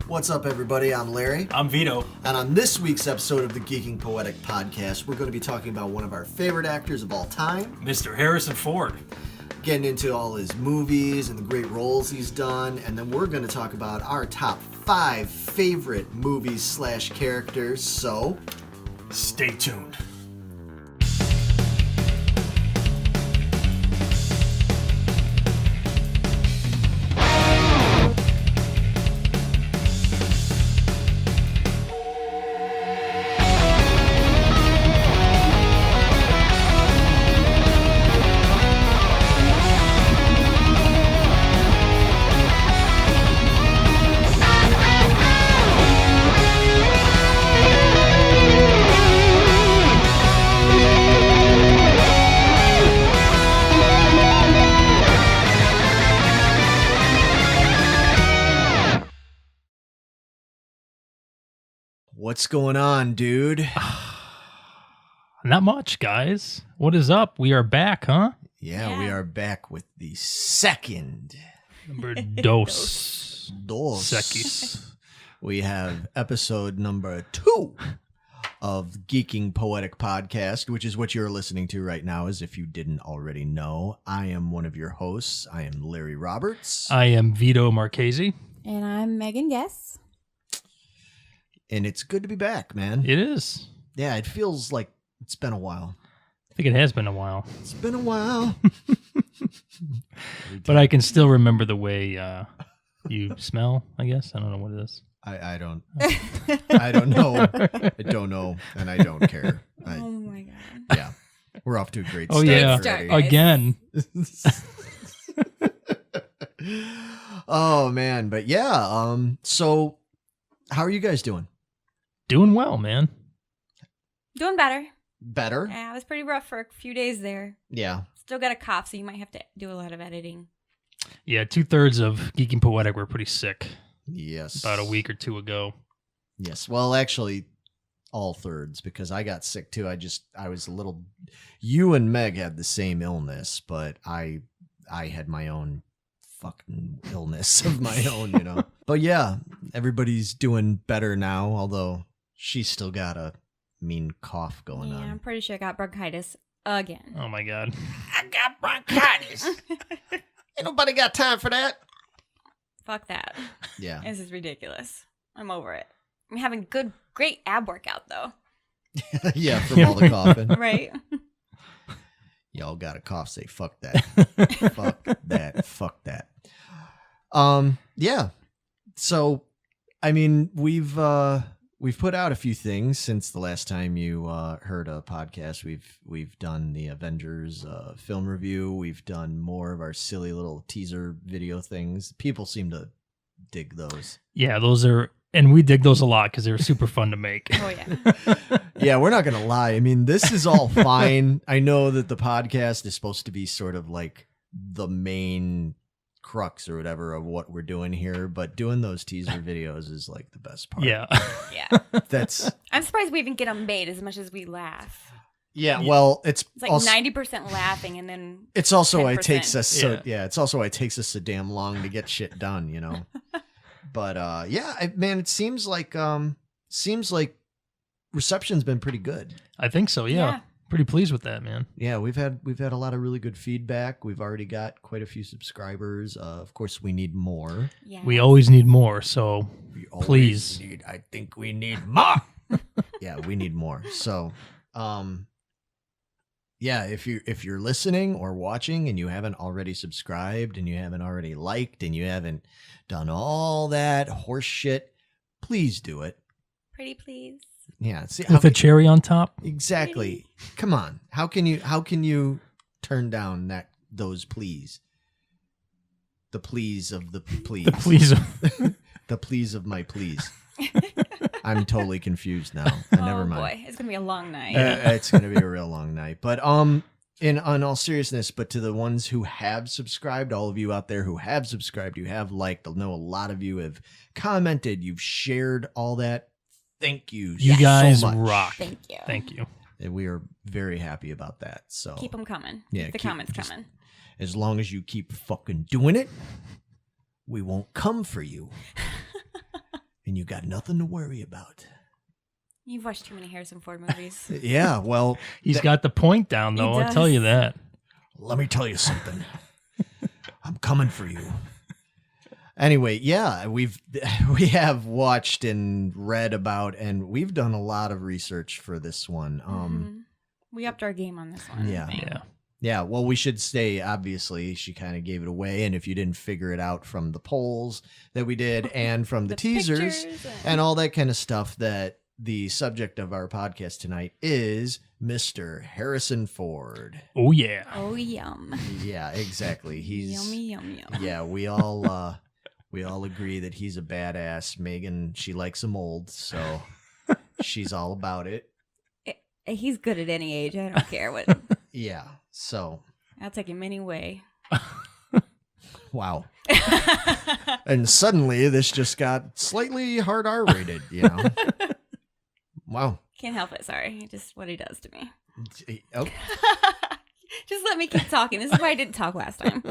What's up, everybody? I'm Larry. I'm Vito. And on this week's episode of the Geeking Poetic podcast, we're going to be talking about one of our favorite actors of all time, Mr. Harrison Ford. Getting into all his movies and the great roles he's done, and then we're going to talk about our top 5 favorite movies/characters, so stay tuned. what's going on, dude? Not much, guys. What is up? We are back, huh? Yeah, we are back with the second Number dos. Sekis. We have episode number 2 of Geeking Poetic podcast, which is what you're listening to right now, as if you didn't already know. I am one of your hosts. I am Larry Roberts. I am Vito Marchese. And I'm Megan Guess. And it's good to be back, man. It is. Yeah, it feels like it's been a while. I think it has been a while. It's been a while. But I can still remember the way you smell, I guess. I don't know what it is. I don't know. I don't know, and I don't care. Oh my god. Yeah. We're off to a great Oh, start. yeah. Start, guys. Again. Oh man, but yeah, so how are you guys doing? Doing well, man. Doing better. Better? Yeah, it was pretty rough for a few days there. Yeah. Still got a cough, so you might have to do a lot of editing. Yeah, 2/3 of Geeking Poetic were pretty sick Yes. about a week or two ago. Yes. Well, actually, all thirds, because I got sick too. I was a little. You and Meg had the same illness, but I had my own fucking illness of my own, you know. But yeah, everybody's doing better now, although she's still got a mean cough going Yeah, on. I'm pretty sure I got bronchitis again. Oh, my God. I got bronchitis. Ain't nobody got time for that. Fuck that. Yeah. This is ridiculous. I'm over it. I'm having great ab workout though. Yeah, from all the coughing. Right? Y'all got a cough, say fuck that. Fuck that. Fuck that. Yeah. So, I mean, we've put out a few things since the last time you heard a podcast. We've done the Avengers film review. We've done more of our silly little teaser video things. People seem to dig those. Yeah, those are, and we dig those a lot because they're super fun to make. Oh yeah. Yeah, we're not going to lie. I mean, this is all fine. I know that the podcast is supposed to be sort of like the main crux or whatever of what we're doing here, but doing those teaser videos is like the best part. Yeah. Yeah. That's I'm surprised we even get them made as much as we laugh. yeah, well, it's It's like also, 90% laughing and then it's also why it 10%. takes us so Yeah. it's also why it takes us so damn long to get shit done, you know. But yeah, man, it seems like reception's been pretty good. I think so, yeah. Pretty pleased with that, man. Yeah, we've had a lot of really good feedback. We've already got quite a few subscribers. Of course, we need more. yeah. We always need more, so We always Please. I think we need more. Yeah, we need more. So, yeah, if you're listening or watching and you haven't already subscribed and you haven't already liked and you haven't done all that horse shit, please do it. Pretty please. Yeah, see with a cherry on top. exactly. Come on, how can you turn down those please? The please of the please. Please. The please of my please. I'm totally confused now. Never mind. Boy, it's gonna be a long night. It's going to be a real long night. But in all seriousness, but to the ones who have subscribed, all of you out there who have subscribed, you have liked, I know a lot of you have commented, you've shared all that. Thank you. You guys so much. rock. Thank you. Thank you. And we are very happy about that. So Keep them coming. Yeah, Keep the keep- comments just- coming. as long as you keep fucking doing it, we won't come for you. and you got nothing to worry about. You've watched too many Harrison Ford movies. Yeah, well, He's got the point down, though. I'll tell you that. let me tell you something. I'm coming for you. Anyway, yeah, we have watched and read about, and we've done a lot of research for this one. We upped our game on this one. Yeah. I think. Yeah, well, we should say, obviously, she kind of gave it away. And if you didn't figure it out from the polls that we did and from the teasers pictures and all that kind of stuff, that the subject of our podcast tonight is Mr. Harrison Ford. Oh, yeah. Oh, yum. Yeah, exactly. He's Yummy, yum, yum. Yeah, we all agree that he's a badass. Megan, she likes him old, so she's all about it. He's good at any age. I don't care what. Yeah, so. I'll take him anyway. Wow. And suddenly this just got slightly hard R-rated, you know? Wow. Can't help it. Sorry. Just what he does to me. Oh. Just let me keep talking. This is why I didn't talk last time.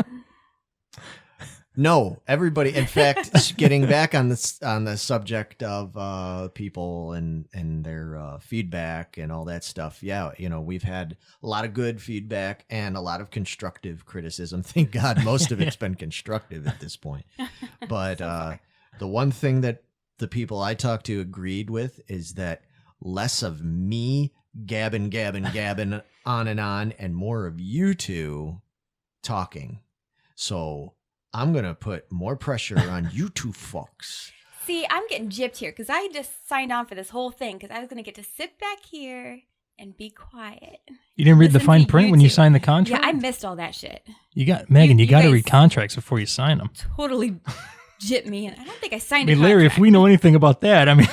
No, everybody. In fact, getting back on the subject of people and their feedback and all that stuff. Yeah, you know, we've had a lot of good feedback and a lot of constructive criticism. Thank God, most of it's been constructive at this point. But the one thing that the people I talked to agreed with is that less of me gabbing on, and more of you two talking. So I'm going to put more pressure on you two fucks. See, I'm getting gypped here because I just signed on for this whole thing because I was going to get to sit back here and be quiet. You didn't read the Listen fine to print you when you two. signed the contract? Yeah, I missed all that shit. You got Megan, you got to guys- read contracts before you sign them. Totally gypped me. And I don't think I I signed mean, a Larry, if contract. we know anything about that, I mean,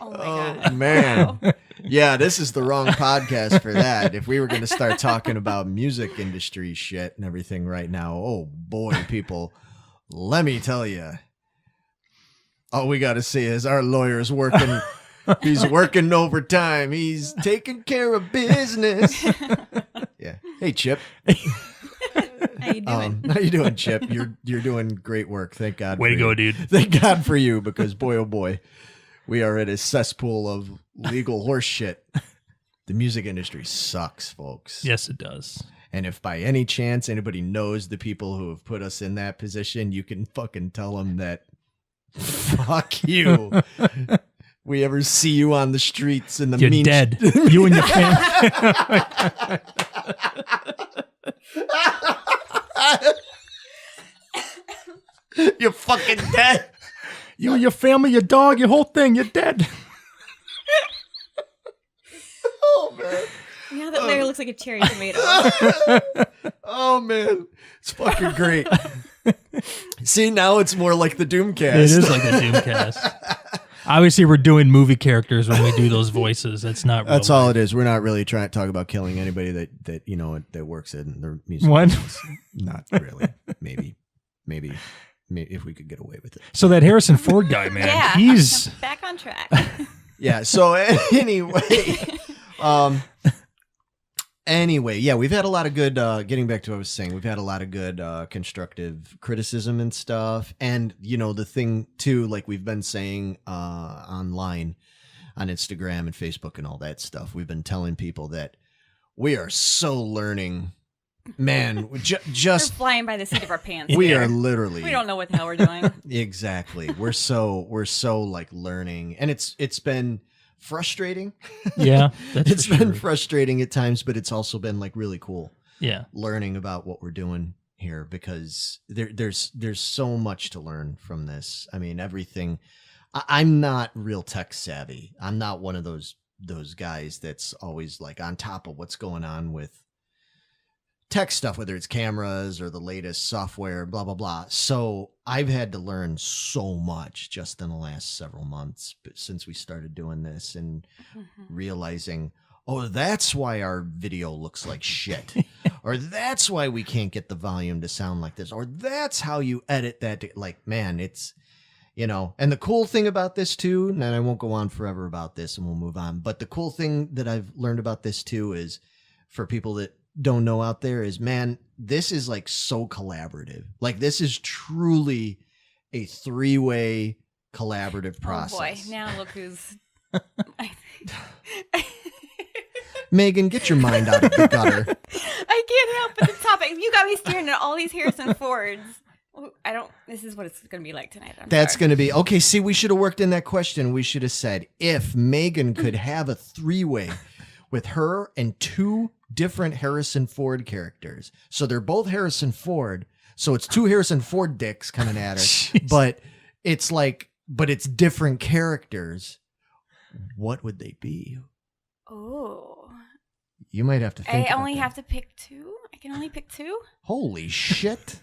Oh, my Oh, God. man. Yeah, this is the wrong podcast for that. If we were going to start talking about music industry shit and everything right now, oh boy, people, let me tell you. All we got to see is our lawyer's working. He's working overtime. He's taking care of business. Yeah. Hey, Chip. How you doing? How you doing, Chip? You're doing great work. Thank God. way for to go, you. dude. Thank God for you, because boy, oh boy, we are at a cesspool of legal horse shit. The music industry sucks, folks. Yes, it does. And if by any chance anybody knows the people who have put us in that position, you can fucking tell them that fuck you. We ever see you on the streets in the You're mean dead. You and your family. You're fucking dead. You and your family, your dog, your whole thing, you're dead. Oh man. Now that Larry looks like a cherry tomato. Oh man, it's fucking great. See, now it's more like the Doomcast. It is like a Doomcast. Obviously, we're doing movie characters when we do those voices. That's not real. That's all it is. We're not really trying to talk about killing anybody that you know that works in the music. What? business. Not really. Maybe if we could get away with it. So that Harrison Ford guy, man, Yeah. he's Back on track. Yeah. So anyway, yeah, we've had a lot of good. Getting back to what I was saying, we've had a lot of good constructive criticism and stuff. And you know, the thing too, like we've been saying online, on Instagram and Facebook and all that stuff, we've been telling people that we are so learning. Man, We're just flying by the seat of our pants. we here. are literally. We don't know what the hell we're doing. Exactly. We're so like learning, and it's been frustrating. yeah. That's It's for been sure. frustrating at times, but it's also been like really cool Yeah. learning about what we're doing here, because there's so much to learn from this. I mean, everything. I'm not real tech savvy. I'm not one of those guys that's always like on top of what's going on with tech stuff, whether it's cameras or the latest software, blah, blah, blah. So I've had to learn so much just in the last several months since we started doing this, and realizing, oh, that's why our video looks like shit. Or that's why we can't get the volume to sound like this. Or that's how you edit that. Like, man, it's, you know, and the cool thing about this too, and I won't go on forever about this and we'll move on, but the cool thing that I've learned about this too is for people that don't know out there is, man, this is like so collaborative. Like this is truly a 3-way collaborative process. Oh boy, now look who's. Megan, get your mind out of the gutter. I can't help but the topic. You got me staring at all these Harrison Fords. I don't. This is what it's going to be like tonight. That's going to be okay. See, we should have worked in that question. We should have said if Megan could have a 3-way with her and 2 different Harrison Ford characters. So they're both Harrison Ford. So it's 2 Harrison Ford dicks coming at her, but it's different characters. What would they be? Oh. You might have to think. I only have to pick 2. I can only pick 2. Holy shit.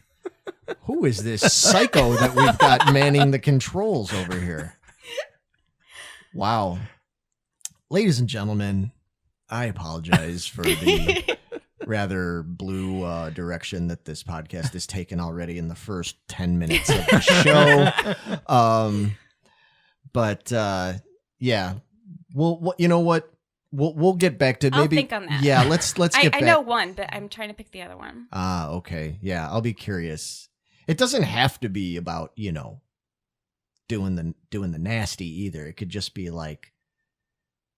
Who is this psycho that we've got manning the controls over here? Wow. Ladies and gentlemen, I apologize for the rather blue direction that this podcast has taken already in the first 10 minutes of the show. But yeah, you know what? We'll get back to maybe. I'll think on that. Yeah, let's get back. I know one, but I'm trying to pick the other one. Okay. Yeah, I'll be curious. It doesn't have to be about, doing the nasty either. It could just be like,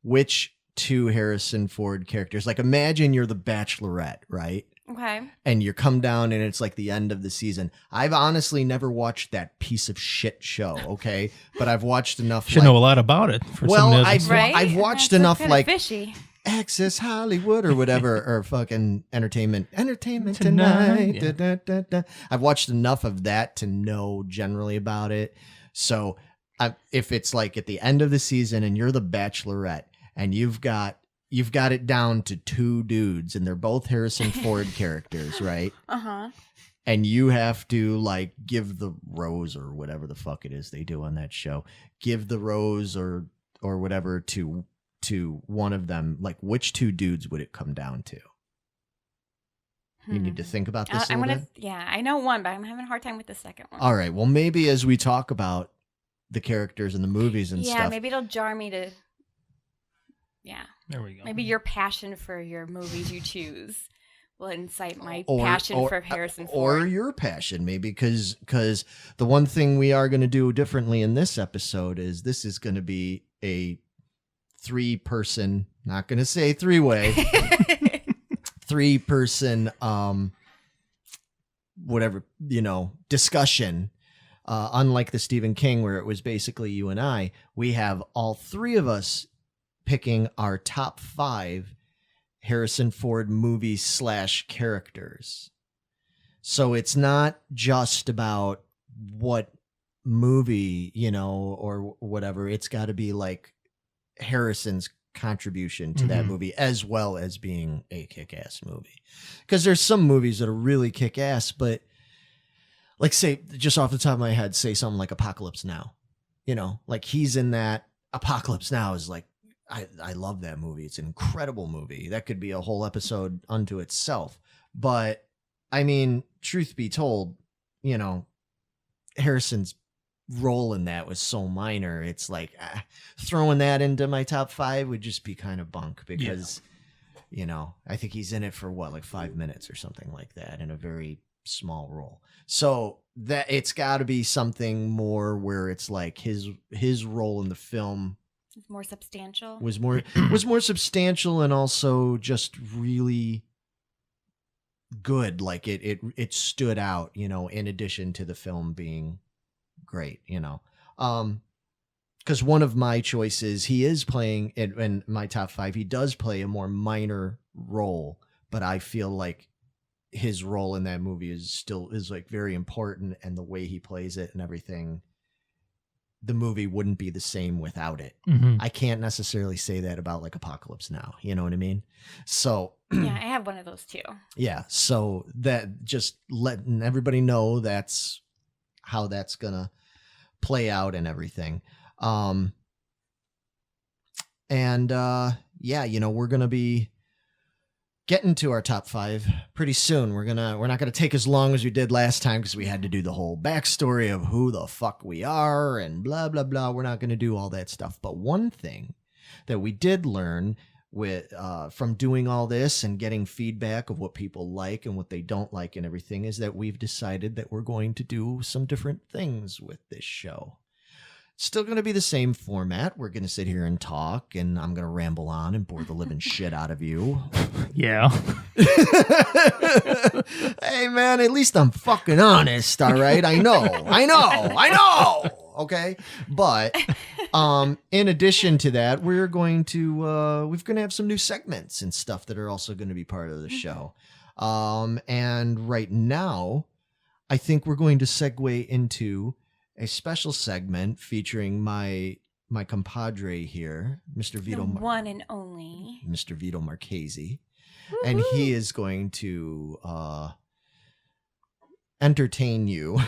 which 2 Harrison Ford characters? Like, imagine you're the Bachelorette, right? Okay. And you come down and it's like the end of the season. I've honestly never watched that piece of shit show, okay? But I've watched enough. Should know a lot about it. For well, some I've watched enough kind like fishy. Access Hollywood or whatever, or fucking entertainment tonight. Yeah. Da, da, da, da. I've watched enough of that to know generally about it. So if it's like at the end of the season and you're the Bachelorette and you've got it down to 2 dudes and they're both Harrison Ford characters, right? Uh-huh. And you have to like give the rose or whatever the fuck it is they do on that show. Give the rose or whatever to one of them. Like, which 2 dudes would it come down to? You need to think about this a little bit. Yeah, I know one, but I'm having a hard time with the second one. All right. Well, maybe as we talk about the characters in the movies and stuff. Yeah, maybe it'll jar me to. Yeah. There we go. Maybe your passion for your movies you choose will incite my Or- passion or- for Harrison Ford. Or your passion, maybe, because the one thing we are going to do differently in this episode is this is going to be a 3-person, not going to say 3-way, 3-person, whatever, discussion. Unlike the Stephen King, where it was basically you and I, we have all 3 of us picking our top 5 Harrison Ford movies / characters. So it's not just about what movie, or whatever. It's got to be like Harrison's contribution to that movie, as well as being a kick-ass movie. Because there's some movies that are really kick-ass, but like, say, just off the top of my head, say something like Apocalypse Now. Like he's in that. Apocalypse Now is like, I love that movie. It's an incredible movie. That could be a whole episode unto itself. But I mean, truth be told, Harrison's role in that was so minor. It's like throwing that into my top 5 would just be kind of bunk because, I think he's in it for like 5 minutes or something like that in a very small role. So that it's got to be something more where it's like his role in the film More substantial. was more substantial and also just really good. Like it stood out, in addition to the film being great, because one of my choices, he is playing in my top 5. He does play a more minor role, but I feel like his role in that movie is like very important, and the way he plays it and everything, the movie wouldn't be the same without it. I can't necessarily say that about like Apocalypse Now. You know what I mean? So Yeah, I have one of those too. yeah. So that just letting everybody know that's how that's gonna play out and everything. Yeah, we're gonna be getting to our top 5 pretty soon. We're not gonna take as long as we did last time because we had to do the whole backstory of who the fuck we are and blah blah blah. We're not gonna do all that stuff. But one thing that we did learn with from doing all this and getting feedback of what people like and what they don't like and everything is that we've decided that we're going to do some different things with this show. Still going to be the same format. We're going to sit here and talk, and I'm going to ramble on and bore the living shit out of you. Yeah. Hey, man, at least I'm fucking honest, all right? I know. Okay? But in addition to that, we're going to have some new segments and stuff that are also going to be part of the show. And right now, I think we're going to segue into a special segment featuring my compadre here, Mr. Vito, the one and only Mr. Vito Marchese, and he is going to entertain you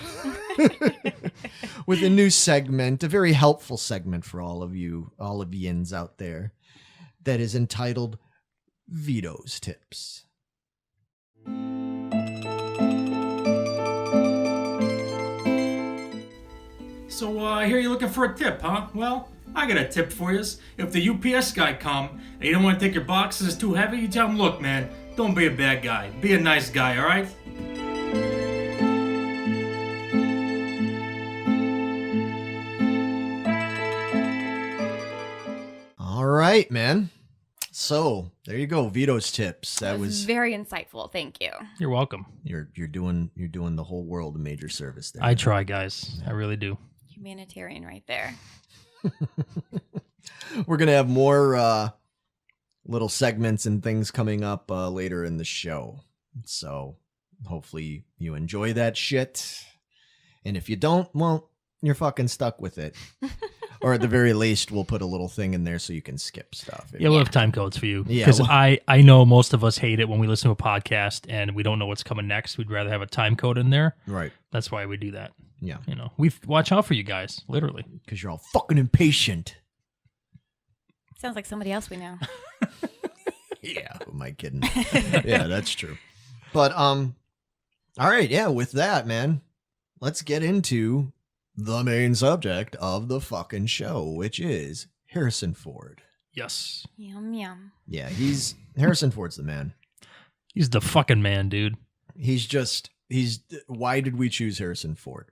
with a new segment, a very helpful segment for all of yins out there, that is entitled Vito's Tips. So, I hear you're looking for a tip, huh? Well, I got a tip for you. If the UPS guy come and you don't want to take your boxes, it's too heavy, you tell him, look, man, don't be a bad guy. Be a nice guy, all right? All right, man. So there you go, Vito's tips. That was very insightful. Thank you. You're welcome. You're doing the whole world a major service there. I try, guys. I really do. Humanitarian right there. We're gonna have more little segments and things coming up later in the show. So hopefully you enjoy that shit. And if you don't, well, you're fucking stuck with it. Or at the very least, we'll put a little thing in there so you can skip stuff. Yeah, we'll have time codes for you. Yeah, Because well- I know most of us hate it when we listen to a podcast and we don't know what's coming next. We'd rather have a time code in there. Right. That's why we do that. Yeah. You know, we watch out for you guys, literally. Because you're all fucking impatient. Sounds like somebody else we know. Yeah, who am I kidding? Yeah, that's true. But all right, yeah, with that, man, let's get into the main subject of the fucking show, which is Harrison Ford. Yes. Yum yum. Yeah, Harrison Ford's the man. He's the fucking man, dude. Why did we choose Harrison Ford?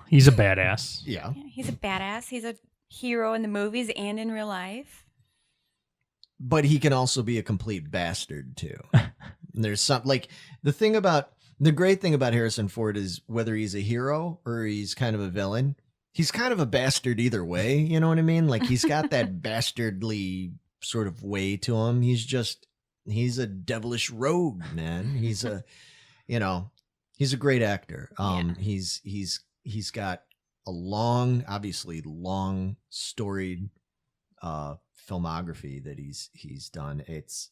He's a badass. Yeah. Yeah, he's a badass. He's a hero in the movies and in real life. But he can also be a complete bastard too. There's some the great thing about Harrison Ford is whether he's a hero or he's kind of a villain, he's kind of a bastard either way. You know what I mean? Like he's got that bastardly sort of way to him. He's a devilish rogue, man. He's a great actor. Yeah. He's got a long storied filmography that he's done. It's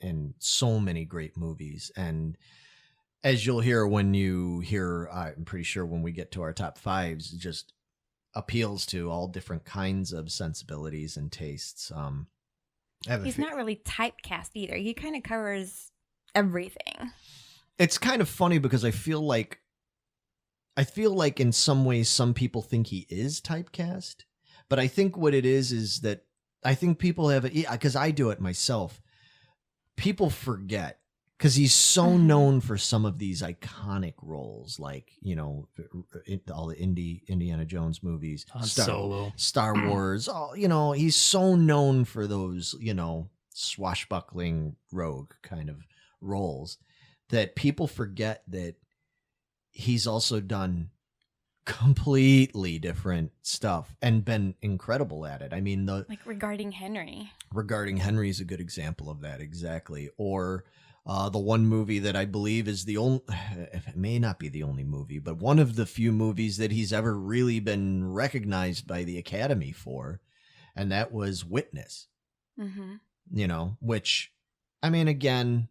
in so many great movies, and as you'll hear I'm pretty sure when we get to our top fives, it just appeals to all different kinds of sensibilities and tastes. He's not really typecast either. He kind of covers everything. It's kind of funny because I feel like in some ways some people think he is typecast, but I think what it is that I think people have, because I do it myself, people forget because he's so known for some of these iconic roles, like, all the Indiana Jones movies, Solo, Star Wars, he's so known for those, swashbuckling rogue kind of roles that people forget that he's also done completely different stuff and been incredible at it. I mean, Regarding Henry. Regarding Henry is a good example of that, exactly. Or the one movie that I believe is the only, it may not be the only movie, but one of the few movies that he's ever really been recognized by the Academy for, and that was Witness. Mm-hmm. Which, I mean, again,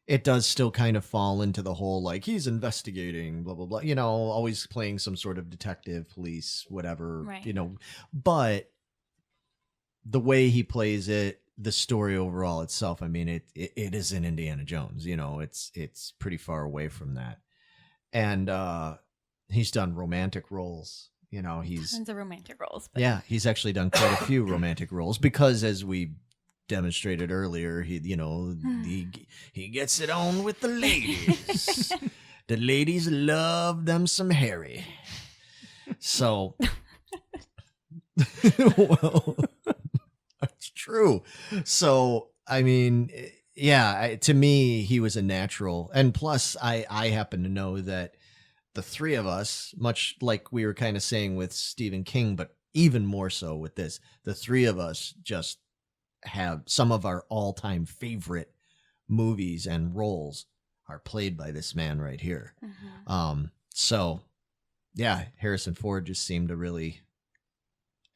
it does still kind of fall into the whole, like, he's investigating, blah, blah, blah, always playing some sort of detective, police, whatever, right. But the way he plays it, the story overall itself, I mean, it is in Indiana Jones, it's pretty far away from that. And he's done romantic roles. He's Tons of romantic roles. But yeah, he's actually done quite a few romantic roles because, as we demonstrated earlier, he gets it on with the ladies. The ladies love them some Harry. So, well, that's true. So, I mean, yeah, to me, he was a natural. And plus, I happen to know that the three of us, much like we were kind of saying with Stephen King, but even more so with this, the three of us just have some of our all-time favorite movies and roles are played by this man right here. So, yeah, Harrison Ford just seemed a really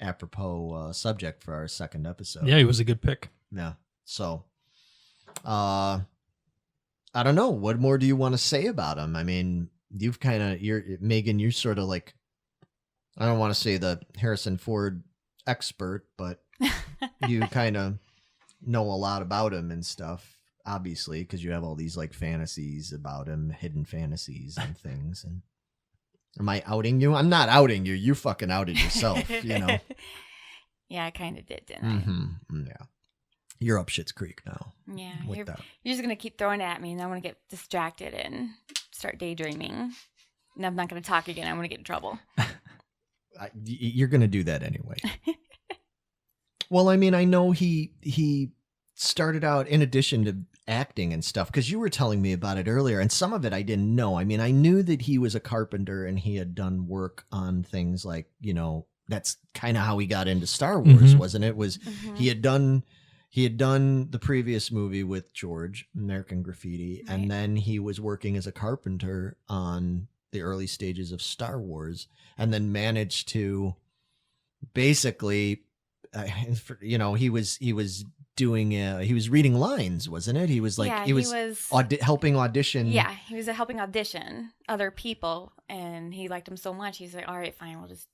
apropos subject for our second episode. Yeah, he was a good pick. Yeah. So, I don't know. What more do you want to say about him? I mean, Megan, you're sort of like, I don't want to say the Harrison Ford expert, but you kind of know a lot about him and stuff, obviously, because you have all these like fantasies about him, hidden fantasies and things. And am I outing you? I'm not outing you. You fucking outed yourself, Yeah, I kind of did, didn't I? Mm-hmm. Yeah. You're up Schitt's Creek now. Yeah, with you're that. just going to keep throwing it at me, and I want to get distracted and start daydreaming. And I'm not going to talk again. I want to get in trouble. You're going to do that anyway. Well, I mean, I know he started out, in addition to acting and stuff, because you were telling me about it earlier, and some of it I didn't know. I mean, I knew that he was a carpenter and he had done work on things like, that's kind of how he got into Star Wars, wasn't it? He had done the previous movie with George, American Graffiti, Right. and then he was working as a carpenter on the early stages of Star Wars, and then managed to basically, he was doing, he was reading lines, wasn't it? He was like, Yeah, he was helping audition. Yeah, he was helping audition other people, and he liked him so much. He's like, all right, fine, we'll just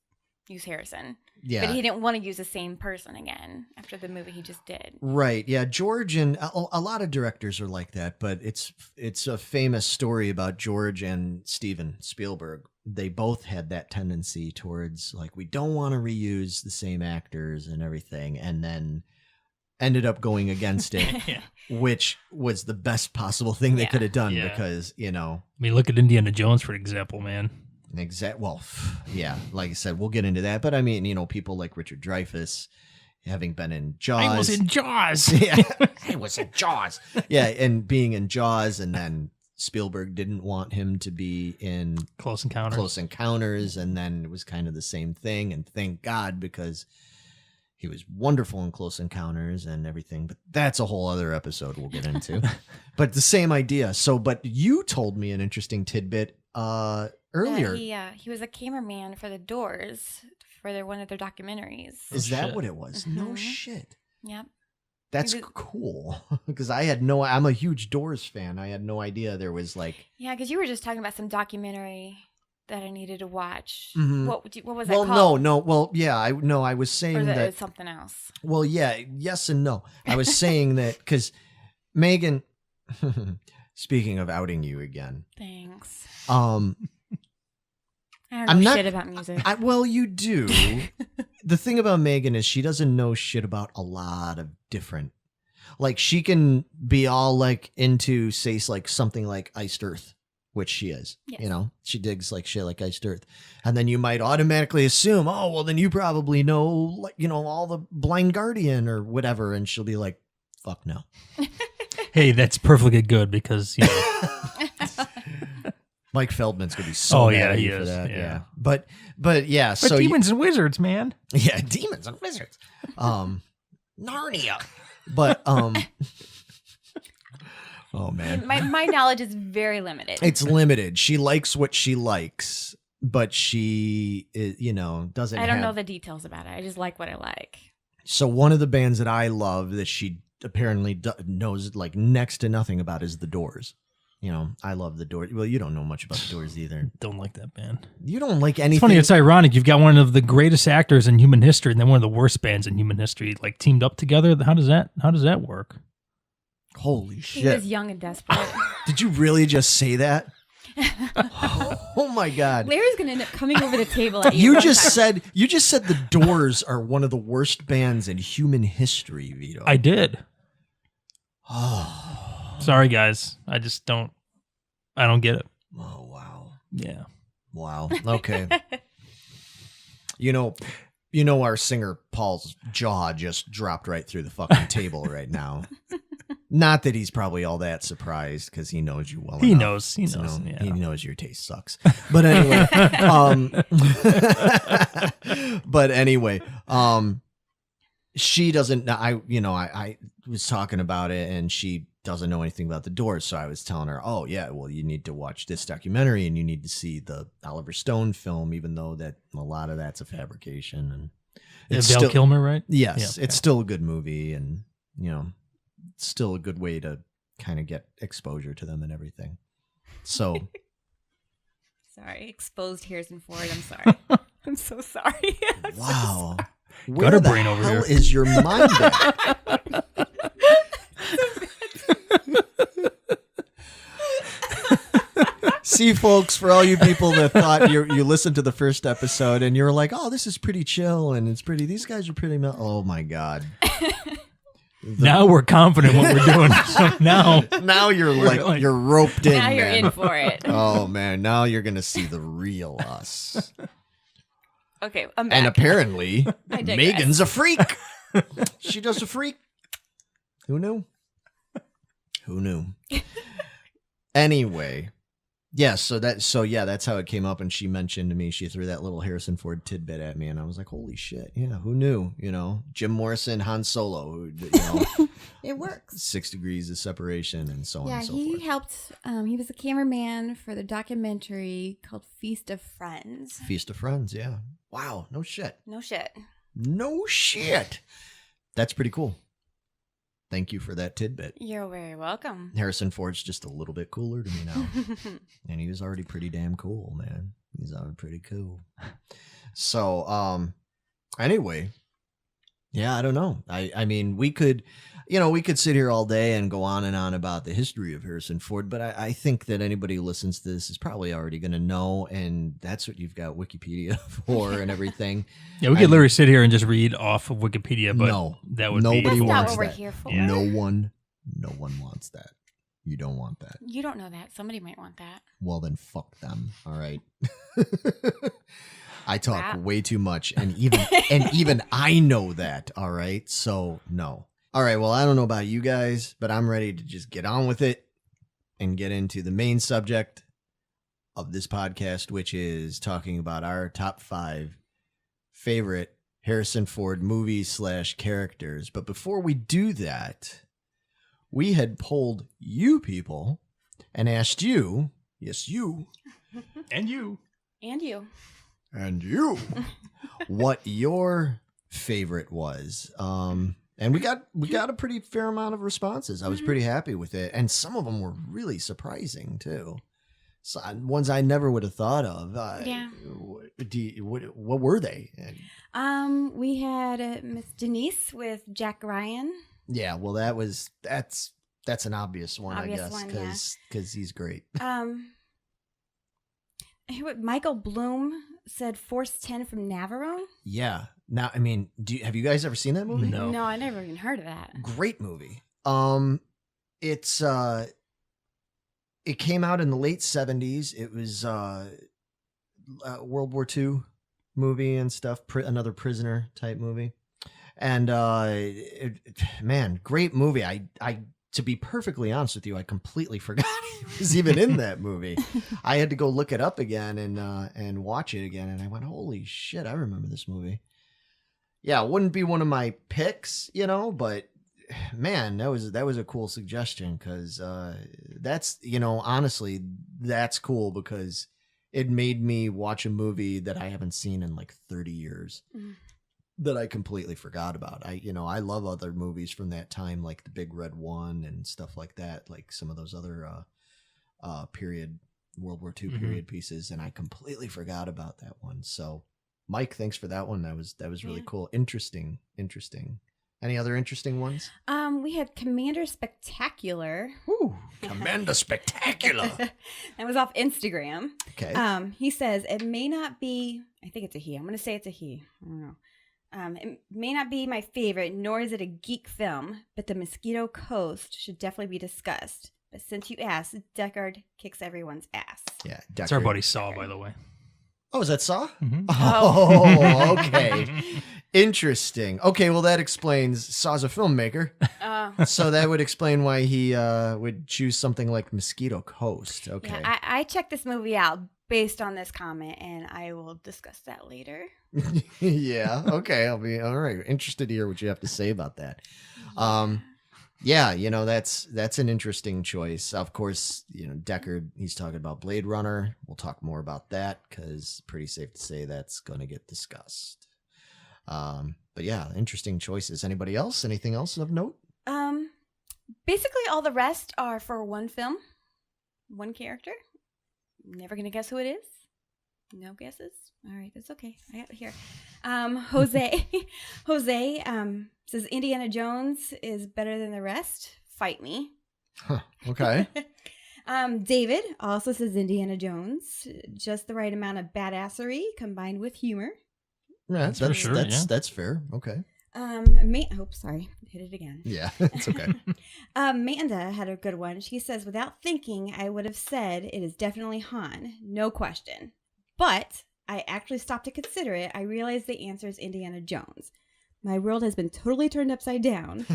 use Harrison. Yeah. But he didn't want to use the same person again after the movie he just did. Right. Yeah. George and a lot of directors are like that, but it's a famous story about George and Steven Spielberg. They both had that tendency towards like, we don't want to reuse the same actors and everything. And then ended up going against it, Yeah. which was the best possible thing they could have done Yeah. because, I mean, look at Indiana Jones, for example, man. Well, yeah, like I said, we'll get into that. But I mean, people like Richard Dreyfuss, having been in Jaws. I was in Jaws. Yeah, I was in Jaws. Yeah, and being in Jaws, and then Spielberg didn't want him to be in Close Encounters. And then it was kind of the same thing. And thank God, because he was wonderful in Close Encounters and everything. But that's a whole other episode we'll get into. But the same idea. So, but you told me an interesting tidbit earlier. He was a cameraman for The Doors for one of their documentaries. Is that shit. what it was? No Mhm. shit. Yep. That's He was- cool. Because I'm a huge Doors fan. I had no idea there was like. Yeah, because you were just talking about some documentary that I needed to watch. Mhm. What was that Well, called? no. Well, yeah, I was Or saying is that. it something else? Well, yeah, yes and no. I was saying that because Megan, speaking of outing you again, Thanks. I I don't know I'm not- shit about music. well, you do. The thing about Megan is she doesn't know shit about a lot of different. Like she can be all like into say like something like Iced Earth, which she is. Yes. She digs like shit like Iced Earth, and then you might automatically assume, oh well, then you probably know like all the Blind Guardian or whatever, and she'll be like, fuck no. Hey, that's perfectly good because Mike Feldman's gonna be so Oh, mad yeah, at he you for is, that. yeah. But yeah, but so demons and wizards, man. yeah, demons and wizards, Narnia. But oh man, my knowledge is very limited. it's limited. She likes what she likes, but she doesn't. I don't have... know the details about it. I just like what I like. So one of the bands that I love that she apparently knows like next to nothing about is the Doors. I love the Doors. Well, you don't know much about the Doors either. Don't like that band. You don't like anything. It's funny. It's ironic. You've got one of the greatest actors in human history, and then one of the worst bands in human history, like teamed up together. How does that work? Holy He shit! was young and desperate. Did you really just say that? Oh my God. Larry's gonna end up coming over the table at you. You just said the Doors are one of the worst bands in human history, Vito. I did. Oh. Sorry, guys. I don't get it. Oh wow. Yeah. Wow. Okay. You know our singer Paul's jaw just dropped right through the fucking table right now. Not that he's probably all that surprised because he knows you well enough. He knows. to know- Yeah. He knows your taste sucks. But anyway, she doesn't. I was talking about it, and she doesn't know anything about the Doors. So I was telling her, oh yeah, well you need to watch this documentary, and you need to see the Oliver Stone film, even though that a lot of that's a fabrication. And Val still, Kilmer, right? yes, Yeah, okay. it's still a good movie, and it's still a good way to kind of get exposure to them and everything. So. Sorry, exposed Harrison Ford. I'm sorry. I'm so sorry. I'm so Wow. Got Where a the brain over hell here. is your mind at? See, folks, for all you people that thought you listened to the first episode and you're like, oh, this is pretty chill and it's pretty, these guys are pretty, oh my God. Now we're confident what we're doing. So Now you're like, you're roped in, Now you're man. in for it. Oh man, now you're going to see the real us. Okay, I'm back. And apparently, I digress. Megan's a freak. She does a freak. Who knew? Who knew? Anyway, yeah. So that's how it came up. And she mentioned to me, she threw that little Harrison Ford tidbit at me, and I was like, "Holy shit! Yeah, who knew? Jim Morrison, Han Solo. It works. 6 degrees of separation, and so on Yeah, and so he forth." helped. He was a cameraman for the documentary called Feast of Friends. Feast of Friends. Yeah. Wow. No shit. No shit. No shit. That's pretty cool. Thank you for that tidbit. You're very welcome. Harrison Ford's just a little bit cooler to me now. And he was already pretty damn cool, man. He's already pretty cool. So, anyway, yeah, I don't know. I mean, we could sit here all day and go on and on about the history of Harrison Ford, but I think that anybody who listens to this is probably already going to know, and that's what you've got Wikipedia for and everything. Yeah, we could literally sit here and just read off of Wikipedia, but No, that would nobody be... That's not wants what we're that. here for. Yeah. No one wants that. You don't want that. You don't know that. Somebody might want that. Well, then fuck them. All right. I talk Wow. way too much, and even I know that. All right. So no. All right. Well, I don't know about you guys, but I'm ready to just get on with it and get into the main subject of this podcast, which is talking about our top 5 favorite Harrison Ford movies / characters. But before we do that, we had polled you people and asked you, yes, you, And you. And you. and you, what your favorite was. And we got a pretty fair amount of responses. I was pretty happy with it, and some of them were really surprising too. So, ones I never would have thought of. Yeah. What were they? We had Miss Denise with Jack Ryan. Yeah, well, that's an obvious one, Obvious I guess, one, yeah. because he's great. Michael Bloom said Force 10 from Navarone. Yeah. Now, I mean, have you guys ever seen that movie? No. No, I never even heard of that. Great movie. It came out in the late 70s. It was World War II movie and stuff. Another prisoner type movie. And man, great movie. I to be perfectly honest with you, I completely forgot it was even in that movie. I had to go look it up again and watch it again, and I went, "Holy shit, I remember this movie." Yeah, it wouldn't be one of my picks, but man, that was a cool suggestion, because that's, honestly, that's cool, because it made me watch a movie that I haven't seen in like 30 years. Mm. That I completely forgot about. I love other movies from that time, like The Big Red One and stuff like that, like some of those other World War II period pieces, and I completely forgot about that one. So, Mike, thanks for that one. That was really cool. Interesting Any other interesting ones? We had Commander Spectacular. Ooh, Commander Spectacular. That was off Instagram. Okay. He says it may not be. I think it's a he. I'm going to say it's a he. I don't know. It may not be my favorite, nor is it a geek film, but the Mosquito Coast should definitely be discussed. But since you asked, Deckard kicks everyone's ass. Yeah, It's our buddy Saw, by the way. Oh, is that Saw? Mhm. Oh, okay. Interesting. Okay, well, that explains Saw's a filmmaker. So that would explain why he would choose something like Mosquito Coast. Okay. Yeah, I checked this movie out based on this comment, and I will discuss that later. Yeah. Okay. I'll be all right. Interested to hear what you have to say about that. Yeah, that's an interesting choice. Of course, Deckard, he's talking about Blade Runner. We'll talk more about that because pretty safe to say that's going to get discussed. But yeah, interesting choices. Anybody else? Anything else of note? Basically, all the rest are for one film, one character. Never gonna guess who it is. No guesses. All right, that's okay. I got it here. Jose says Indiana Jones is better than the rest. Fight me. Huh, okay. David also says Indiana Jones, just the right amount of badassery combined with humor. Yeah, That's for sure, yeah. That's fair. Okay. Sorry, hit it again. Yeah, it's okay. Amanda had a good one. She says, without thinking, I would have said it is definitely Han, no question. But I actually stopped to consider it. I realized the answer is Indiana Jones. My world has been totally turned upside down.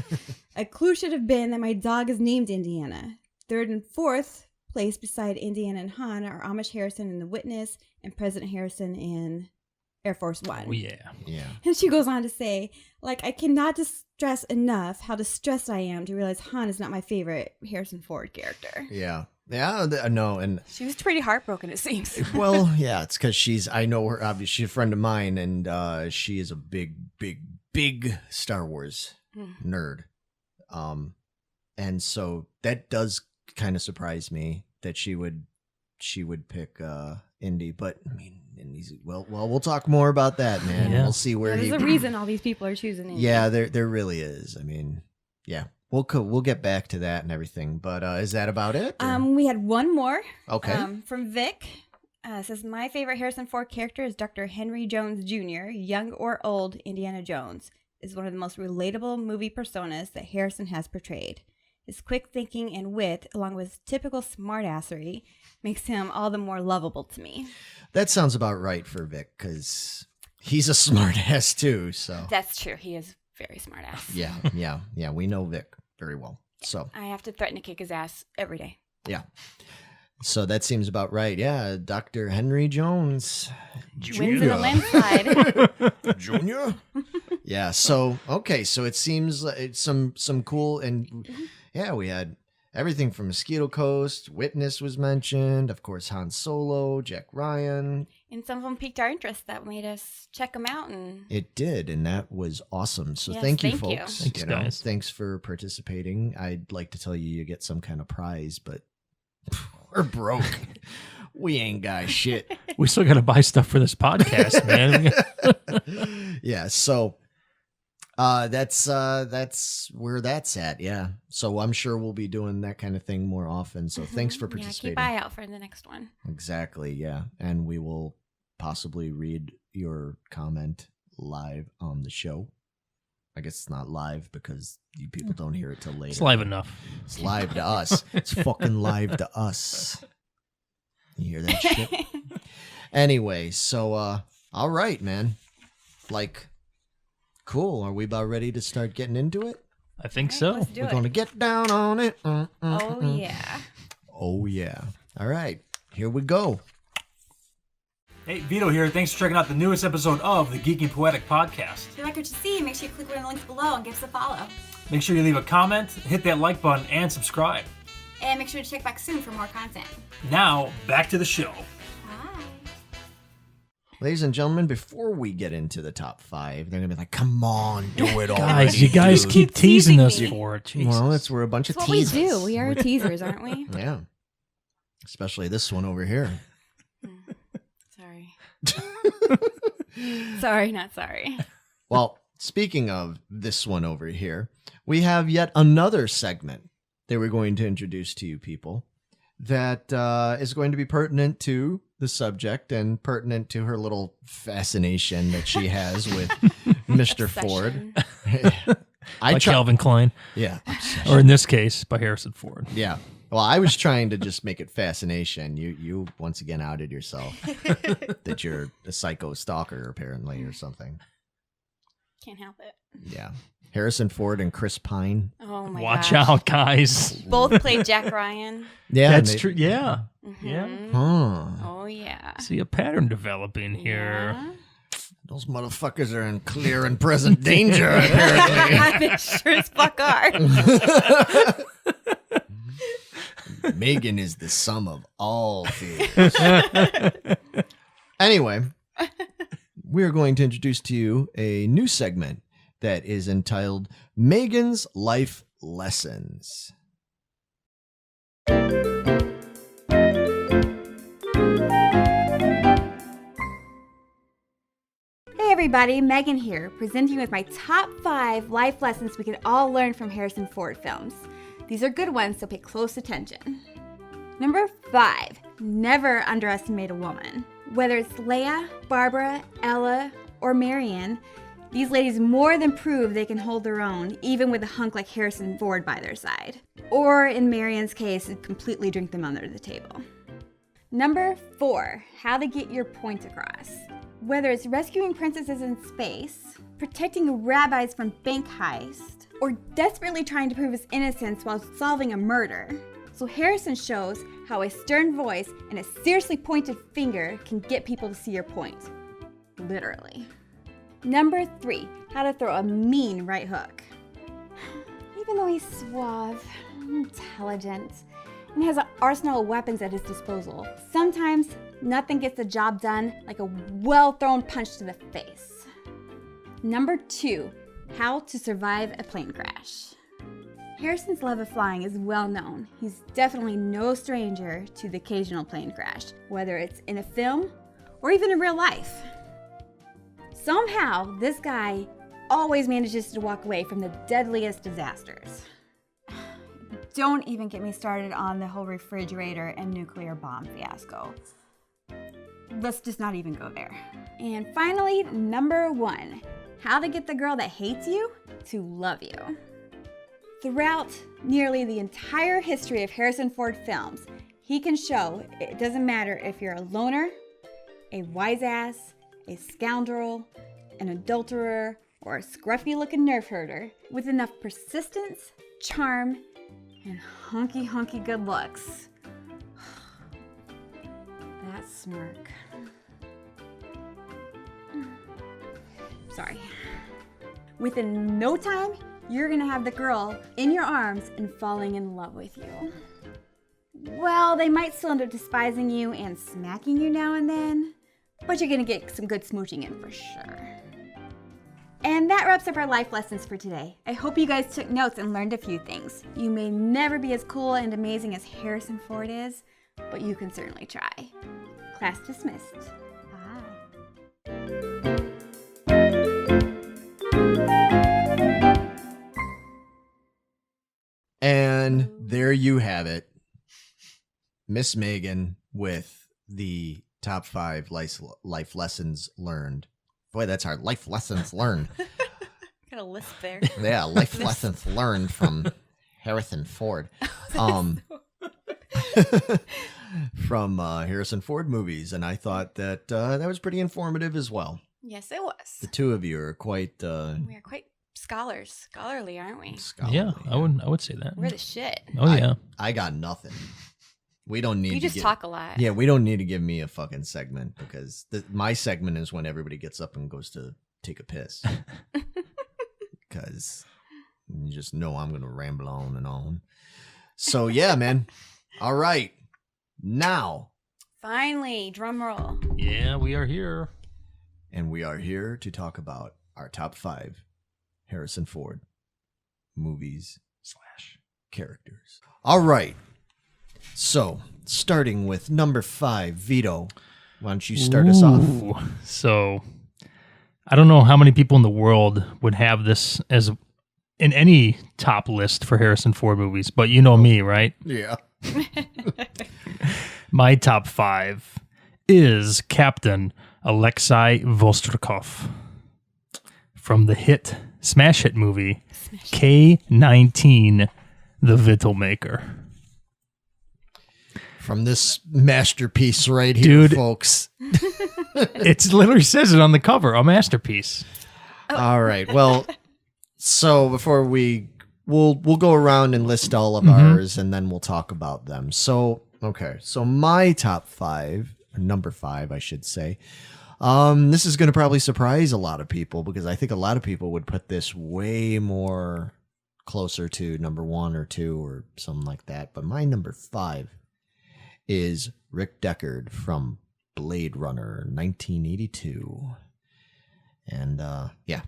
A clue should have been that my dog is named Indiana. Third and fourth place beside Indiana and Han are Amish Harrison in The Witness and President Harrison in Air Force One. Oh, yeah. Yeah. And she goes on to say, I cannot stress enough how distressed I am to realize Han is not my favorite Harrison Ford character. Yeah. Yeah. No. And She was pretty heartbroken, it seems. well, yeah, it's because I know her, obviously, she's a friend of mine, and she is a big Star Wars nerd. And so that does kind of surprise me that she would pick Indy, but I mean, Indy's, well, we'll talk more about that, man. Yeah. We'll see where There's a reason all these people are choosing Indy. Yeah, there really is. I mean, yeah, we'll get back to that and everything, but is that about it? or- We had one more. Okay. From Vic. Says, my favorite Harrison Ford character is Dr. Henry Jones Jr., young or old Indiana Jones. Is one of the most relatable movie personas that Harrison has portrayed. His quick thinking and wit, along with his typical smartassery, makes him all the more lovable to me. That sounds about right for Vic, because he's a smart ass too. So That's true. He is very smart ass. yeah, we know Vic very well. So I have to threaten to kick his ass every day. yeah, so that seems about right. Yeah, Dr. Henry Jones Wins in a landslide. Junior. Yeah. So okay. So it seems like it's some cool and yeah, we had everything from Mosquito Coast. Witness was mentioned, of course. Han Solo, Jack Ryan. And some of them piqued our interest. That made us check them out. And It did, and that was awesome. So Yes, thank you, thank you. folks. Thanks, guys. Thanks for participating. I'd like to tell you get some kind of prize, but we're broke. We ain't got shit. We still got to buy stuff for this podcast, man. Yeah, so that's where that's at. Yeah, so I'm sure we'll be doing that kind of thing more often. So thanks for yeah, participating. keep eye out for the next one. Exactly. Yeah, and we will possibly read your comment live on the show. I guess it's not live because you people don't hear it till later. It's live enough. It's live to us. It's fucking live to us. You hear that shit? Anyway, so all right, man. Cool. Are we about ready to start getting into it? I think All right, so. let's do We're it. gonna get down on it. Oh, yeah. Oh yeah. All right. Here we go. Hey, Vito here. Thanks for checking out the newest episode of the Geeking Poetic podcast. If you like what you see, make sure you click one of the links below and give us a follow. Make sure you leave a comment, hit that like button, and subscribe. And make sure to check back soon for more content. Now, back to the show. Bye. Ladies and gentlemen, before we get into the top 5, they're gonna be like, "Come on, do it already, Guys, you guys dude." keep teasing us me. for it. Jesus. Well, we're a bunch of That's what we teasers. do. We are teasers, aren't we? Yeah. Especially this one over here. Sorry. Sorry, not sorry. Well, speaking of this one over here, we have yet another segment that we're going to introduce to you people that is going to be pertinent to the subject and pertinent to her little fascination that she has with Mr. Ford. By Calvin Klein. Yeah. Or in this case, by Harrison Ford. Yeah. Well, I was trying to just make it fascination. You once again outed yourself that you're a psycho stalker, apparently, or something. Can't help it. Yeah. Harrison Ford and Chris Pine. Oh my Watch gosh. out, guys. Both played Jack Ryan. Yeah. That's true. Yeah. Mm-hmm. Yeah. Huh. Oh yeah. See a pattern developing here. Yeah. Those motherfuckers are in clear and present danger, apparently. They sure as fuck are. Megan is the sum of all fears. Anyway, we're going to introduce to you a new segment that is entitled Megan's Life Lessons. Hey everybody, Megan here, presenting you with my top 5 life lessons we can all learn from Harrison Ford films. These are good ones, so pay close attention. Number 5, never underestimate a woman. Whether it's Leia, Barbara, Ella, or Marion, these ladies more than prove they can hold their own, even with a hunk like Harrison Ford by their side. Or in Marion's case, completely drink them under the table. Number 4, how to get your point across. Whether it's rescuing princesses in space, protecting rabbis from bank heist, or desperately trying to prove his innocence while solving a murder. So Harrison shows how a stern voice and a seriously pointed finger can get people to see your point. Literally. Number 3, how to throw a mean right hook. Even though he's suave, intelligent, and has an arsenal of weapons at his disposal, sometimes nothing gets the job done like a well-thrown punch to the face. Number 2, how to survive a plane crash. Harrison's love of flying is well known. He's definitely no stranger to the occasional plane crash, whether it's in a film or even in real life. Somehow, this guy always manages to walk away from the deadliest disasters. Don't even get me started on the whole refrigerator and nuclear bomb fiasco. Let's just not even go there. And finally, number 1, how to get the girl that hates you to love you. Throughout nearly the entire history of Harrison Ford films, he can show it doesn't matter if you're a loner, a wise ass, a scoundrel, an adulterer, or a scruffy-looking nerf herder, with enough persistence, charm, and hunky good looks. That smirk. Sorry. Within no time, you're gonna have the girl in your arms and falling in love with you. Well, they might still end up despising you and smacking you now and then, but you're gonna get some good smooching in for sure. And that wraps up our life lessons for today. I hope you guys took notes and learned a few things. You may never be as cool and amazing as Harrison Ford is, but you can certainly try. Class dismissed. Bye. And there you have it. Miss Megan with the top 5 life lessons learned. Boy, that's hard. Life lessons learned. Got a lisp there. Yeah, life lessons learned from Harrison Ford. From Harrison Ford movies. And I thought that that was pretty informative as well. Yes, it was. The two of you are quite... We are quite scholarly, aren't we? scholarly. Yeah, I would say that. We're the shit. Oh yeah. I got nothing. We don't need You to just talk a lot. Yeah, we don't need to give me a fucking segment because my segment is when everybody gets up and goes to take a piss. Because you just know I'm going to ramble on and on. So, yeah, man. All right. Now. Finally, drum roll. Yeah, we are here. And we are here to talk about our top 5 Harrison Ford movies / characters. All right. So, starting with number 5, Vito, why don't you start us off? So, I don't know how many people in the world would have this as in any top list for Harrison Ford movies, but you know me, right? Yeah. My top 5 is Captain Alexei Vostrikov from the smash hit movie K-19, The Vito Maker. From this masterpiece right here, Dude. folks. It literally says it on the cover, a masterpiece. All right. Well, so before we'll go around and list all of ours, and then we'll talk about them. So, okay. So my top 5, or number 5, I should say. This is going to probably surprise a lot of people because I think a lot of people would put this way more closer to number 1 or 2 or something like that. But my number 5 is Rick Deckard from Blade Runner 1982. And yeah,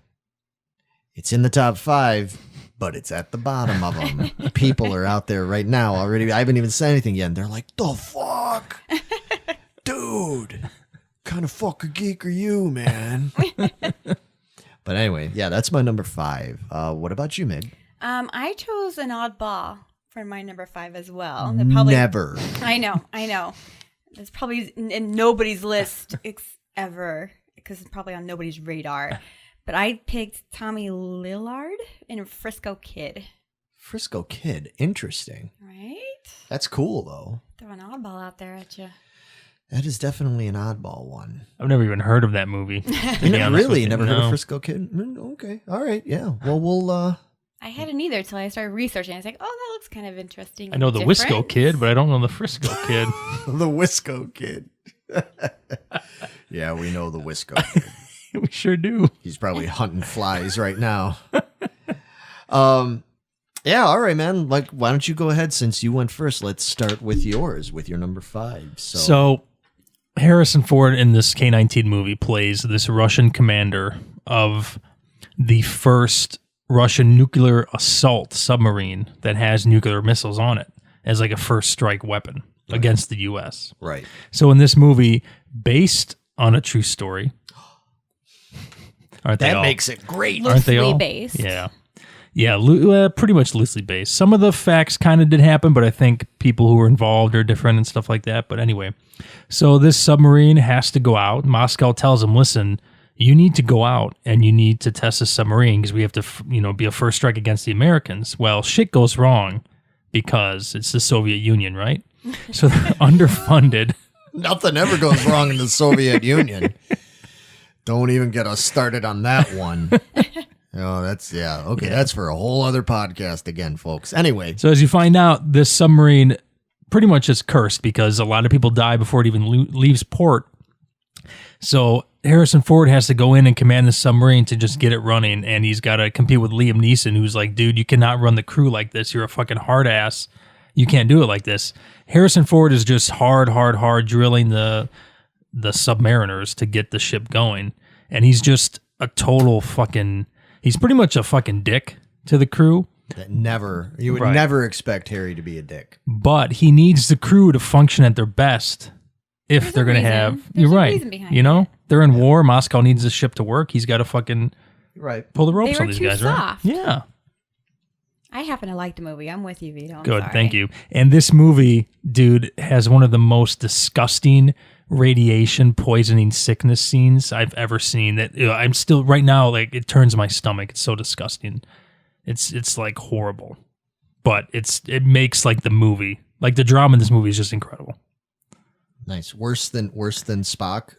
it's in the top 5, but it's at the bottom of them. People are out there right now already. I haven't even said anything yet. And they're like, the fuck? Dude, kind of fucking geek are you, man? But anyway, yeah, that's my number 5. What about you, Mig? I chose an oddball for my number 5 as well. Never. I know. It's probably in nobody's list ever because it's probably on nobody's radar. But I picked Tommy Lillard in Frisco Kid. Frisco Kid. Interesting. Right? That's cool, though. Throw an oddball out there at you. That is definitely an oddball one. I've never even heard of that movie. Really? You never heard of Frisco Kid? Okay. All right. Yeah. Well, we'll... I hadn't either until I started researching. I was like, oh, that looks kind of interesting. I know the Wisco Kid, but I don't know the Frisco Kid. The Wisco Kid. Yeah, we know the Wisco Kid. We sure do. He's probably hunting flies right now. Yeah, all right, man. Like, why don't you go ahead since you went first? Let's start with yours, with your number 5. So Harrison Ford in this K-19 movie plays this Russian commander of the first Russian nuclear assault submarine that has nuclear missiles on it as like a first strike weapon against the U.S. Right. So in this movie, based on a true story, aren't they all? That makes it great. Aren't they Loosely all? based. Yeah. Yeah, pretty much loosely based. Some of the facts kind of did happen, but I think people who were involved are different and stuff like that. But anyway, so this submarine has to go out. Moscow tells him, listen, you need to go out and you need to test the submarine because we have to, be a first strike against the Americans. Well, shit goes wrong because it's the Soviet Union, right? So they're underfunded. Nothing ever goes wrong in the Soviet Union. Don't even get us started on that one. Oh, that's, yeah. Okay, that's for a whole other podcast again, folks. Anyway. So as you find out, this submarine pretty much is cursed because a lot of people die before it even leaves port. So Harrison Ford has to go in and command the submarine to just get it running, and he's got to compete with Liam Neeson, who's like, dude, you cannot run the crew like this. You're a fucking hard ass. You can't do it like this. Harrison Ford is just hard drilling the submariners to get the ship going, and he's just a total fucking... He's pretty much a fucking dick to the crew. You would never expect Harry to be a dick. But he needs the crew to function at their best if they're going to have... You're right. They're in war. Moscow needs the ship to work. He's got to fucking pull the ropes on these guys, soft. right? Yeah. I happen to like the movie. I'm with you, Vito. I'm Good. sorry. Thank you. And this movie, dude, has one of the most disgusting radiation poisoning sickness scenes I've ever seen. That I'm still right now, like, it turns my stomach. It's so disgusting. It's like horrible, but it makes like the movie, like the drama in this movie is just incredible. Nice. Worse than Spock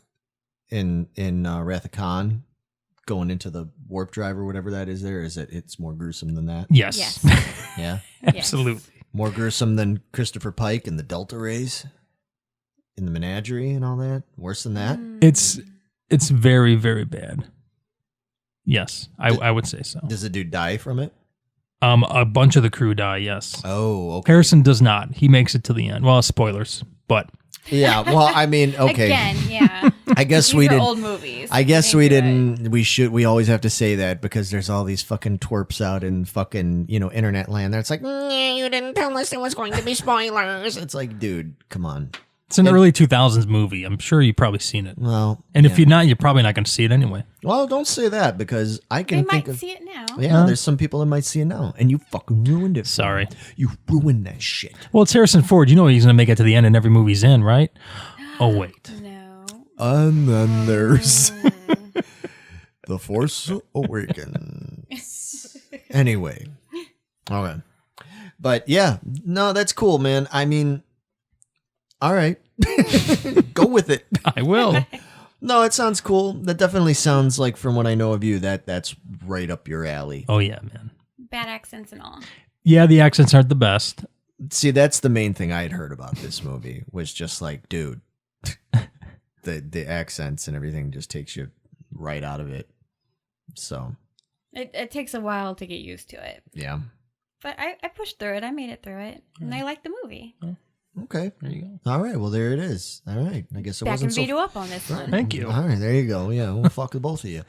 in Wrath of Khan going into the warp drive or whatever that is. There is it's more gruesome than that. Yes. Yeah. Absolutely. More gruesome than Christopher Pike and the Delta Rays in the menagerie and all that. Worse than that. It's very, very bad. Yes, I would say so. Does the dude die from it? A bunch of the crew die. Yes. Oh, okay. Harrison does not. He makes it to the end. Well, spoilers, but yeah. Well, I mean, okay. Again, yeah. I guess These we are didn't. old movies. I guess Maybe we you're didn't. right. We always have to say that because there's all these fucking twerps out in fucking internet land. There, it's like, you didn't tell us there was going to be spoilers. It's like, dude, come on. It's an early 2000s movie. I'm sure you've probably seen it. Well, And if you're not, you're probably not going to see it anyway. well, don't say that because I They can might think of. see it now. Yeah, there's some people that might see it now, and you fucking ruined it. for Sorry. me. You ruined that shit. Well, it's Harrison Ford. You know he's going to make it to the end in every movie he's in, right? Oh, wait. No. And then there's The Force Awakens. Anyway, okay, but yeah, no, that's cool, man. I mean, all right, go with it. I will. No, it sounds cool. That definitely sounds like, from what I know of you, that's right up your alley. Oh, yeah, man. Bad accents and all. Yeah, the accents aren't the best. See, that's the main thing I had heard about this movie was just like, dude, the accents and everything just takes you right out of it. So, It takes a while to get used to it. yeah. But I pushed through it. I made it through it. And I liked the movie. Okay. There you go. All right. Well, there it is. All right. I guess it Back wasn't and so. Vito up on this one. Thank you. All right. There you go. Yeah. We'll fuck with both of you.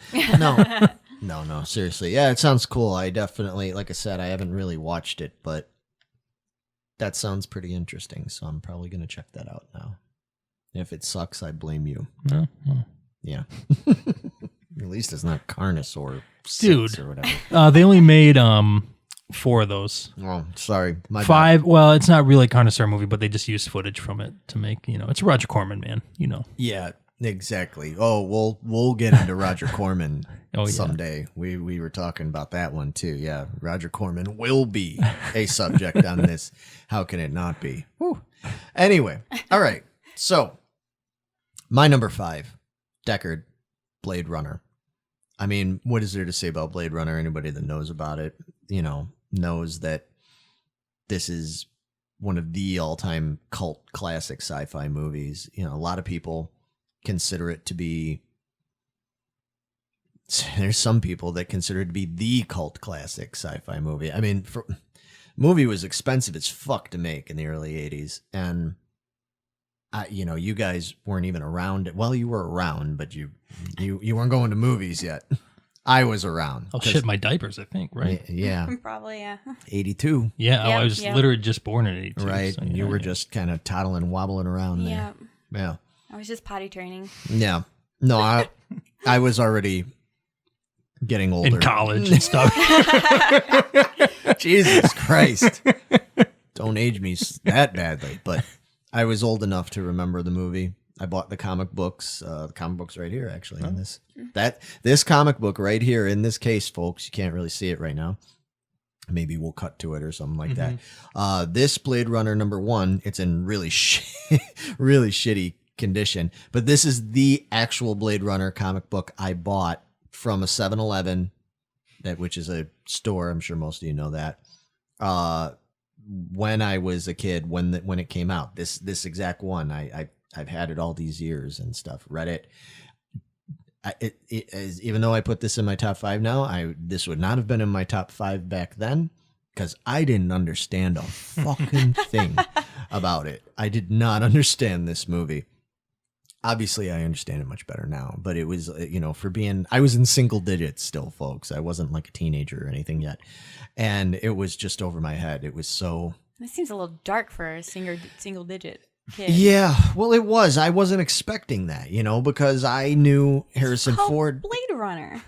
No. Seriously. Yeah. It sounds cool. I definitely, like I said, I haven't really watched it, but that sounds pretty interesting. So I'm probably going to check that out now. If it sucks, I blame you. No, no. Yeah. At least it's not Carnosaur 6 Dude. or whatever. They only made 4 of those. Oh, sorry. My 5. Well, it's not really a Carnosaur movie, but they just used footage from it to make, it's Roger Corman, man. Yeah, exactly. Oh, we'll get into Roger Corman Oh, yeah. someday. We were talking about that one too. Yeah, Roger Corman will be a subject on this. How can it not be? Whew. Anyway, all right. So, my number 5, Deckard, Blade Runner. I mean, what is there to say about Blade Runner? Anybody that knows about it, knows that this is one of the all-time cult classic sci-fi movies. A lot of people consider it to be, there's some people that consider it to be the cult classic sci-fi movie. I mean, movie was expensive as fuck to make in the early 80s. And you guys weren't even around. Well, you were around, but you weren't going to movies yet. I was around. I'll shit my diapers, I think, right? Yeah. Probably, yeah. 82. Yeah, Yep, I was yep. literally just born in 82. Right. so, And you were just kind of toddling, wobbling around Yeah. there. Yeah. I was just potty training. Yeah. No, I was already getting older. in college and stuff. Jesus Christ. Don't age me that badly, but I was old enough to remember the movie. I bought the comic books. The comic books right here, actually. In this comic book right here in this case, folks. You can't really see it right now. Maybe we'll cut to it or something like that. This Blade Runner #1, it's in really really shitty condition. But this is the actual Blade Runner comic book I bought from a 7-Eleven, which is a store. I'm sure most of you know that. When I was a kid, when it came out, this exact one, I've had it all these years and stuff. Read it. Even though I put this in my top 5 now, this would not have been in my top 5 back then because I didn't understand a fucking thing about it. I did not understand this movie. Obviously, I understand it much better now, but it was, I was in single digits still, folks. I wasn't like a teenager or anything yet. And it was just over my head. It was so... That seems a little dark for a single digit kid. Yeah, well, it was. I wasn't expecting that, because I knew Harrison Ford. Blade Runner.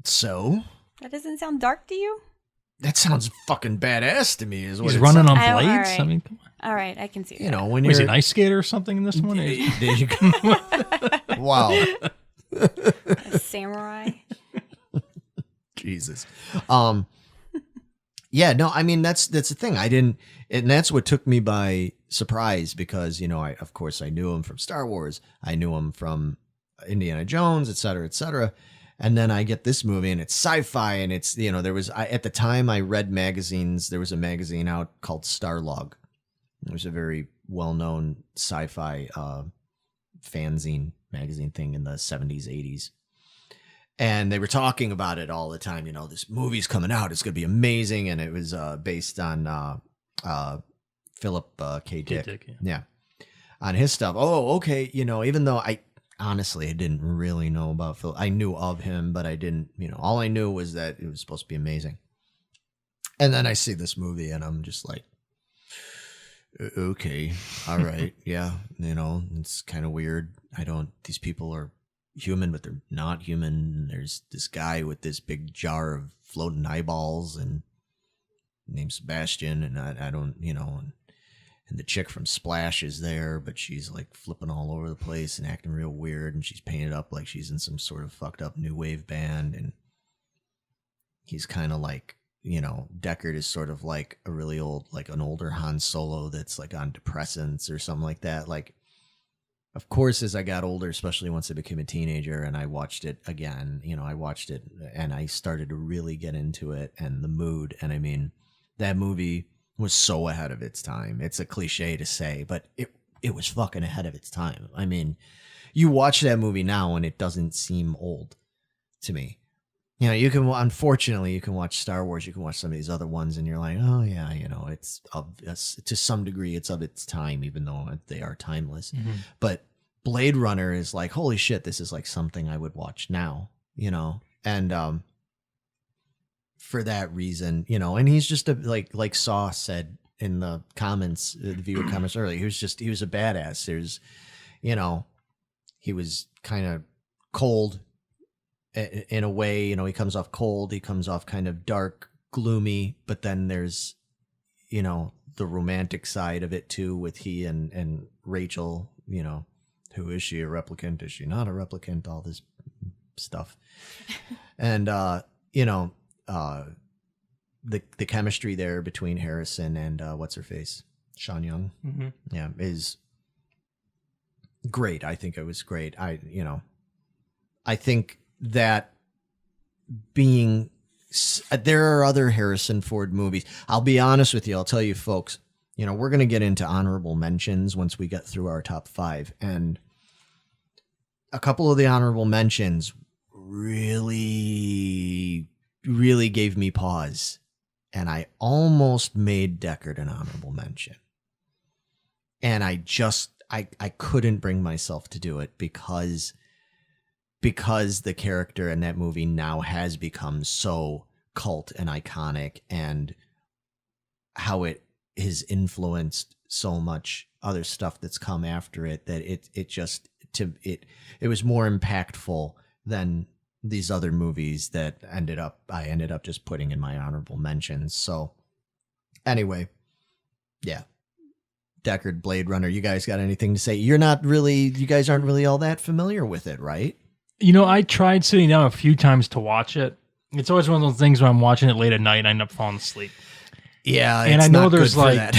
So? That doesn't sound dark to you? That sounds fucking badass to me. Is what He's it running on Oh, all blades. right. I mean, come on. All right, I can see You that. know, when Was he you're... an ice skater or something in this one? Did you come Wow. A samurai. Jesus. Yeah, no, I mean, that's the thing. I didn't... And that's what took me by surprise because, of course, I knew him from Star Wars. I knew him from Indiana Jones, et cetera, et cetera. And then I get this movie and it's sci-fi and it's, there was, at the time I read magazines, there was a magazine out called Starlog. It was a very well-known sci-fi fanzine magazine thing in the 70s, 80s. And they were talking about it all the time. This movie's coming out. It's going to be amazing. And it was based on Philip K. Dick. Yeah. On his stuff. Oh, okay. Even though I didn't really know about Phil. I knew of him, but I didn't, all I knew was that it was supposed to be amazing. And then I see this movie and I'm just like, Okay, all right, yeah, it's kind of weird. These people are human, but they're not human. There's this guy with this big jar of floating eyeballs and named Sebastian, and I don't, and the chick from Splash is there, but she's like flipping all over the place and acting real weird, and she's painted up like she's in some sort of fucked up new wave band, and he's kind of like, Deckard is sort of like a really old, like an older Han Solo that's like on depressants or something like that. Like, of course, as I got older, especially once I became a teenager and I watched it again, I watched it and I started to really get into it and the mood. And I mean, that movie was so ahead of its time. It's a cliche to say, but it was fucking ahead of its time. I mean, you watch that movie now and it doesn't seem old to me. Unfortunately, you can watch Star Wars, you can watch some of these other ones, and you're like, oh yeah, it's to some degree, it's of its time, even though they are timeless. Mm-hmm. But Blade Runner is like, holy shit, this is like something I would watch now, and for that reason, and he's just like Saw said in the comments, the viewer comments earlier, he was a badass. There's, he was kind of cold. In a way, he comes off cold, he comes off kind of dark, gloomy, but then there's, the romantic side of it too with he and Rachel, who is she a replicant? Is she not a replicant? All this stuff. And, the chemistry there between Harrison and what's her face? Sean Young. Mm-hmm. Yeah, is great. I think it was great. I think that there are other Harrison Ford movies. I'll be honest with you. I'll tell you folks, we're going to get into honorable mentions once we get through our top 5. And a couple of the honorable mentions really, really gave me pause. And I almost made Deckard an honorable mention. And I couldn't bring myself to do it because the character in that movie now has become so cult and iconic, and how it has influenced so much other stuff that's come after it, that it was more impactful than these other movies that I ended up just putting in my honorable mentions. So anyway, yeah. Deckard, Blade Runner, you guys got anything to say? You guys aren't really all that familiar with it, right? I tried sitting down a few times to watch it. It's always one of those things when I'm watching it late at night and I end up falling asleep. Yeah, and I know there's like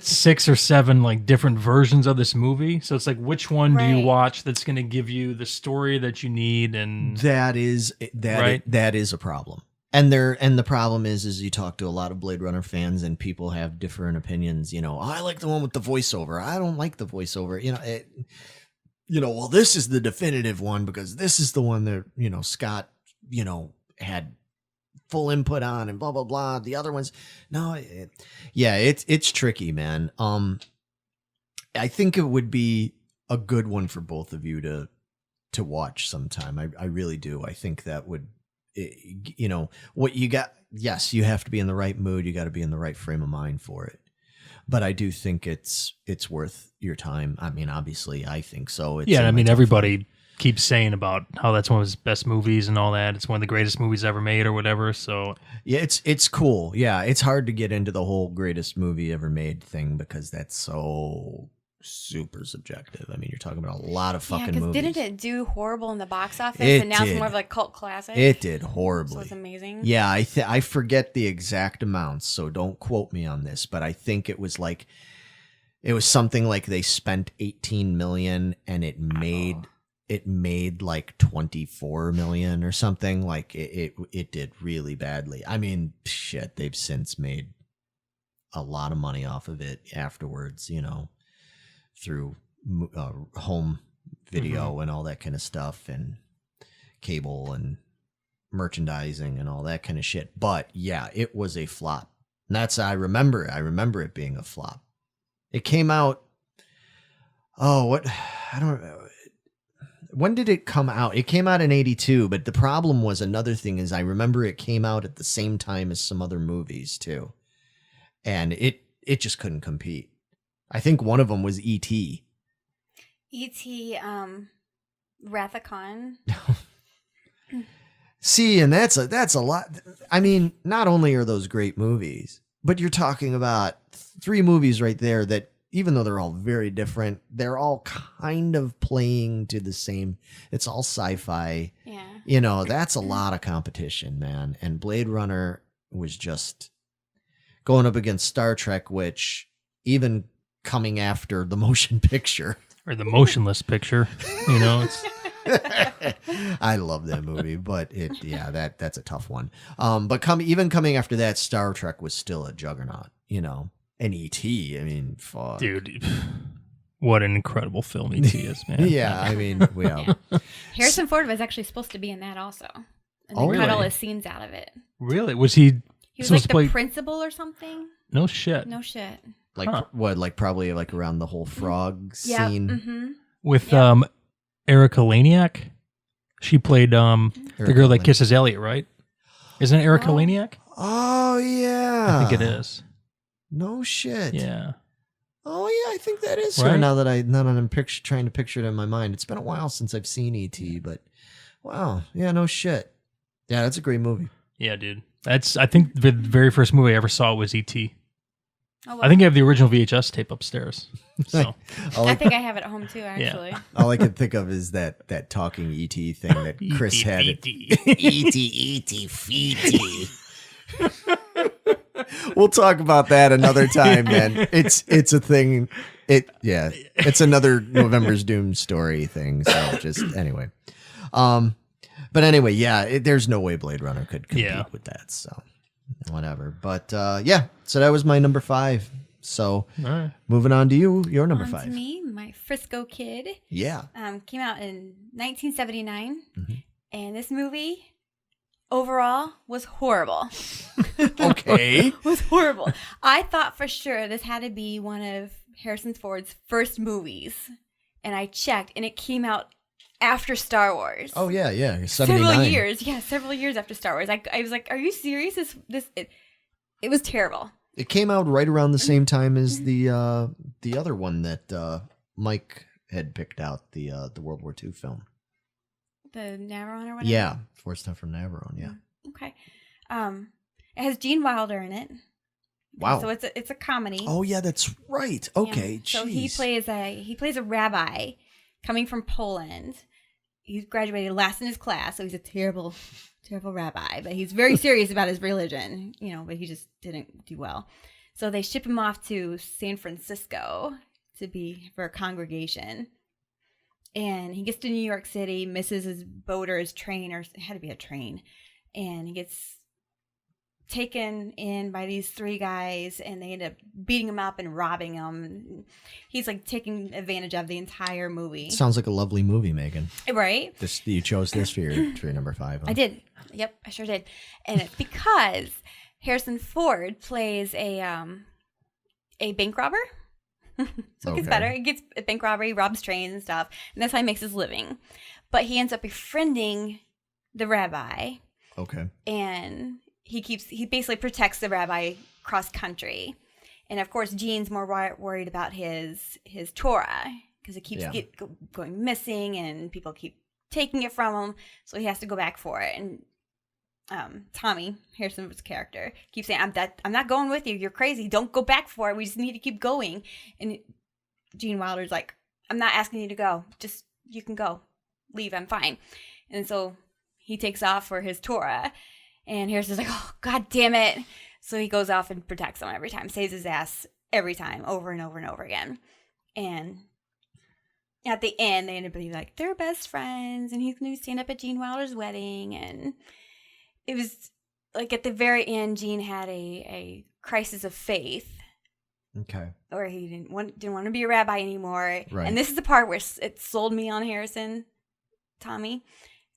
6 or 7 different versions of this movie. So it's like, which one do you watch that's going to give you the story that you need? And that is a problem. And the problem is you talk to a lot of Blade Runner fans and people have different opinions. I like the one with the voiceover. I don't like the voiceover. Well, this is the definitive one because this is the one that, Scott, had full input on and blah, blah, blah. The other ones, no, it's tricky, man. I think it would be a good one for both of you to watch sometime. I really do. I think that would, what you got. Yes, you have to be in the right mood. You got to be in the right frame of mind for it. But I do think it's worth your time. I mean, obviously, I think so. Everybody keeps saying about how that's one of his best movies and all that. It's one of the greatest movies ever made or whatever. So yeah, it's cool. Yeah, it's hard to get into the whole greatest movie ever made thing because that's so super subjective. I mean, you're talking about a lot of fucking movies. Didn't it do horrible in the box office? And now it's more of like cult classic. It did horribly. So it's amazing. Yeah, I forget the exact amounts, so don't quote me on this, but I think it was something like they spent $18 million and it made like $24 million or something. Like it did really badly. I mean, shit, they've since made a lot of money off of it afterwards, through home video and all that kind of stuff and cable and merchandising and all that kind of shit. But yeah, it was a flop. And I remember it being a flop. It came out. When did it come out? It came out in 82, but the problem was another thing is I remember it came out at the same time as some other movies too. And it just couldn't compete. I think one of them was E.T. E.T. Wrath of Khan. See, and that's a lot. I mean, not only are those great movies, but you're talking about 3 movies right there that, even though they're all very different, they're all kind of playing to the same. It's all sci-fi. Yeah. You know, that's a lot of competition, man. And Blade Runner was just going up against Star Trek, which even coming after the motion picture. Or the motionless picture, you know, it's I love that movie, but that's a tough one. But even coming after that, Star Trek was still a juggernaut, you know. And E.T., I mean, fuck. dude, what an incredible film E.T. is, man. Yeah, I mean, Harrison Ford was actually supposed to be in that also. And Oh, they cut all really? his scenes out of it. Really? Was he He was supposed like to play? the principal or something. No shit. No shit. like Huh. like probably like around the whole frog Yeah. scene. Mm-hmm. With Yeah. Erica Laniak. She played the Erica girl that Laniak. kisses Elliot, right? Isn't it Erica Oh. Laniak? Oh yeah, I think it is. No shit. Yeah. Oh yeah, I think that is her. Right? Now that I'm trying to picture it in my mind. It's been a while since I've seen E.T., but wow, yeah, no shit. Yeah, that's a great movie. Yeah, dude. I think the very first movie I ever saw was E.T. Oh, well. I think I have the original VHS tape upstairs. So I think I have it at home too, actually. All I can think of is that talking E.T. thing that Chris had. E.T. E.T. Feety. We'll talk about that another time, man. It's a thing. It's another November's Doom story thing. So just anyway. But anyway, yeah, there's no way Blade Runner could compete with that. So whatever. But so that was my number 5. So All right. moving on to your number On 5. to me, my Frisco Kid. Yeah. Came out in 1979. Mhm. And this movie, overall, was horrible. Okay. Was horrible. I thought for sure this had to be one of Harrison Ford's first movies. And I checked, and it came out after Star Wars. Oh yeah. 79. Several years. Yeah, several years after Star Wars. I was like, are you serious? It was terrible. It came out right around the same time as the other one that Mike had picked out, the World War II film. The Navarone or whatever? Yeah, Forrest Stuff from Navarone. Yeah. Okay. It has Gene Wilder in it. Wow. So it's a comedy. Oh yeah, that's right. Okay. Yeah. So jeez. he plays a rabbi coming from Poland. He's graduated last in his class, so he's a terrible rabbi, but he's very serious about his religion, but he just didn't do well. So they ship him off to San Francisco for a congregation. And he gets to New York City, misses his boat or his train, or it had to be a train. And he gets taken in by these 3 guys, and they end up beating him up and robbing him. He's like taking advantage of the entire movie. Sounds like a lovely movie, Megan. Right? You chose this for your number 5. Huh? I did. Yep, I sure did. And it's because Harrison Ford plays a bank robber. So it gets better. He gets a bank robbery, robs trains and stuff, and that's how he makes his living. But he ends up befriending the rabbi. Okay. And he basically protects the rabbi cross country. And of course, Gene's more worried about his Torah because it keeps going missing and people keep taking it from him. So he has to go back for it. And Tommy, Harrison's character, keeps saying, I'm not going with you. You're crazy. Don't go back for it. We just need to keep going. And Gene Wilder's like, I'm not asking you to go. Just, you can go. Leave. I'm fine. And so he takes off for his Torah. And Harrison's like, oh, God damn it. So he goes off and protects him every time. Saves his ass every time, over and over and over again. And at the end, they end up being like, they're best friends. And he's going to stand up at Gene Wilder's wedding. And it was like at the very end, Gene had a crisis of faith. Okay. Or he didn't want to be a rabbi anymore. Right. And this is the part where it sold me on Harrison, Tommy,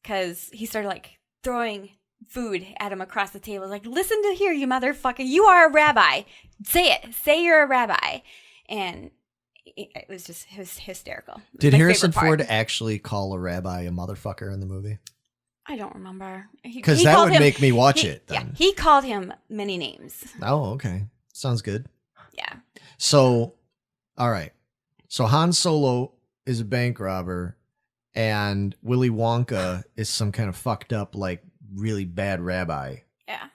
because he started like throwing food at him across the table. Like, listen to here, you motherfucker. You are a rabbi. Say it. Say you're a rabbi. And it was hysterical. It was Did my Harrison favorite part. Ford actually call a rabbi a motherfucker in the movie? I don't remember. Because He that called would him- make me watch he- it Yeah, then. he called him many names. Oh, okay. Sounds good. Yeah. So, All right. So Han Solo is a bank robber, and Willy Wonka is some kind of fucked up, like really bad rabbi. Yeah.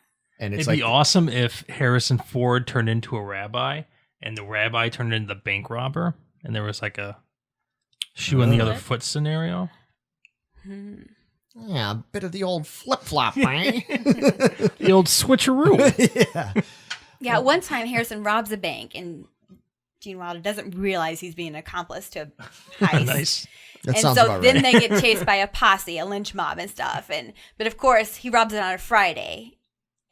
And it's It'd be awesome if Harrison Ford turned into a rabbi, and the rabbi turned into the bank robber, and there was like a shoe on the other foot scenario. Yeah, a bit of the old flip flop, eh? The old switcheroo. Yeah. Yeah, one time Harrison robs a bank and Gene Wilder doesn't realize he's being an accomplice to a heist. Nice. That And sounds so about then right. they get chased by a posse, a lynch mob and stuff. But of course, he robs it on a Friday.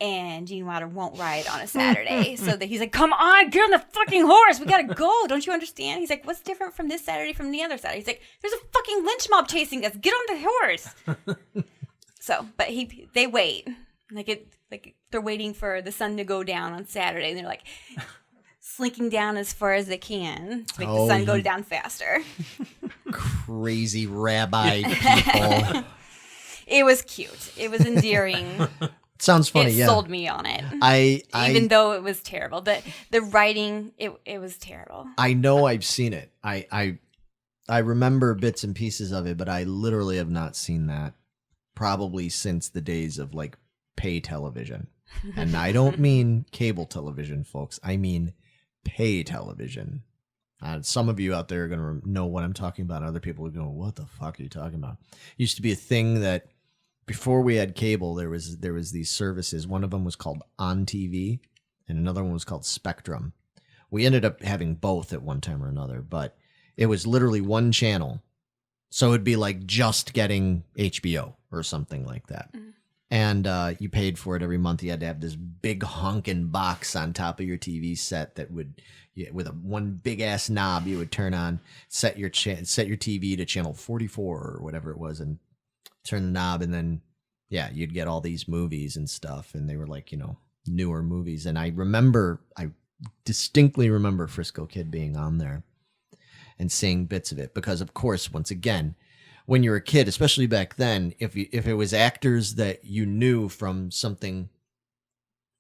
And Gene Wilder won't ride on a Saturday. So that he's like, come on, get on the fucking horse. We gotta go. Don't you understand? He's like, what's different from this Saturday from the other Saturday? He's like, there's a fucking lynch mob chasing us. Get on the horse. So, but they wait. Like they're waiting for the sun to go down on Saturday. And they're like slinking down as far as they can to make the sun go down faster. Crazy rabbi people. It was cute. It was endearing. Sounds funny, It yeah. sold me on it. Even though it was terrible. The writing, it was terrible. I know I've seen it. I remember bits and pieces of it, but I literally have not seen that probably since the days of like pay television. And I don't mean cable television, folks. I mean pay television. Some of you out there are going to know what I'm talking about. Other people are going, what the fuck are you talking about? Used to be a thing that before we had cable, there was these services. One of them was called On TV, and another one was called Spectrum. We ended up having both at one time or another, but it was literally one channel. So it'd be like just getting HBO or something like that. Mm-hmm. And you paid for it every month. You had to have this big honking box on top of your TV set that would, with one big ass knob, you would turn on, set your TV to channel 44 or whatever it was, and turn the knob, and then you'd get all these movies and stuff, and they were like, newer movies. And I distinctly remember Frisco Kid being on there and seeing bits of it, because of course, once again, when you're a kid, especially back then, if it was actors that you knew from something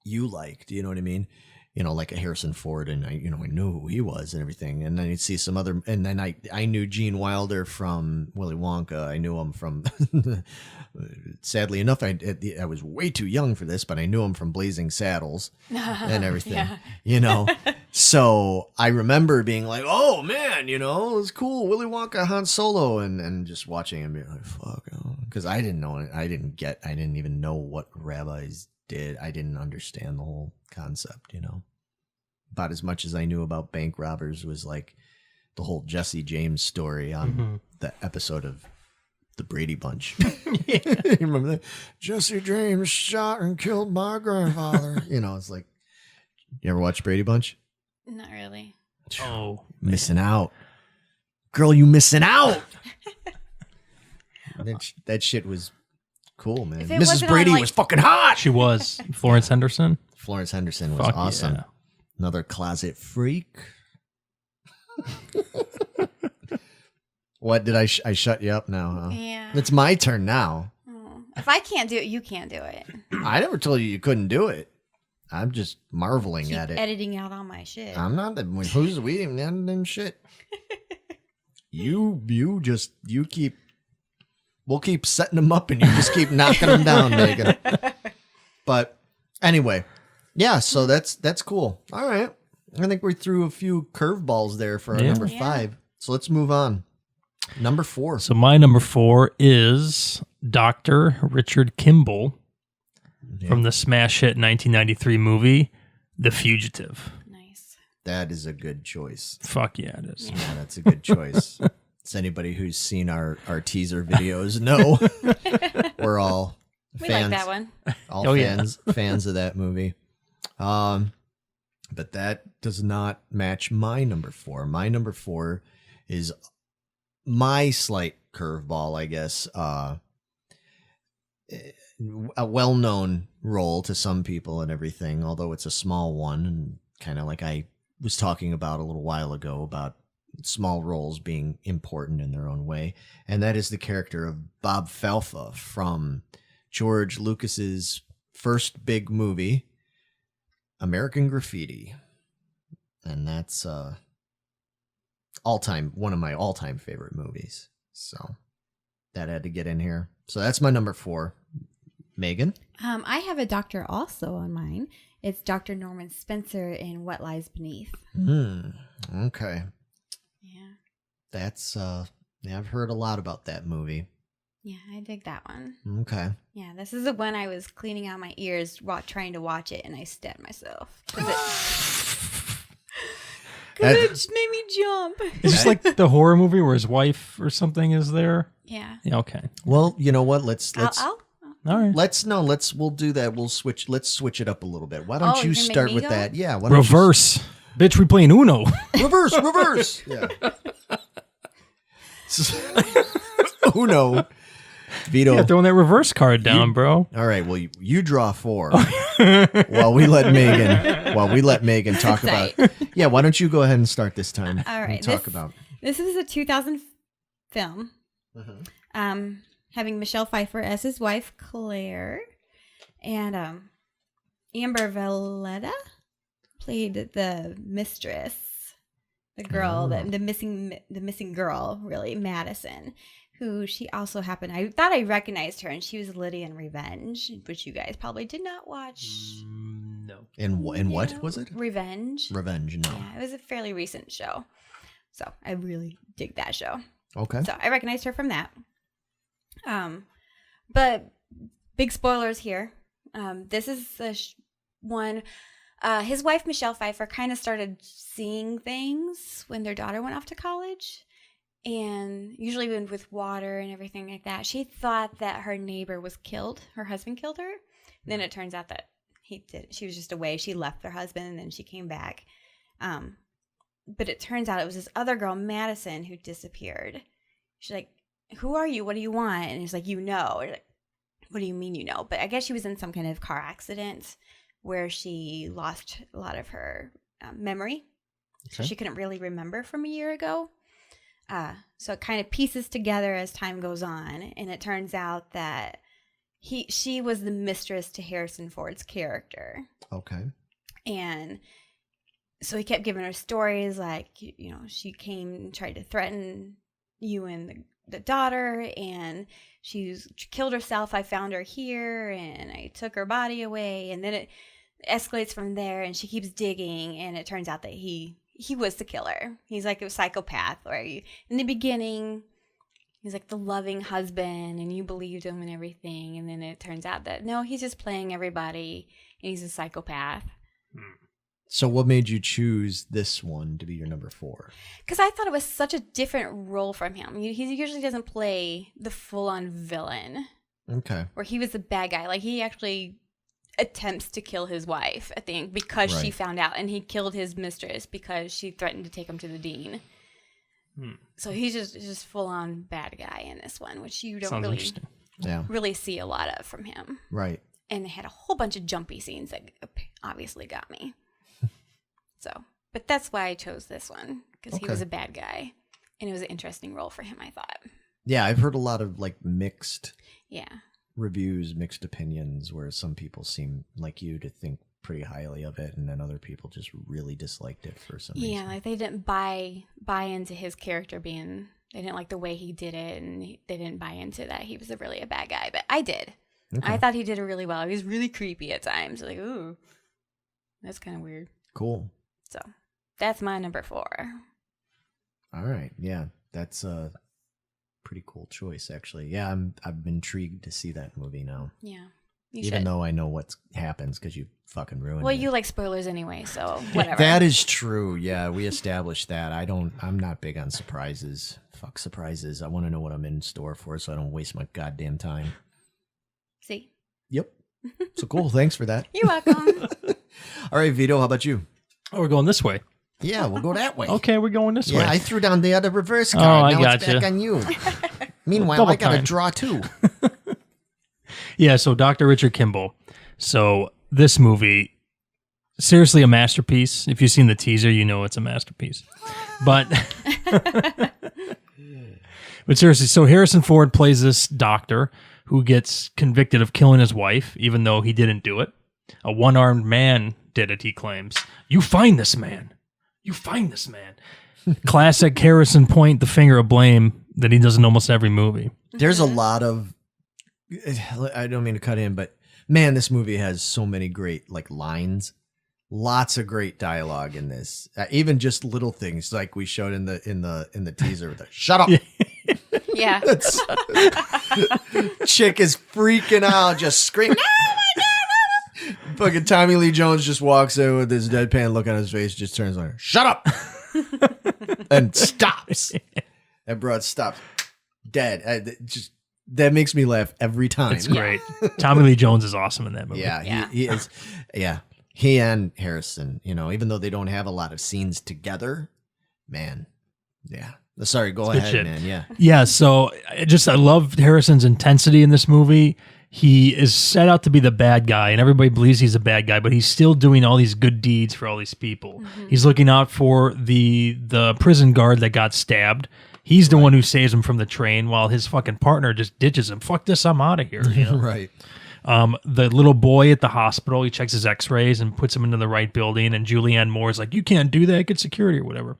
you liked, you know what I mean? Like a Harrison Ford, and I knew who he was and everything. And then you'd see some other, and then I knew Gene Wilder from Willy Wonka. I knew him from, sadly enough, I was way too young for this, but I knew him from Blazing Saddles and everything, So I remember being like, oh man, it was cool. Willy Wonka, Han Solo, and just watching him being like, fuck, because I didn't know it. I didn't even know what rabbis did. I didn't understand the whole concept, about as much as I knew about bank robbers was like the whole Jesse James story on the episode of the Brady Bunch. You remember that? Jesse James shot and killed my grandfather. It's like, you ever watch Brady Bunch? Not really. Oh, missing out. Girl, you missing out. That shit was cool, man. Mrs. Brady was fucking hot. she was. Florence Henderson. Florence Henderson was Fuck awesome. yeah. Another closet freak. What did I shut you up now, huh? Yeah. It's my turn now. Oh. If I can't do it, you can't do it. I never told you couldn't do it. I'm just marveling Keep at it. editing out all my shit. I'm not. Who's we ain't editing shit? You keep. We'll keep setting them up, and you just keep knocking them down, Megan. But anyway, yeah. So that's cool. All right. I think we threw a few curveballs there for our number 5. So let's move on. Number 4. So my number 4 is Dr. Richard Kimball from the smash hit 1993 movie, The Fugitive. Nice. That is a good choice. Fuck yeah, it is. Yeah, that's a good choice. It's anybody who's seen our teaser videos know we're all We fans. like that one. All fans of that movie. But that does not match my number 4. My number 4 is my slight curveball, I guess. A well-known role to some people and everything, although it's a small one, and kind of like I was talking about a little while ago about small roles being important in their own way. And that is the character of Bob Falfa from George Lucas's first big movie, American Graffiti. And that's one of my all-time favorite movies. So that had to get in here. So that's my number 4. Megan? I have a doctor also on mine. It's Dr. Norman Spencer in What Lies Beneath. Okay. Yeah. That's I've heard a lot about that movie. Yeah, I dig that one. Okay. Yeah, this is the one I was cleaning out my ears while trying to watch it, and I stabbed myself. Because it just made me jump. Is this like the horror movie where his wife or something is there? Yeah. Yeah, okay. Well, you know what? Let's All right. we'll do that. Let's switch it up a a Why don't Oh, you you're gonna make start me with go? that? Yeah. Why don't Reverse. Bitch, we playing Uno. Reverse. Yeah. Uno. Vito. Yeah, throwing that reverse card down, bro. All right. Well, you draw 4 while we let Megan talk about. Yeah. Why don't you go ahead and start this time? All right. And talk about. This is a 2000 film. Mhm. Having Michelle Pfeiffer as his wife, Claire, and Amber Valletta played the mistress, the girl, the missing girl, really, Madison, who she also happened. I thought I recognized her, and she was Lydia in Revenge, which you guys probably did not watch. No. And what No. was it? Revenge. Revenge. No. Yeah, it was a fairly recent show, so I really dig that show. Okay. So I recognized her from that. But big spoilers here. This is the one. His wife, Michelle Pfeiffer, kind of started seeing things when their daughter went off to college. And usually with water and everything like that, she thought that her neighbor was killed. Her husband killed her. And then it turns out that he did. She was just away. She left her husband and then she came back. But it turns out it was this other girl, Madison, who disappeared. She's like, "Who are you? What do you want?" And he's like, "You know." Or like, "What do you mean you know?" But I guess she was in some kind of car accident where she lost a lot of her memory. Okay. So she couldn't really remember from a year ago. So it kind of pieces together as time goes on. And it turns out that she was the mistress to Harrison Ford's character. Okay. And so he kept giving her stories like, she came and tried to threaten you and the daughter, and she killed herself. I found her here, and I took her body away. And then it escalates from there, and she keeps digging, and it turns out that he was the killer. He's like a psychopath, or in the beginning, he's like the loving husband, and you believed him and everything. And then it turns out that, no, he's just playing everybody, and he's a psychopath. So what made you choose this one to be your number 4? Because I thought it was such a different role from him. He usually doesn't play the full-on villain. Okay. Where he was the bad guy. Like, he actually attempts to kill his wife, I think, because she Right. found out. And he killed his mistress because she threatened to take him to the dean. So he's just full-on bad guy in this one, which you don't Sounds interesting. really see a lot of from him. Right. And they had a whole bunch of jumpy scenes that obviously got me. So, but that's why I chose this one, because he was a bad guy, and it was an interesting role for him, I thought. Yeah, I've heard a lot of mixed Yeah. reviews, mixed opinions, where some people seem like you to think pretty highly of it, and then other people just really disliked it for some reason. Yeah, like they didn't buy into his character being, they didn't like the way he did it, and they didn't buy into that he was really a bad guy, but I did. Okay. I thought he did it really well. He was really creepy at times, like, ooh, that's kind of weird. Cool. So that's my number 4. All right. Yeah, that's a pretty cool choice, actually. Yeah, I'm intrigued to see that movie now. Yeah, you Even should. though I know what happens because you fucking ruined Well, it. you like spoilers anyway, so whatever. That is true. Yeah, we established that. I'm not big on surprises. Fuck surprises. I want to know what I'm in store for so I don't waste my goddamn time. See? Yep. So cool. Thanks for that. You're welcome. All right, Vito, how about you? Oh, we're going this way. Yeah, we'll go that way. Okay, we're going this way. Yeah, I threw down the other reverse card. I now it's gotcha. back on you. Meanwhile, Double I got to time. draw too. Yeah, so Dr. Richard Kimball. So this movie, seriously a masterpiece. If you've seen the teaser, you know it's a masterpiece. But seriously, so Harrison Ford plays this doctor who gets convicted of killing his wife, even though he didn't do it. A one-armed man did it, he claims. You find this man. You find this man. classic Harrison point the finger of blame that he does in almost every movie. There's a lot of, I don't mean to cut in, but man, this movie has so many great like lines. Lots of great dialogue in this. Even just little things like we showed in the teaser with the shut up. Yeah. Chick is freaking out, just screaming. Fucking Tommy Lee Jones just walks in with his deadpan look on his face, just turns on her, shut up, and stops. That broad stops dead. That makes me laugh every time. It's great. Tommy Lee Jones is awesome in that movie. Yeah, he is. Yeah, he and Harrison, even though they don't have a lot of scenes together, man. Yeah. Sorry, go Good ahead, shit. man. Yeah. Yeah, so I love Harrison's intensity in this movie. He is set out to be the bad guy, and everybody believes he's a bad guy, but he's still doing all these good deeds for all these people. Mm-hmm. He's looking out for the prison guard that got stabbed. He's the one who saves him from the train while his fucking partner just ditches him. Fuck this, I'm out of here. Right. The little boy at the hospital, he checks his x-rays and puts him into the right building, and Julianne Moore's like, you can't do that, get security or whatever.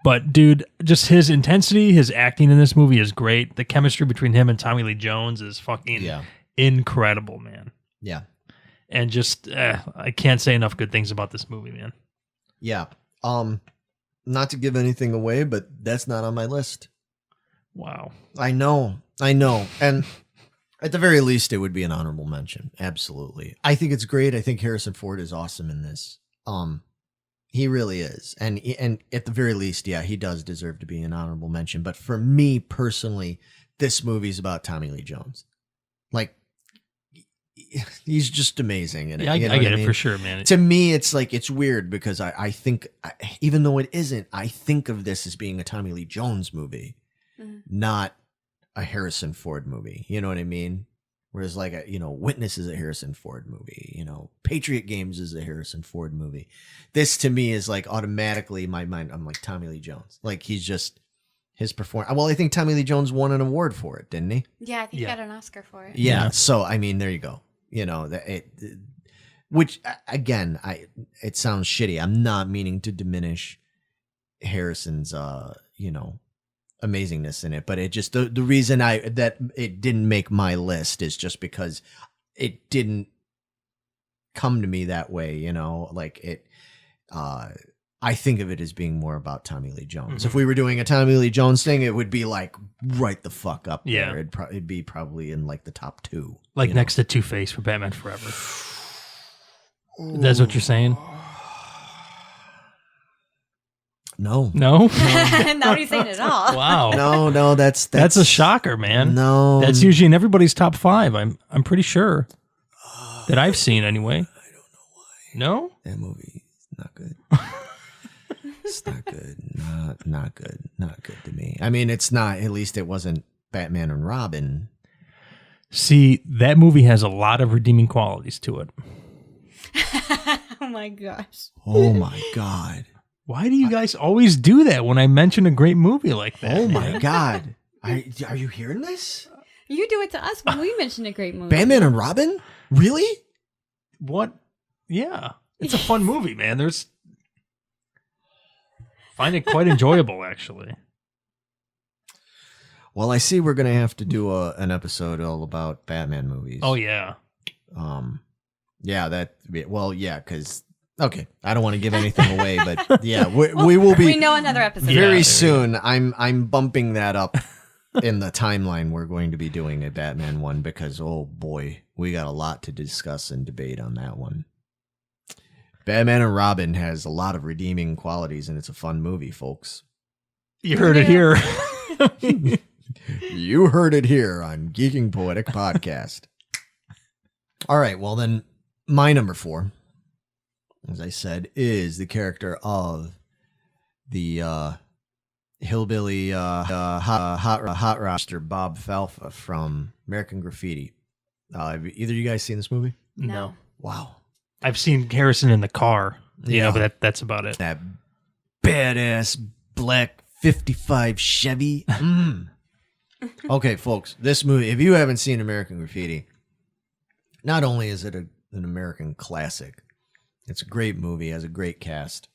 But dude, just his intensity, his acting in this movie is great. The chemistry between him and Tommy Lee Jones is fucking incredible, man. Yeah. And just I can't say enough good things about this movie, man. Yeah. Not to give anything away, but that's not on my list. Wow. I know. And at the very least, it would be an honorable mention. Absolutely. I think it's great. I think Harrison Ford is awesome in this. He really is. And at the very least, yeah, he does deserve to be an honorable mention. But for me personally, this movie's about Tommy Lee Jones. Like, he's just amazing in it. Yeah, I get it for sure, man. To me, it's like, it's weird because I think, even though it isn't, I think of this as being a Tommy Lee Jones movie, not a Harrison Ford movie. You know what I mean? Whereas like, Witness is a Harrison Ford movie, Patriot Games is a Harrison Ford movie. This to me is like automatically in my mind, I'm like Tommy Lee Jones. Like he's just his performance. Well, I think Tommy Lee Jones won an award for it, didn't he? Yeah, I think he got an Oscar for it. Yeah. So, I mean, there you go. Which again, it sounds shitty. I'm not meaning to diminish Harrison's, amazingness in it, but it just the reason that it didn't make my list is just because it didn't come to me that way, like it I think of it as being more about Tommy Lee Jones. Mm-hmm. If we were doing a Tommy Lee Jones thing, it would be like right the fuck up there. Yeah. It'd be probably in like the top 2, like next to Two-Face for Batman Forever. That's what you're saying? No. Not what he's saying at all. Wow. No, that's a shocker, man. No. That's usually in everybody's top 5. I'm pretty sure that I've seen anyway. I don't know why. No? That movie is not good. It's not good. Not good. Not good to me. I mean, it's not, at least it wasn't Batman and Robin. See, that movie has a lot of redeeming qualities to it. Oh my gosh. Oh my God. Why do you guys always do that when I mention a great movie like that? Oh my God. Are you hearing this? You do it to us when we mention a great movie. Batman and Robin? Really? What? Yeah. It's a fun movie, man. Find it quite enjoyable, actually. Well, I see we're going to have to do an episode all about Batman movies. Oh, yeah. Yeah, because... Okay, I don't want to give anything away, but yeah, we will be... We know another episode. Very soon, I'm bumping that up in the timeline. We're going to be doing a Batman one because, oh boy, we got a lot to discuss and debate on that one. Batman and Robin has a lot of redeeming qualities, and it's a fun movie, folks. You heard it here. You heard it here on Geeking Poetic Podcast. All right, well then, my number 4, as I said, is the character of the hillbilly hot roster Bob Falfa from American Graffiti. Have either of you guys seen this movie? No. Wow. I've seen Harrison in the car. Yeah. But that's about it. That badass black 55 Chevy. Okay, folks, this movie, if you haven't seen American Graffiti, not only is it an American classic, it's a great movie, has a great cast,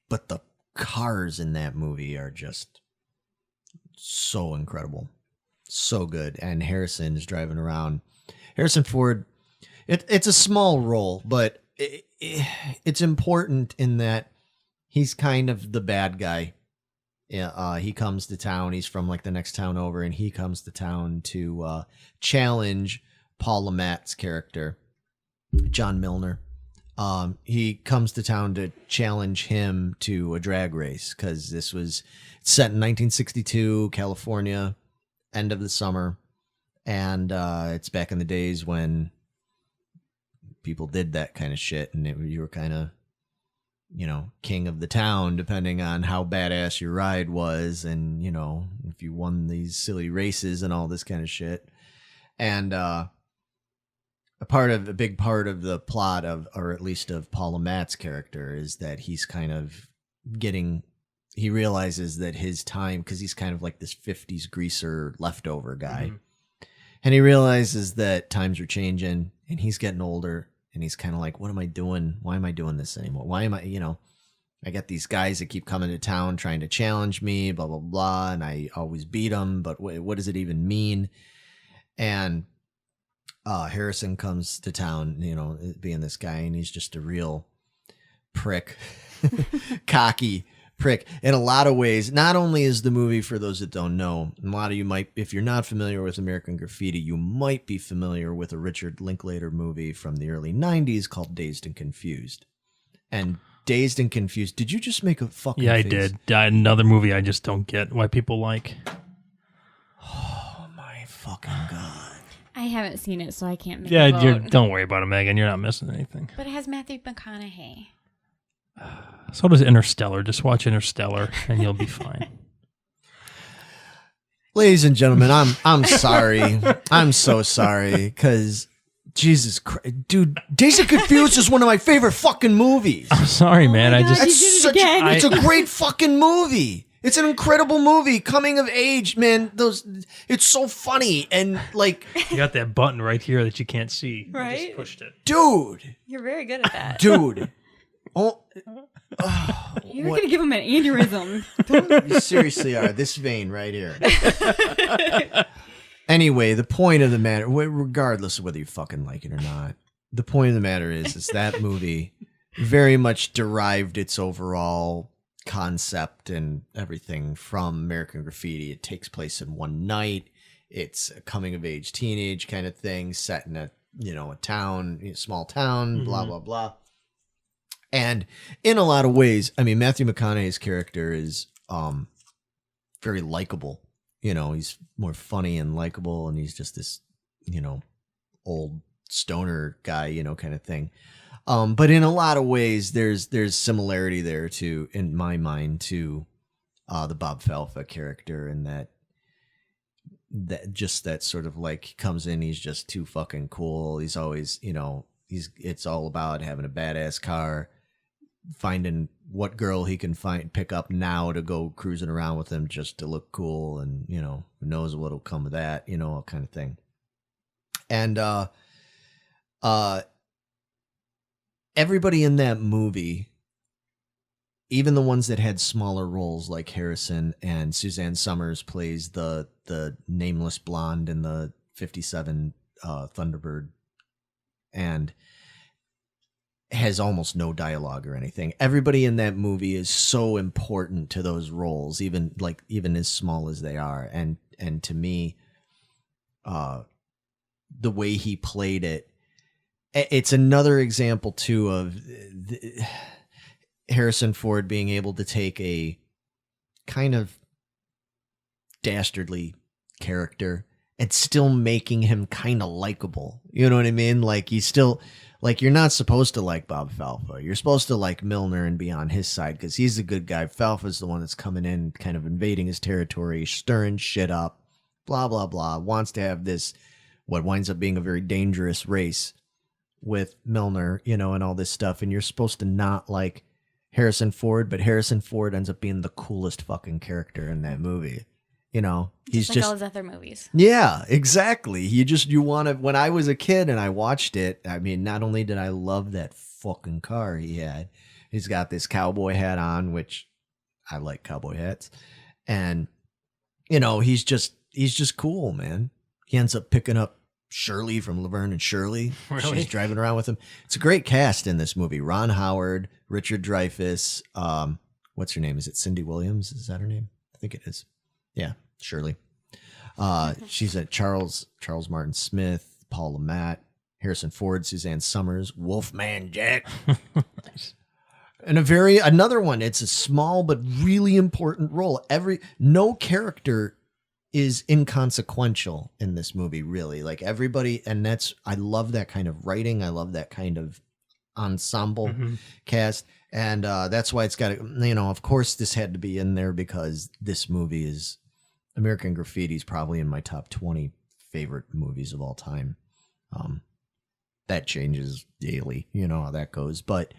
but the cars in that movie are just so incredible. So good. And Harrison is driving around. Harrison Ford, it's a small role, but it's important in that he's kind of the bad guy. He comes to town. He's from like the next town over, and he comes to town to challenge Paul Le Mat's character, John Milner. He comes to town to challenge him to a drag race because this was set in 1962, California, end of the summer. And it's back in the days when people did that kind of shit, and you were kind of, king of the town, depending on how badass your ride was, and, if you won these silly races and all this kind of shit. And a big part of the plot or at least of Paul Le Mat's character, is that he's kind of he realizes that his time, because he's kind of like this 50s greaser leftover guy. Mm-hmm. And he realizes that times are changing and he's getting older, and he's kind of like, what am I doing? Why am I doing this anymore? Why am I, I got these guys that keep coming to town trying to challenge me, blah, blah, blah. And I always beat them, but what does it even mean? And Harrison comes to town, being this guy, and he's just a real prick, cocky prick in a lot of ways. Not only is the movie, for those that don't know, a lot of you might, if you're not familiar with American Graffiti, you might be familiar with a Richard Linklater movie from the early 90s called Dazed and Confused. And Dazed and Confused, did you just make a fucking face? I did. Another movie I just don't get why people like. Oh my fucking God. I haven't seen it, so I can't make a vote. Don't worry about it, Megan. You're not missing anything. But it has Matthew McConaughey. So does Interstellar. Just watch Interstellar and you'll be fine. Ladies and gentlemen, I'm sorry. I'm so sorry, because Jesus Christ, dude, Dazed and Confused is one of my favorite fucking movies. I'm sorry, man. It's a great fucking movie. It's an incredible movie, coming of age, man. It's so funny, and like, you got that button right here that you can't see. Right? You just pushed it, dude. You're very good at that, dude. You're going to give him an aneurysm. You seriously are. This vein right here. Anyway, the point of the matter, regardless of whether you fucking like it or not, the point of the matter is that movie very much derived its overall concept and everything from American Graffiti. It takes place in one night. It's a coming of age teenage kind of thing set in a town, small town, blah, blah, blah. And in a lot of ways, I mean, Matthew McConaughey's character is very likable. He's more funny and likable, and he's just this, old stoner guy, kind of thing. But in a lot of ways, there's similarity there to, in my mind, to the Bob Falfa character, and that sort of like comes in, he's just too fucking cool. He's always, it's all about having a badass car, finding what girl he can pick up now to go cruising around with him just to look cool, and who knows what'll come of that, all kind of thing. And everybody in that movie, even the ones that had smaller roles like Harrison, and Suzanne Summers plays the nameless blonde in the 57 Thunderbird, and has almost no dialogue or anything. Everybody in that movie is so important to those roles, even as small as they are. And to me, the way he played it, it's another example too of Harrison Ford being able to take a kind of dastardly character and still making him kind of likable. You know what I mean? Like, he's still, like, you're not supposed to like Bob Falfa. You're supposed to like Milner and be on his side because he's the good guy. Falfa's the one that's coming in, kind of invading his territory, stirring shit up, blah, blah, blah. Wants to have this, what winds up being a very dangerous race with Milner, and all this stuff. And you're supposed to not like Harrison Ford, but Harrison Ford ends up being the coolest fucking character in that movie. He's just like all his other movies. Yeah, exactly. You want to, when I was a kid and I watched it, I mean, not only did I love that fucking car he had, he's got this cowboy hat on, which I like cowboy hats. And, you know, he's just cool, man. He ends up picking up Shirley from Laverne and Shirley. Really? She's driving around with him. It's a great cast in this movie. Ron Howard, Richard Dreyfuss. What's her name? Is it Cindy Williams? Is that her name? I think it is. Yeah, Shirley. She's at Charles Martin Smith, Paul LeMat, Harrison Ford, Suzanne Summers, Wolfman Jack. Nice. And another one. It's a small but really important role. No character is inconsequential in this movie, really. Like everybody, and I love that kind of writing. I love that kind of ensemble cast. And that's why it's got to, you know, of course this had to be in there because this movie is American Graffiti is probably in my top 20 favorite movies of all time. That changes daily, you know how that goes. But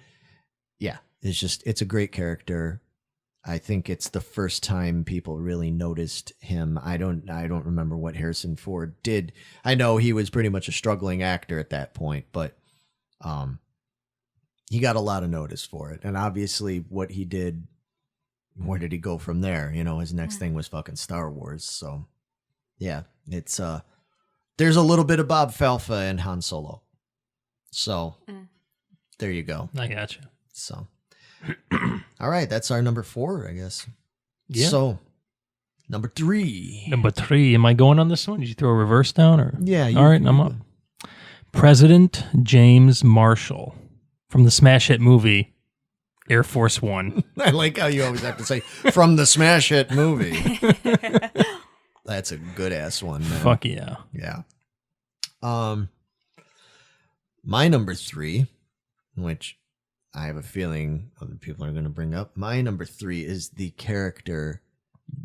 yeah, it's a great character. I think it's the first time people really noticed him. I don't remember what Harrison Ford did. I know he was pretty much a struggling actor at that point, but he got a lot of notice for it. And obviously what he did, where did he go from there? You know, his next thing was fucking Star Wars. So yeah, it's there's a little bit of Bob Falfa and Han Solo. So there you go. I gotcha. So all right, that's our number 4, I guess. Yeah. So number 3. Number 3. Am I going on this one? Did you throw a reverse down or? Yeah. All right, I'm up. President James Marshall from the smash hit movie Air Force One. I like how you always have to say from the smash hit movie. That's a good ass one, man. Fuck yeah. Yeah. My number 3, which I have a feeling other people are going to bring up. My number 3 is the character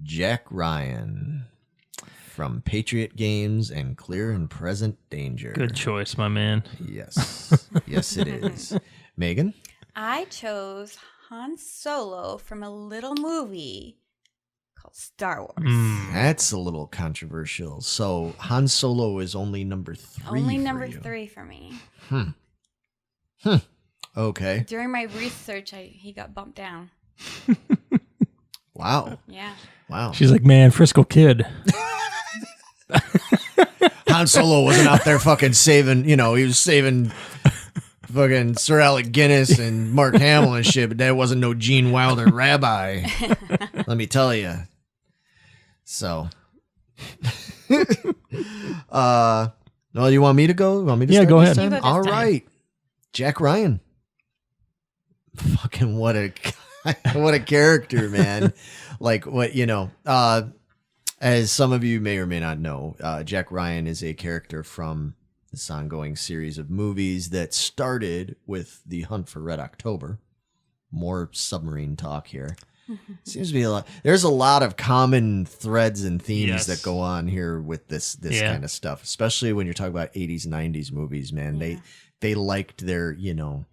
Jack Ryan from Patriot Games and Clear and Present Danger. Good choice, my man. Yes. Yes, it is. Megan? I chose Han Solo from a little movie called Star Wars. That's a little controversial. So Han Solo is only number 3. Only for number you. 3 for me. Okay. During my research, he got bumped down. Wow. Yeah. Wow. She's like, man, Frisco Kid. Han Solo wasn't out there fucking saving, you know, he was saving fucking Sir Alec Guinness and Mark Hamill and shit, but that wasn't no Gene Wilder rabbi. Let me tell you. So, no, you want me to go? You want me to Yeah, start go this ahead. time? You go this All time. right. Jack Ryan. Fucking what a character, man. Like what, you know, as some of you may or may not know, Jack Ryan is a character from this ongoing series of movies that started with The Hunt for Red October. More submarine talk here. Seems to be a lot. There's a lot of common threads and themes Yes. that go on here with this Yeah. kind of stuff, especially when you're talking about 80s, 90s movies, man. Yeah. They liked their, you know,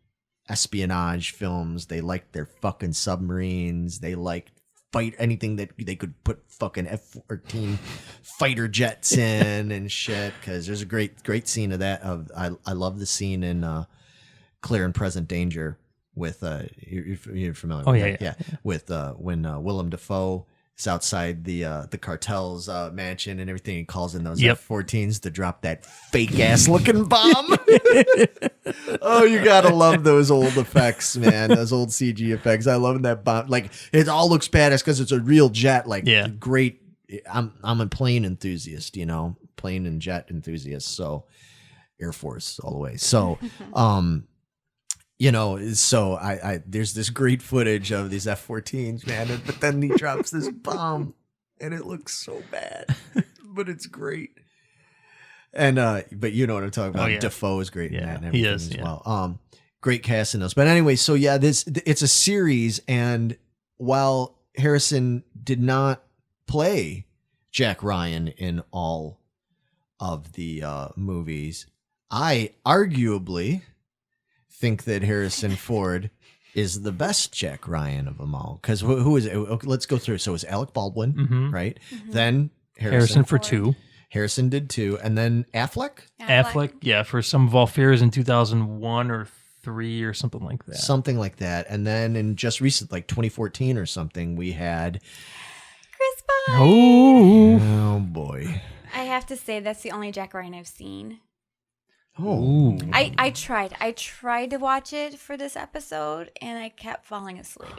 espionage films. They liked their fucking submarines. They liked anything that they could put fucking F-14 fighter jets in and shit. Because there's a great scene of that. I love the scene in Clear and Present Danger with you're familiar. Oh, with yeah, that? yeah. With when Willem Dafoe is outside the cartel's mansion and everything. He calls in those Yep. F-14s to drop that fake ass looking bomb. Oh, you gotta love those old effects, man. Those old CG effects. I love that bomb. Like it all looks badass because it's a real jet. Like Yeah. great. I'm a plane enthusiast, you know, plane and jet enthusiast. So Air Force all the way. So, you know, so I there's this great footage of these F-14s, man. But then he drops this bomb, and it looks so bad, but it's great. And but you know what I'm talking about. Oh, yeah. Defoe is great in Yeah, that and he everything is, as yeah. well. Great cast in those. But anyway, so yeah, it's a series, and while Harrison did not play Jack Ryan in all of the movies, I arguably think that Harrison Ford is the best Jack Ryan of them all. Because who is it? Okay, let's go through. So it was Alec Baldwin, Mhm. right? Then Harrison for 2. Harrison did 2, and then Affleck. Affleck, yeah, for Some of All Fears in 2001 or 3 or something like that. Something like that. And then in just recent, like 2014 or something, we had. Chris Pine. Oh, Oh boy. I have to say that's the only Jack Ryan I've seen. Oh. Ooh. I tried to watch it for this episode, and I kept falling asleep.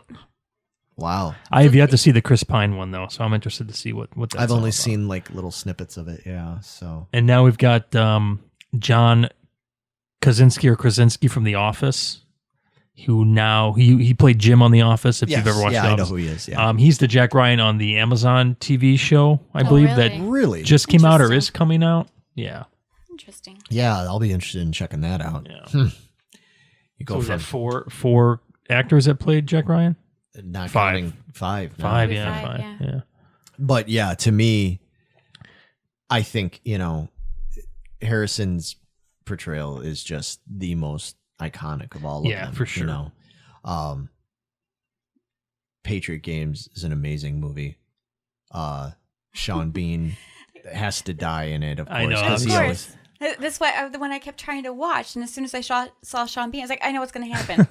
Wow. I have yet to see the Chris Pine one though, so I'm interested to see what that's I've all only about. seen like little snippets of it. Yeah. So. And now we've got John Krasinski from The Office, who now he played Jim on The Office. If you've ever watched The I know Office, who he is. Yeah. he's the Jack Ryan on the Amazon TV show, I Oh, believe really? that Really? just came out or Interesting. is coming out. Yeah, Interesting. Yeah, I'll be interested in checking that out. yeah. You So go we from got four actors that played Jack Ryan. not Five. counting five. no. Five, Maybe yeah, five, five, yeah. yeah. But yeah, to me, I think, Harrison's portrayal is just the most iconic of all of Yeah, them. for sure. Patriot Games is an amazing movie. Sean Bean has to die in it, of course. I know, 'cause Of he course. always- That's why the one I kept trying to watch, and as soon as I saw Sean Bean, I was like, I know what's going to happen.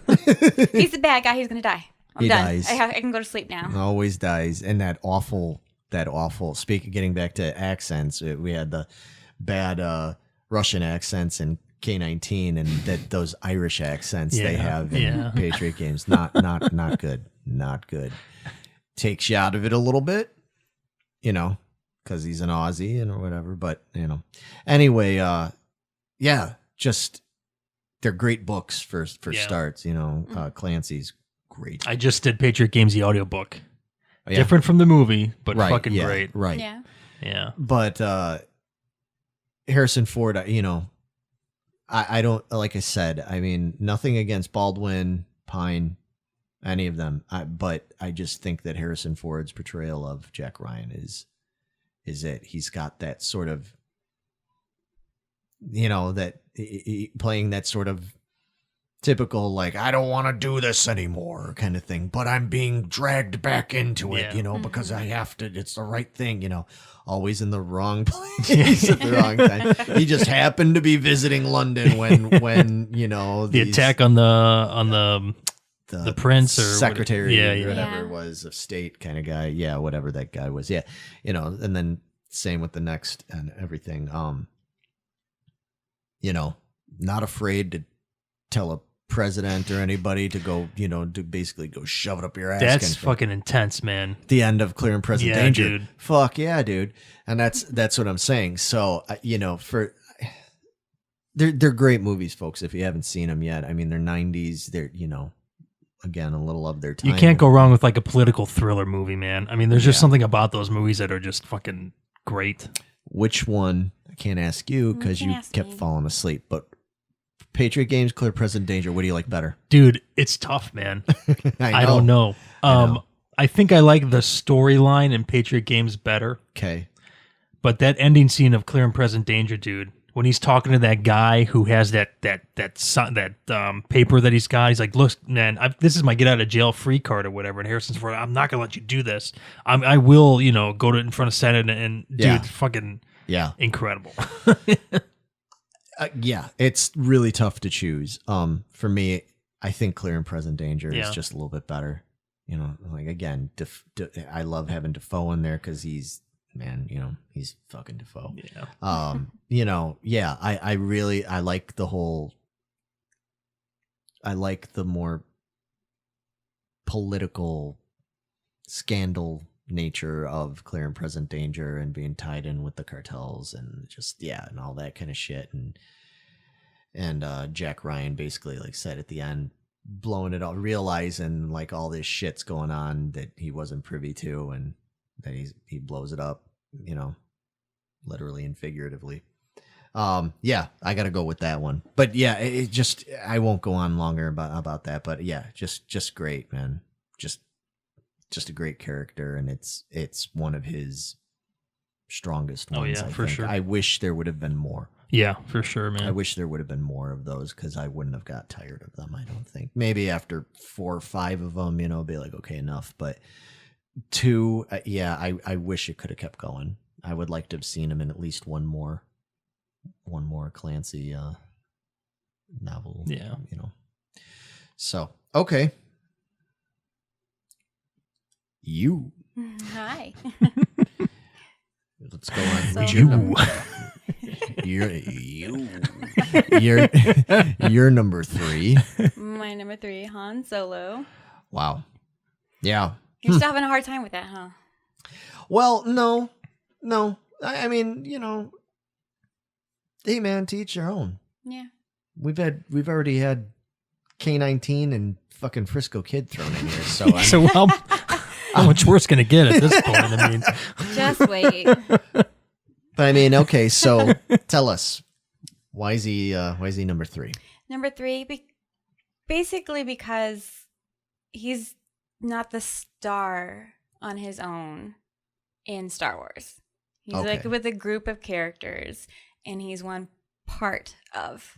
He's the bad guy. He's going to die. I'm He done. dies. I can go to sleep now. always dies. And that awful, getting back to accents, we had the bad Russian accents in K-19 and those Irish accents they Yeah, have in yeah. Patriot Games. Not good. Not good. Takes you out of it a little bit, because he's an Aussie or whatever. But, anyway, yeah, just they're great books for Yeah. starts, Clancy's great. I just did Patriot Games, the audiobook. Yeah. Different from the movie, but Right, fucking yeah, great. Right. Yeah. Yeah. But Harrison Ford, I don't, like I said, I mean, nothing against Baldwin, Pine, any of them. But I just think that Harrison Ford's portrayal of Jack Ryan is it. He's got that sort of, that playing that sort of typical, like, I don't want to do this anymore kind of thing, but I'm being dragged back into it, Yeah. because I have to, it's the right thing, always in the wrong place at the wrong time. He just happened to be visiting London when The attack on the prince or secretary Yeah, or yeah. whatever Yeah. it was, of state kind of guy. Yeah, whatever that guy was. Yeah. And then same with the next and everything. Not afraid to tell a president or anybody to go, to basically go shove it up your ass. kind That's of thing. fucking intense, man. The end of Clear and Present Yeah, Danger. dude. Fuck yeah, dude. And that's what I'm saying. So, for they're great movies, folks. If you haven't seen them yet, I mean, they're 90s. They're, again, a little of their time. You can't go wrong with like a political thriller movie, man. I mean, there's just Yeah. something about those movies that are just fucking great. Which one? I can't ask you because can't you ask kept me. falling asleep. But Patriot Games, Clear Present Danger. What do you like better? Dude, it's tough, man. I don't know. I know. I think I like the storyline in Patriot Games better, Okay. but that ending scene of Clear and Present Danger, dude, when he's talking to that guy who has that paper that he's got, he's like, "Look, man, this is my get out of jail free card or whatever." And Harrison's Ford, I'm not gonna let you do this. I will, go to in front of Senate and Yeah. dude, fucking Yeah. incredible. Yeah. It's really tough to choose. For me, I think Clear and Present Danger Yeah. is just a little bit better. Like again, I love having Defoe in there because he's fucking Defoe. Yeah. Yeah, I like the more political scandal nature of Clear and Present Danger and being tied in with the cartels and just, and all that kind of shit. And Jack Ryan basically like said at the end, blowing it all, realizing like all this shit's going on that he wasn't privy to, and that he blows it up, literally and figuratively. Yeah, I gotta go with that one. But yeah, it just, I won't go on longer about that. But yeah, just great, man. Just a great character, and it's one of his strongest ones. Oh, yeah, I for think. sure. I wish there would have been more. Yeah, for sure, man. I wish there would have been more of those because I wouldn't have got tired of them. I don't think. Maybe after 4 or 5 of them, be like, okay, enough. But 2, I wish it could have kept going. I would like to have seen him in at least one more Clancy novel. Yeah. So, okay. You. Hi. Let's go on. So- You're number 3. My number 3, Han Solo. Wow. Yeah. You're still having a hard time with that, huh? Well, no. I mean, hey man, to each their own. Yeah. We've already had K-19 and fucking Frisco Kid thrown in here, so I'm, So how much worse can it get at this point? I mean, Just wait. but I mean, okay, so tell us, why is he number 3? Number 3, basically because he's not the star on his own in Star Wars. He's like Okay. with a group of characters, and he's one part of.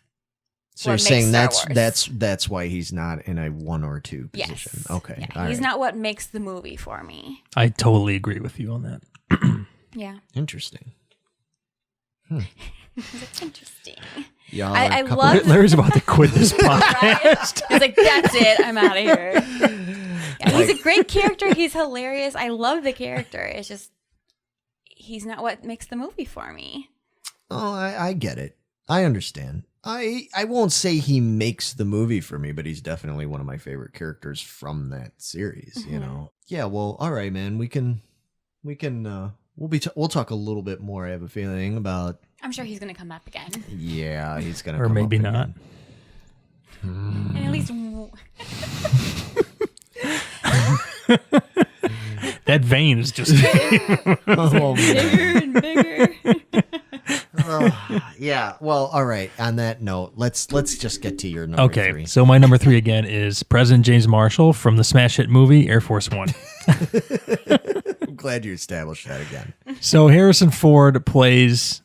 So what you're makes saying Star Wars. that's why he's not in a 1 or 2 Yes. position. Okay. Yeah, all he's right. not what makes the movie for me. I totally agree with you on that. Yeah. Interesting. It's interesting. Y'all I are a couple- love- Larry's about to quit this podcast. He's like, that's it. I'm out of here. Yeah, he's a great character. He's hilarious. I love the character. It's just, he's not what makes the movie for me. Oh, I get it. I understand. I won't say he makes the movie for me, but he's definitely one of my favorite characters from that series, you know. Yeah, well, all right, man. We'll talk a little bit more, I have a feeling, about I'm sure he's going to come up again. yeah, he's going to Or come maybe up not. again. And at least, That vein is just Oh, man. bigger and bigger. Yeah, well, all right. On that note, let's just get to your number okay. 3. So my number 3 again is President James Marshall from the smash hit movie Air Force One. I'm glad you established that again. So Harrison Ford plays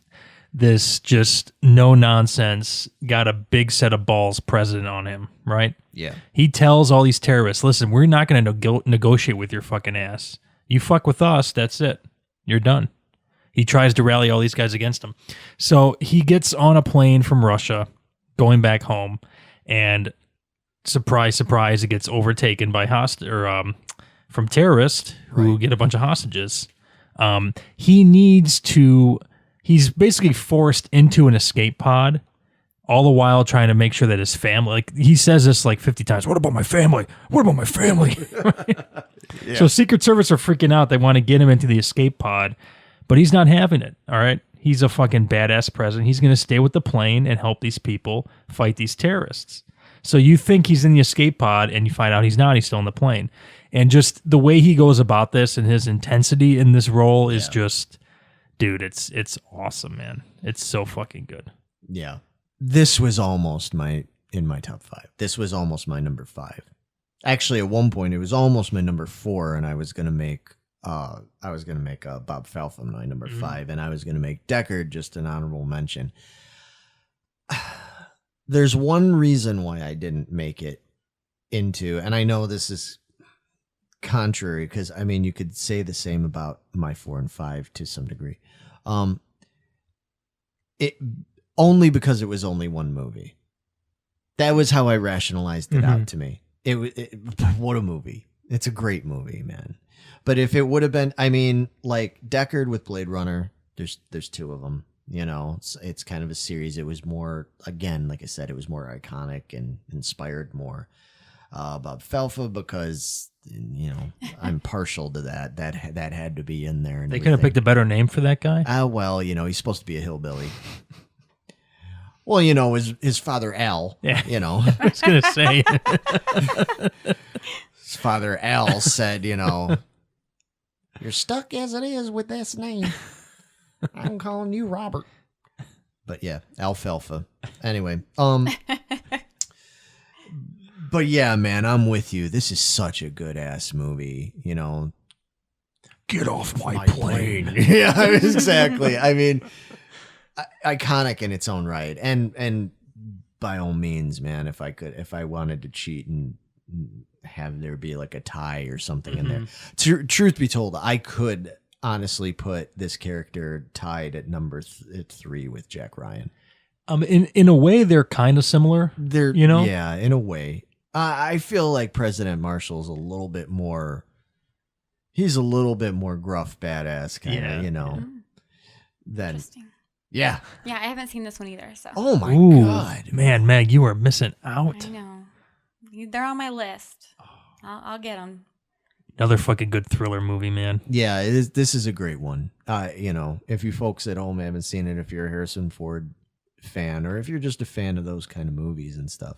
this just no nonsense, got a big set of balls president on him, right? Yeah. He tells all these terrorists, listen, we're not going to negotiate with your fucking ass. You fuck with us, that's it. You're done. He tries to rally all these guys against him. So he gets on a plane from Russia, going back home, and surprise, surprise, it gets overtaken by from terrorists who get a bunch of hostages. He's basically forced into an escape pod, all the while trying to make sure that his family, like he says this like 50 times, what about my family? What about my family? Yeah. So Secret Service are freaking out. They want to get him into the escape pod, but he's not having it. All right. He's a fucking badass president. He's going to stay with the plane and help these people fight these terrorists. So you think he's in the escape pod and you find out he's not. He's still in the plane. And just the way he goes about this and his intensity in this role is just, dude, it's awesome, man. It's so fucking good. Yeah. This was almost in my top 5. This was almost my number 5. Actually, at one point it was almost my number 4, and I was gonna make Bob Falfa my number 5, and I was gonna make Deckard just an honorable mention. There's one reason why I didn't make it into, and I know this is contrary, because I mean you could say the same about my 4 and 5 to some degree. It only because it was only one movie. That was how I rationalized it out to me. What a movie. It's a great movie, man. But if it would have been, I mean, like Deckard with Blade Runner, there's 2 of them, you know, it's kind of a series. It was more, again, like I said, it was more iconic and inspired more. Bob Falfa, because, you know, I'm partial to that. That had to be in there. And They could have picked a better name for that guy. well, you know, he's supposed to be a hillbilly. Well, you know, his father Al, Yeah. you know. I was going to say. His father Al said, you know, you're stuck as it is with this name. I'm calling you Robert. But yeah, alfalfa. Anyway, but yeah, man, I'm with you. This is such a good ass movie, you know. Get off my plane. Yeah, exactly. I mean, iconic in its own right. And by all means, man, if I wanted to cheat and have there be like a tie or something in there. Truth be told, I could honestly put this character tied at number 3 with Jack Ryan. In a way, they're kind of similar. They're, you know? yeah, in a way. I feel like President Marshall's a little bit more. He's a little bit more gruff, badass kind of, Yeah. you know. Than Interesting. yeah. Yeah, I haven't seen this one either. So Oh my Ooh, god, man, Meg, you are missing out. I know they're on my list. I'll get them. Another fucking good thriller movie, man. Yeah, it is. This is a great one. You know, if you folks at home haven't seen it, if you're a Harrison Ford fan, or if you're just a fan of those kind of movies and stuff,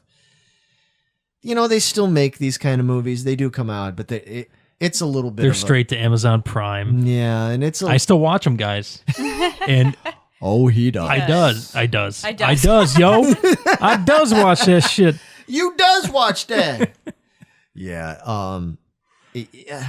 you know, they still make these kind of movies. They do come out, but it's a little bit. They're of straight to Amazon Prime. Yeah, and it's. I still watch them, guys. And oh, he does. I does, yo. I I does watch that shit. You does watch that. Yeah.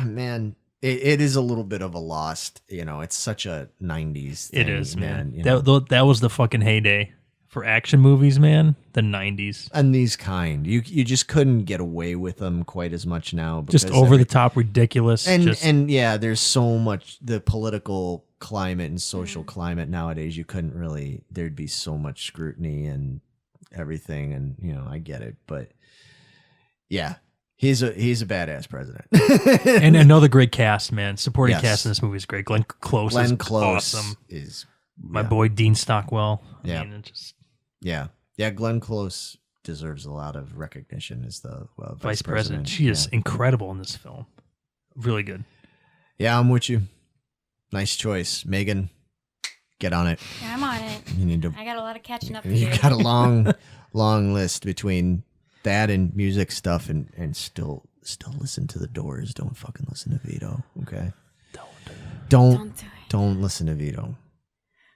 Man. It is a little bit of a lost, you know, it's such a 90s thing, It is, man. you know. That was the fucking heyday for action movies, man. The 90s. And these kind. You just couldn't get away with them quite as much now. Just over the top, ridiculous. And yeah, there's so much, the political climate and social climate nowadays, you couldn't really, there'd be so much scrutiny and everything. And, you know, I get it. But yeah. He's a badass president. And another great cast, man. Supporting Yes. cast in this movie is great. Glenn Close is awesome. Is My boy Dean Stockwell. Yeah. I mean, it just yeah. Glenn Close deserves a lot of recognition as the Vice President. She is incredible in this film. Really good. Yeah, I'm with you. Nice choice, Megan. Get on it. Yeah, I'm on it. You need to. I got a lot of catching up to You do. got a long list between that and music stuff, and still listen to the Doors. Don't fucking listen to Vito. Okay. Don't do it. Don't listen to Vito.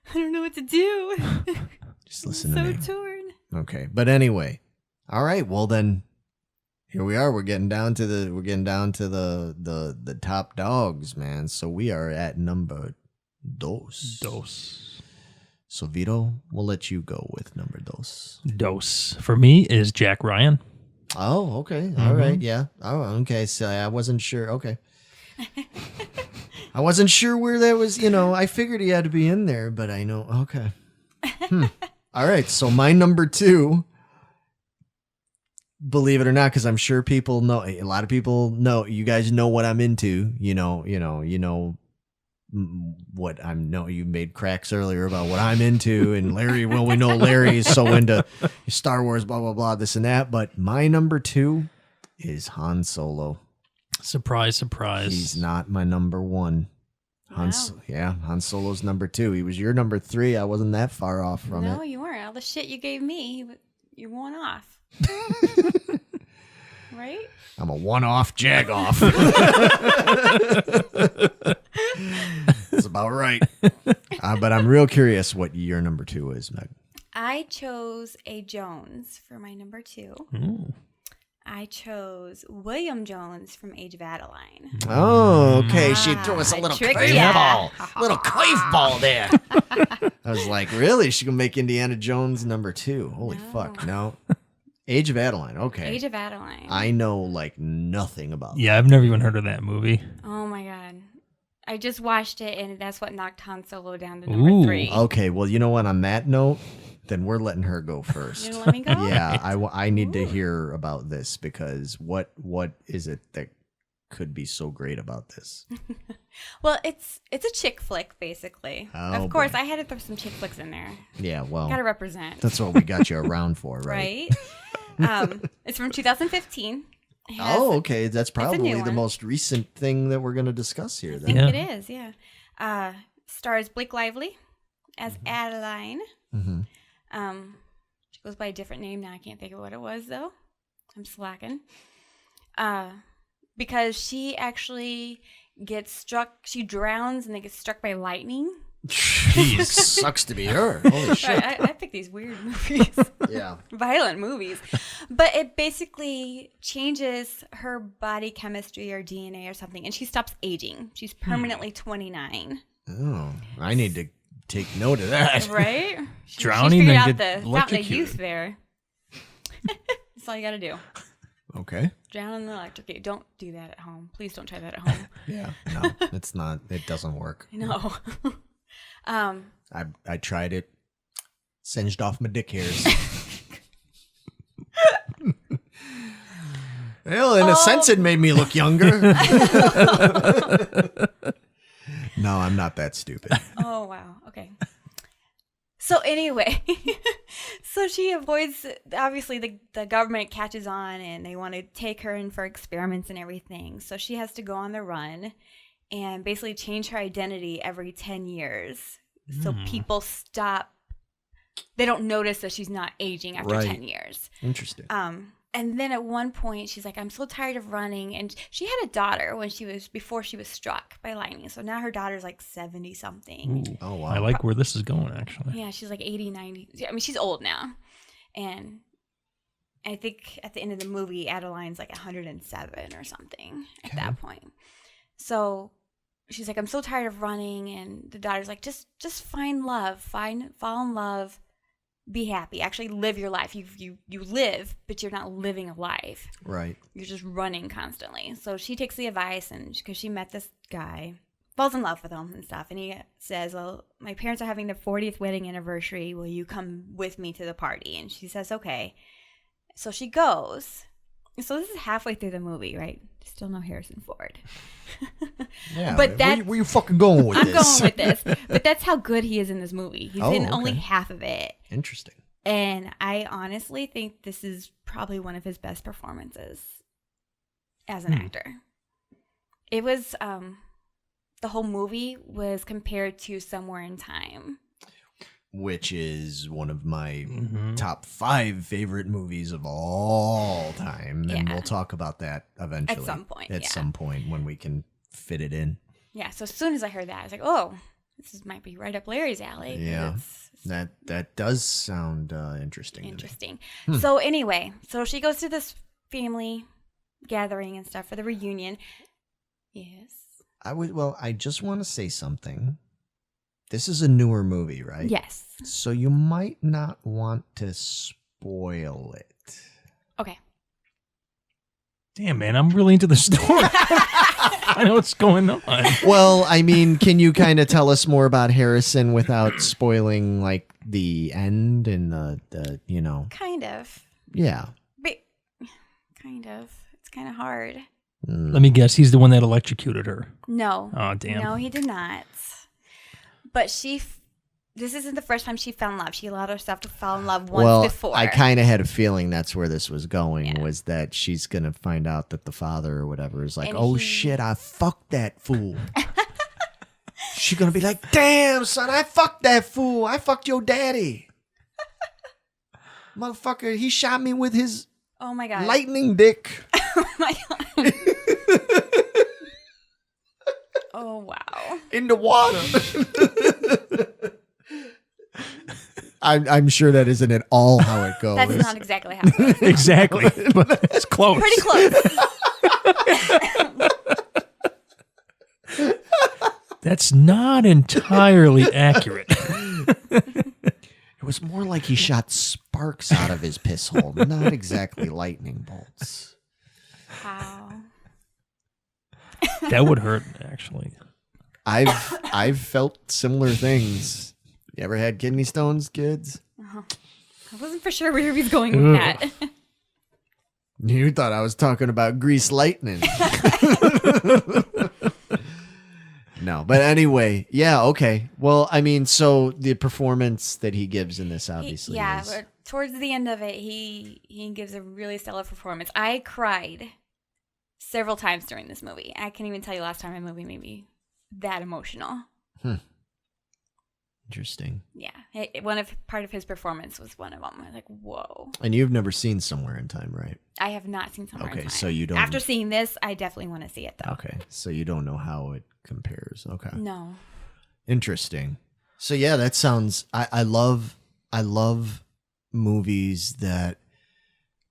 I don't know what to do. Just listen to I'm me. so torn. Okay. But anyway, all right. Well then, here we are. We're getting down to the top dogs, man. So we are at number dos. So Vito, we'll let you go with number dos. Dos. For me is Jack Ryan. Oh, okay. All right. Yeah. Oh, okay. So I wasn't sure. Okay. I wasn't sure where that was. You know, I figured he had to be in there, but I know. Okay. All right. So my number two, believe it or not, because I'm sure people know, a lot of people know, you guys know what I'm into. You know what I'm no you made cracks earlier about what I'm into, and Larry, well, we know Larry is so into Star Wars, blah blah blah, this and that, but my number two is Han Solo. Surprise. He's not my number one. Han Solo's number two. He was your number three. I wasn't that far off from it. No, you weren't. All the shit you gave me, you won off. Right? I'm a one-off jag-off. That's about right. But I'm real curious what your number two is, Meg. I chose A. Jones for my number two. Ooh. I chose William Jones from Age of Adeline. Oh, okay. She threw us a little tricked curveball. ya. Little curveball there. I was like, really? She can make Indiana Jones number two. Holy fuck. No. Age of Adeline. Okay. Age of Adeline. I know like nothing about Yeah, I've never even heard of that movie. Oh my god. I just watched it and that's what knocked Han Solo down to Ooh. number three. that. Okay. Well, you know what? On that note, then we're letting her go first. You gonna let me go? Yeah, I need to hear about this, because what is it that could be so great about this? Well, it's a chick flick, basically. Oh, of course, boy. I had to throw some chick flicks in there. Yeah, well, Gotta represent. that's what we got you around for, right? Right? It's from 2015. It has- Oh, okay. That's probably new the one. most recent thing that we're going to discuss here. I Then. think Yeah. it is, yeah. Stars Blake Lively as Adeline. Mm-hmm. She goes by a different name now. I can't think of what it was, though. I'm slacking. Because she actually gets struck, she drowns and then gets struck by lightning. Jeez, sucks to be her. Holy shit. I pick these weird movies. Yeah. Violent movies. But it basically changes her body chemistry or DNA or something, and she stops aging. She's permanently 29. Oh, I need to take note of that. Right? Drowning she figured and out get the fountain of electrocuted. youth there. That's all you gotta do. Okay. Drown and electrocute. Don't do that at home. Please don't try that at home. Yeah. No, it's not. It doesn't work. No. I tried it. Singed off my dick hairs. Well, in a sense, it made me look younger. No, I'm not that stupid. Oh, wow. Okay. So anyway, so she avoids, obviously the government catches on and they want to take her in for experiments and everything. So she has to go on the run and basically change her identity every 10 years. So people stop, they don't notice that she's not aging after 10 years. Interesting. And then at one point, she's like, I'm so tired of running. And she had a daughter before she was struck by lightning. So now her daughter's like 70 something. Ooh, Oh, wow. I like where this is going, actually. Yeah, she's like 80, 90. I mean, she's old now. And I think at the end of the movie, Adeline's like 107 or something at that point. So she's like, I'm so tired of running. And the daughter's like, just find love, fall in love. Be happy. Actually live your life. You live, but you're not living a life. Right. You're just running constantly. So she takes the advice, and because she met this guy, falls in love with him and stuff. And he says, well, my parents are having their 40th wedding anniversary. Will you come with me to the party? And she says, okay. So she goes. So this is halfway through the movie, right? Still no Harrison Ford. Yeah. But where you fucking going with I'm this? going with this. But that's how good he is in this movie. He's in only okay. half of it. Interesting. And I honestly think this is probably one of his best performances as an actor. It was, the whole movie was compared to Somewhere in Time. Which is one of my top 5 favorite movies of all time. And we'll talk about that eventually. At some point, At some point when we can fit it in. Yeah, so as soon as I heard that, I was like, oh, might be right up Larry's alley. Yeah. It's That does sound interesting. interesting. So anyway, so she goes to this family gathering and stuff for the reunion. Yes. I just want to say something. This is a newer movie, right? Yes. So you might not want to spoil it. Okay. Damn, man, I'm really into the story. I know what's going on. Well, I mean, can you kind of tell us more about Harrison without spoiling, like, the end and the Kind of. Yeah. But kind of. It's kind of hard. Let me guess, he's the one that electrocuted her. No. Oh, damn. No, he did not. But this isn't the first time she fell in love. She allowed herself to fall in love once before. I kind of had a feeling that's where this was going, Yeah. was that she's going to find out that the father or whatever is like, And oh, he- shit, I fucked that fool. She's going to be like, damn, son, I fucked that fool. I fucked your daddy. Motherfucker, he shot me with his Oh my god. lightning dick. Oh my god. Oh wow. In the water. I'm sure that isn't at all how it goes. That's not exactly how it goes. Exactly. But it's close. Pretty close. That's not entirely accurate. It was more like he shot sparks out of his piss hole, not exactly lightning bolts. Wow. That would hurt, actually. I've felt similar things. You ever had kidney stones, kids? I wasn't for sure where he was going with that. You thought I was talking about grease lightning. No, but anyway, yeah, okay. Well, I mean, so the performance that he gives in this obviously is... But towards the end of it, he gives a really stellar performance. I cried several times during this movie. I can't even tell you last time a movie made me that emotional. Interesting. Yeah, part of his performance was one of them. I was like, whoa. And you've never seen Somewhere in Time, right? I have not seen Somewhere in Okay, Time. so you don't... After seeing this, I definitely want to see it though. Okay, so you don't know how it compares. Okay. No. Interesting. So yeah, that sounds... I love movies that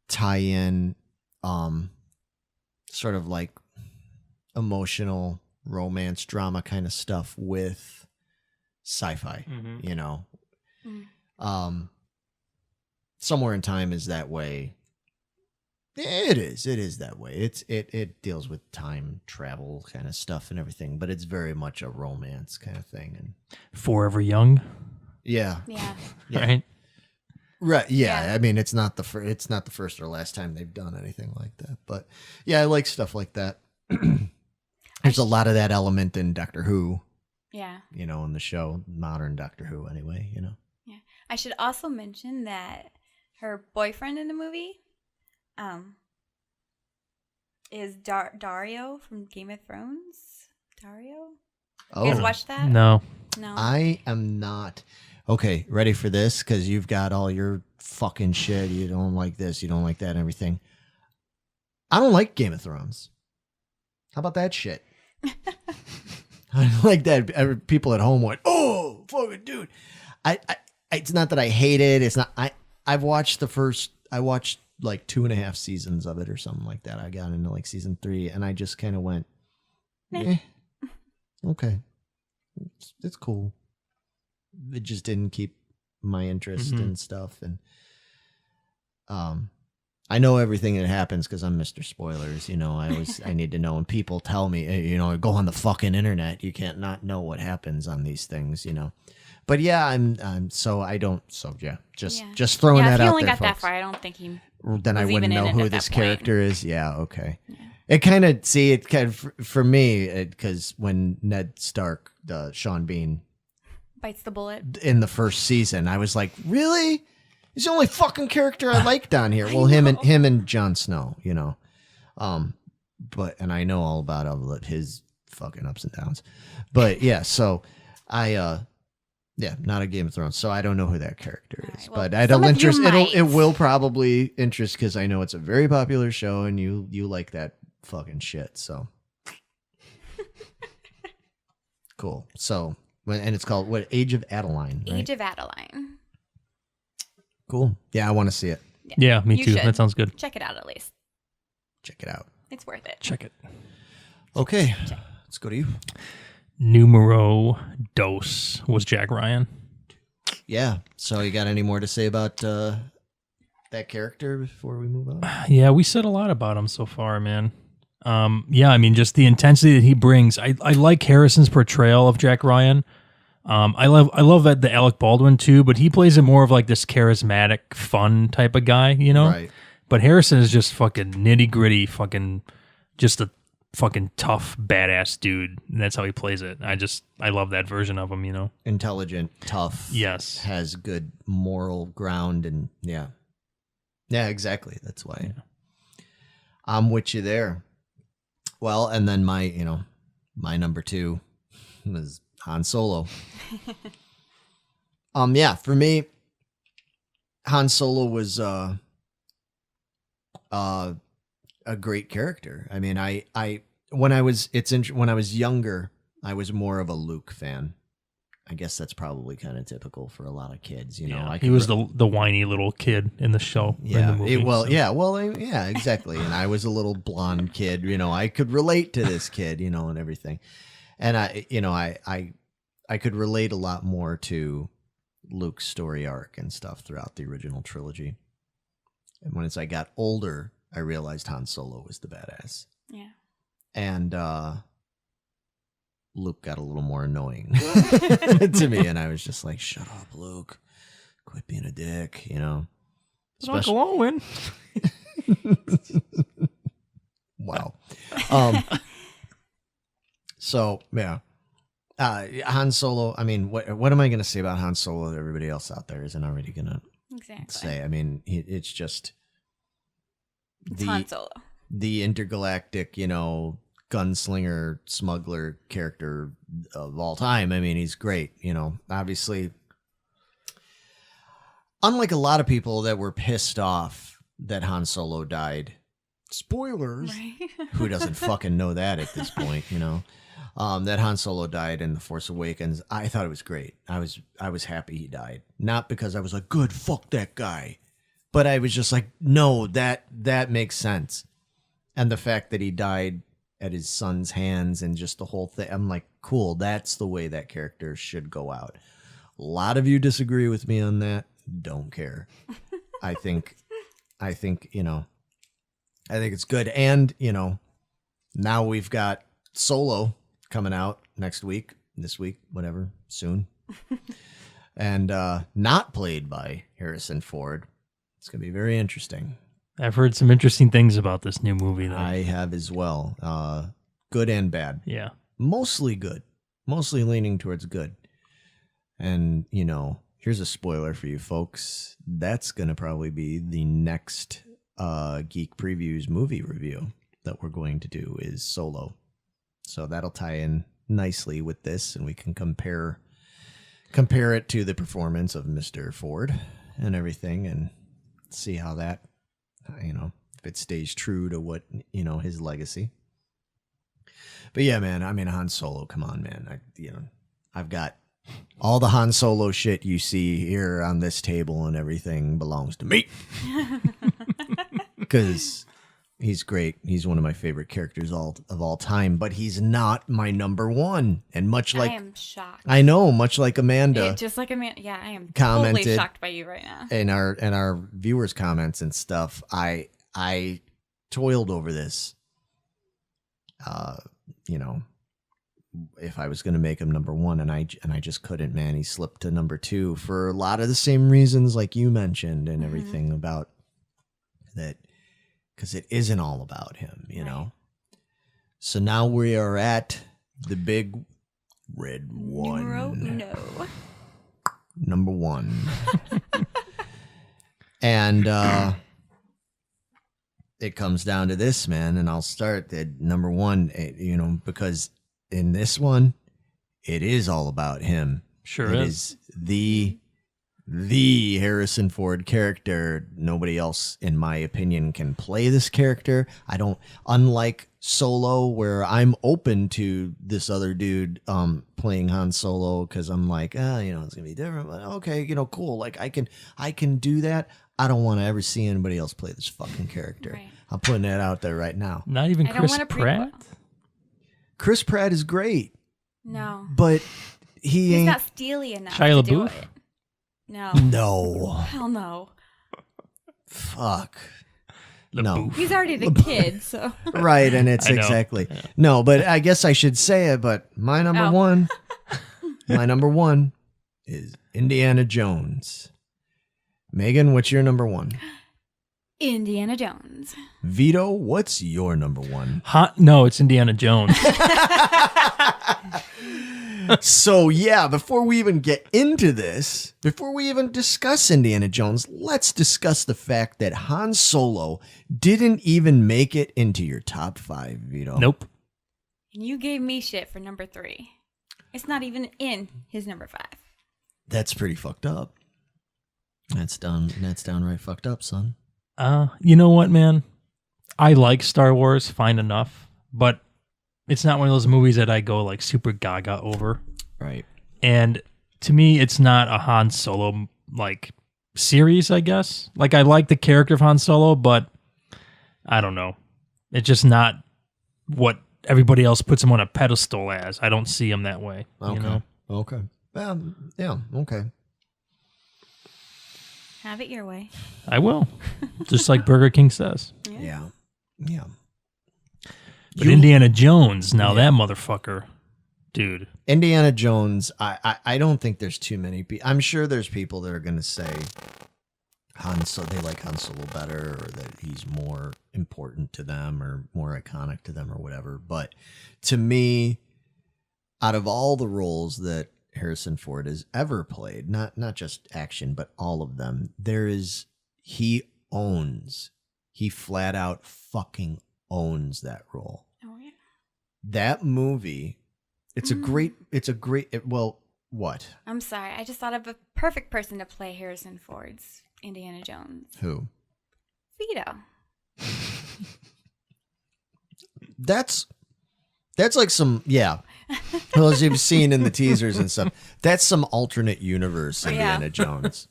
tie in sort of like emotional romance drama kind of stuff with sci-fi, you know. Somewhere in Time is that way. It is that way. It deals with time travel kind of stuff and everything, but it's very much a romance kind of thing. And Forever Young, yeah, Yeah. yeah. right? Right. Yeah. Yeah. I mean, it's not the first or last time they've done anything like that. But yeah, I like stuff like that. There's a lot of that element in Doctor Who, Yeah. in the show, modern Doctor Who anyway, Yeah. I should also mention that her boyfriend in the movie is Dario from Game of Thrones. Dario? You guys watch that? No. No. I am not. Okay, ready for this? Because you've got all your fucking shit. You don't like this, you don't like that, and everything. I don't like Game of Thrones. How about that shit? I don't like that. People at home went, "Oh, fucking dude." It's not that I hate it. It's not. I watched like 2.5 seasons of it or something like that. I got into like season 3, and I just kind of went, okay, it's cool. It just didn't keep my interest and stuff, and I know everything that happens because I'm Mr. Spoilers. I need to know. And people tell me, hey, go on the fucking internet. You can't not know what happens on these things. But yeah, I'm so I don't. So yeah, just throwing that out there. If he only got folks. that far, I don't think he. Then I was wouldn't even know in it who at this that point. character is. Yeah, okay. Yeah. It kind of for me because when Ned Stark, Sean Bean, Bites the bullet. in the first season, I was like, really? He's the only fucking character I like down here. Well, him and Jon Snow, but and I know all about his fucking ups and downs, but yeah. So not a Game of Thrones, so I don't know who that character is, All right, well, but it'll some of you interest. might. It will probably interest because I know it's a very popular show and you like that fucking shit. So cool. So and it's called what? Age of Adeline. Right? Age of Adeline. Cool. Yeah, I want to see it. Yeah, me You too. should. That sounds good. Check it out at least. Check it out. It's worth it. Check it. Okay, let's go to you. Numero dos was Jack Ryan. Yeah. So you got any more to say about that character before we move on? Yeah, we said a lot about him so far, man. Yeah, I mean, just the intensity that he brings. I like Harrison's portrayal of Jack Ryan. I love that the Alec Baldwin too, but he plays it more of like this charismatic, fun type of guy, Right. But Harrison is just fucking nitty gritty, fucking just a fucking tough, badass dude. And that's how he plays it. I love that version of him, Intelligent, tough. Yes. Has good moral ground and yeah. Yeah, exactly. That's why. Yeah. I'm with you there. Well, and then my number 2 was Han Solo. Yeah, for me, Han Solo was a great character. I mean, when I was younger, I was more of a Luke fan. I guess that's probably kind of typical for a lot of kids, Yeah, he was the whiny little kid in the show. Yeah, in the movie, yeah, exactly. And I was a little blonde kid, I could relate to this kid, and everything. And I could relate a lot more to Luke's story arc and stuff throughout the original trilogy. And as I got older, I realized Han Solo was the badass. Yeah. And Luke got a little more annoying to me, and I was just like, "Shut up, Luke! Quit being a dick," Uncle Owen. Wow. So yeah, Han Solo. I mean, what am I going to say about Han Solo that everybody else out there isn't already going to Exactly. say? I mean, it's just It's Han Solo. the intergalactic, gunslinger, smuggler character of all time. I mean, he's great. Obviously, unlike a lot of people that were pissed off that Han Solo died. Spoilers. Right? Who doesn't fucking know that at this point, that Han Solo died in The Force Awakens. I thought it was great. I was happy he died. Not because I was like, good, fuck that guy. But I was just like, no, that makes sense. And the fact that he died at his son's hands and just the whole thing, I'm like, cool, that's the way that character should go out. A lot of you disagree with me on that. Don't care. I think it's good. And, now we've got Solo coming out this week, whatever, soon. and not played by Harrison Ford. It's going to be very interesting. I've heard some interesting things about this new movie, though. I have as well. Good and bad. Yeah. Mostly good. Mostly leaning towards good. And, here's a spoiler for you folks. That's going to probably be the next Geek Previews movie review that we're going to do is Solo. So that'll tie in nicely with this, and we can compare it to the performance of Mr. Ford and everything, and see how that, if it stays true to what, his legacy. But yeah, man, I mean, Han Solo, come on, man. I've got all the Han Solo shit you see here on this table and everything belongs to me. Because he's great. He's one of my favorite characters of all time, but he's not my number one. And much like... I am shocked. I know, much like Amanda. Just like Amanda. Yeah, I am commented totally shocked by you right now. And our viewers' comments and stuff. I toiled over this. If I was going to make him number one, and I just couldn't, man. He slipped to number two for a lot of the same reasons like you mentioned and everything about that, because it isn't all about him, know. So now we are at the big red one. Number one. And it comes down to this, man, and I'll start at number one, because in this one, it is all about him. Sure it is. The Harrison Ford character. Nobody else, in my opinion, can play this character. Unlike Solo, where I'm open to this other dude playing Han Solo, because I'm like, it's gonna be different, but okay, cool. Like I can do that. I don't want to ever see anybody else play this fucking character. Right. I'm putting that out there right now. Not even I don't Chris want a Pratt? prequel. Chris Pratt is great, No. but he's He's not steely enough Shia to do LaBeouf? it. No. No. Hell no. Fuck. LaBeouf. No. He's already the kid, so. Right, and it's I know. exactly. No, but I guess I should say it, but my number one is Indiana Jones. Megan, what's your number one? Indiana Jones. Vito, what's your number one? No, it's Indiana Jones. So, yeah, before we even get into this, before we even discuss Indiana Jones, let's discuss the fact that Han Solo didn't even make it into your top 5, Vito. Nope. And you gave me shit for number 3. It's not even in his number 5. That's pretty fucked up. That's downright fucked up, son. You know what, man? I like Star Wars fine enough, but it's not one of those movies that I go like super gaga over. Right. And to me, it's not a Han Solo like series, I guess. Like I like the character of Han Solo, but I don't know. It's just not what everybody else puts him on a pedestal as. I don't see him that way. Okay. You know? Okay. Yeah. Okay. Have it your way. I will. Just like Burger King says. Yeah. But Indiana Jones, now that motherfucker, dude. Indiana Jones, I don't think there's too many people. I'm sure there's people that are going to say they like Han Solo better, or that he's more important to them or more iconic to them or whatever. But to me, out of all the roles that Harrison Ford has ever played, not just action, but all of them, he flat out fucking owns that role. Oh, yeah. That movie, what? I'm sorry. I just thought of a perfect person to play Harrison Ford's Indiana Jones. Who? Vito. That's like some, yeah. Well, as you've seen in the teasers and stuff, that's some alternate universe Indiana Jones.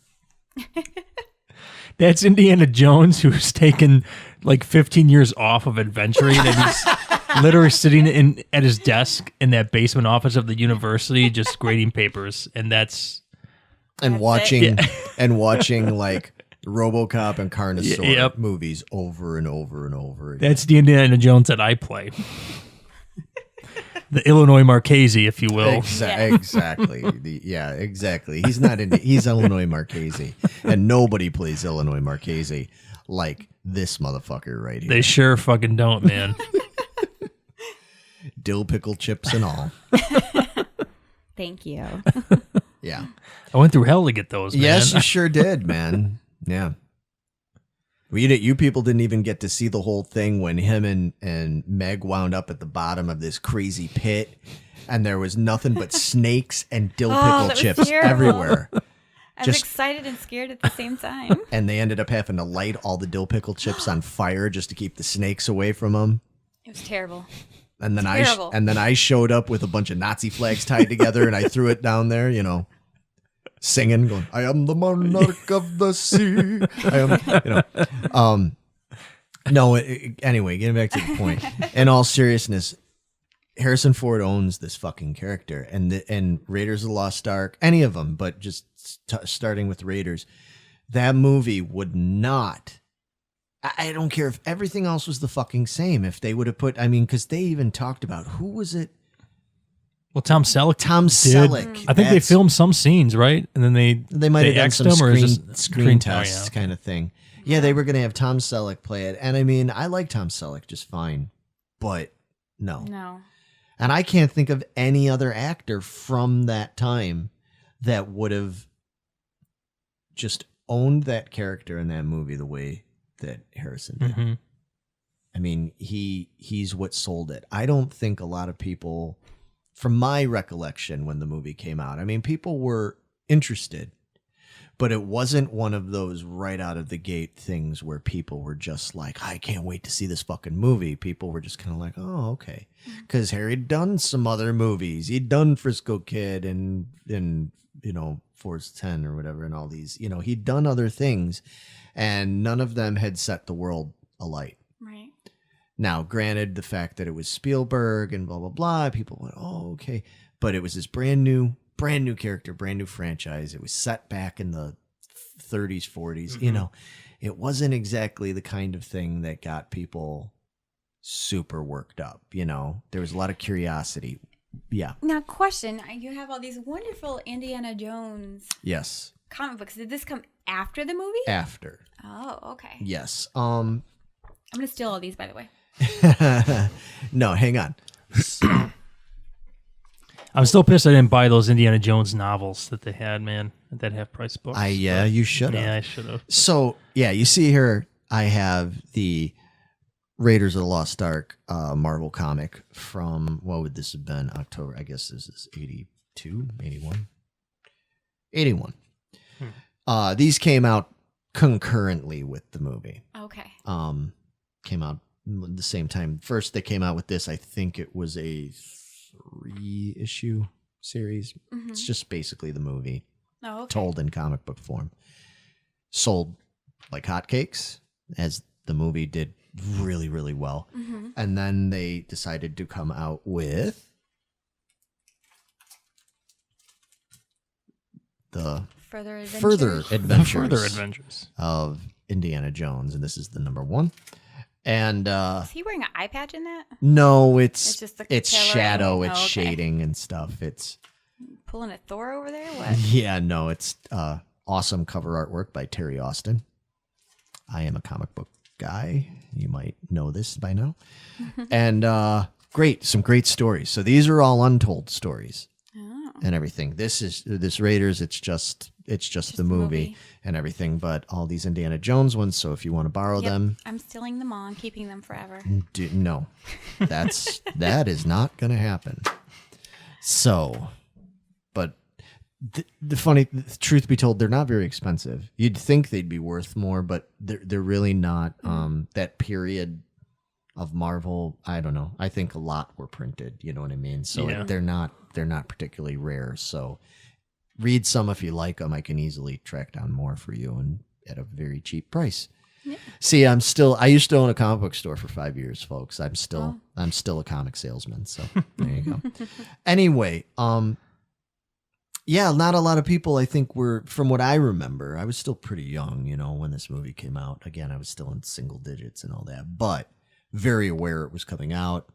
That's Indiana Jones, who's taken like 15 years off of adventuring, and he's literally sitting at his desk in that basement office of the university, just grading papers, and watching like RoboCop and Carnosaur movies over and over and over again. That's the Indiana Jones that I play. The Illinois Marchese, if you will. Exactly. Exactly. He's not into. He's Illinois Marchese, and nobody plays Illinois Marchese like this motherfucker right here. They sure fucking don't, man. Dill pickle chips and all. Thank you. Yeah. I went through hell to get those, man. Yes, you sure did, man. Yeah. You people didn't even get to see the whole thing when him and Meg wound up at the bottom of this crazy pit, and there was nothing but snakes and dill pickle that was chips terrible. everywhere. I was excited and scared at the same time. And they ended up having to light all the dill pickle chips on fire just to keep the snakes away from them. It was terrible. And then Terrible. I showed up with a bunch of Nazi flags tied together, and I threw it down there, singing, going, "I am the monarch of the sea." Anyway, getting back to the point. In all seriousness, Harrison Ford owns this fucking character, and Raiders of the Lost Ark, any of them, but just starting with Raiders, that movie would not. I don't care if everything else was the fucking same. If they would have put, because they even talked about, who was it? Well, Tom Selleck. Tom Selleck. I think they filmed some scenes, right? And then they might have done X'd some him, or is screen this screen tests kind of thing. Yeah, they were going to have Tom Selleck play it. And I like Tom Selleck just fine, but no. No. And I can't think of any other actor from that time that would have just owned that character in that movie the way that Harrison did. Mm-hmm. He's what sold it. I don't think a lot of people, from my recollection when the movie came out, people were interested, but it wasn't one of those right out of the gate things where people were just like, I can't wait to see this fucking movie. People were just kind of like, oh, okay. Because Harry'd done some other movies. He'd done Frisco Kid and Force 10 or whatever, and all these, he'd done other things, and none of them had set the world alight. Right. Now, granted, the fact that it was Spielberg and blah, blah, blah, people went, oh, okay. But it was this brand new character, brand new franchise. It was set back in the 30s, 40s. Mm-hmm. It wasn't exactly the kind of thing that got people super worked up. There was a lot of curiosity. Yeah. Now, question. You have all these wonderful Indiana Jones Yes. comic books. Did this come after the movie? After. Oh, okay. Yes. I'm going to steal all these, by the way. No, hang on. I'm still pissed I didn't buy those Indiana Jones novels that they had, man, that half price books. You should have. Yeah, I should have. So, yeah, you see here, I have the Raiders of the Lost Ark Marvel comic from, what would this have been? October, I guess this is 82, 81? 81. These came out concurrently with the movie. Okay. Came out at the same time. First, they came out with this. I think it was a 3-issue series. Mm-hmm. It's just basically the movie Oh, okay. told in comic book form. Sold like hotcakes, as the movie did really, really well. Mm-hmm. And then they decided to come out with the Further Adventures. Further Adventures of Indiana Jones, and this is the number 1. And Is he wearing an eye patch in that? no, It's just the it's coloring? shadow, it's Oh, okay. shading and stuff. It's Pulling a Thor over there? What? yeah, no, it's awesome cover artwork by Terry Austin. I am a comic book guy. You might know this by now. And some great stories. So these are all untold stories. Oh. And everything. This Raiders, it's just the movie and everything, but all these Indiana Jones ones, so if you want to borrow Yep, them, I'm stealing them all and keeping them forever. no. That is not going to happen. So, but the truth be told, they're not very expensive. You'd think they'd be worth more, but they're really not. That period of Marvel, I don't know. I think a lot were printed. You know what I mean? So Yeah. they're not particularly rare. So read some if you like them. I can easily track down more for you and at a very cheap price. Yeah. See, I used to own a comic book store for 5 years, folks. I'm still a comic salesman. So there you go. Anyway, yeah, not a lot of people, I think, were, from what I remember, I was still pretty young, when this movie came out. Again, I was still in single digits and all that, but very aware it was coming out.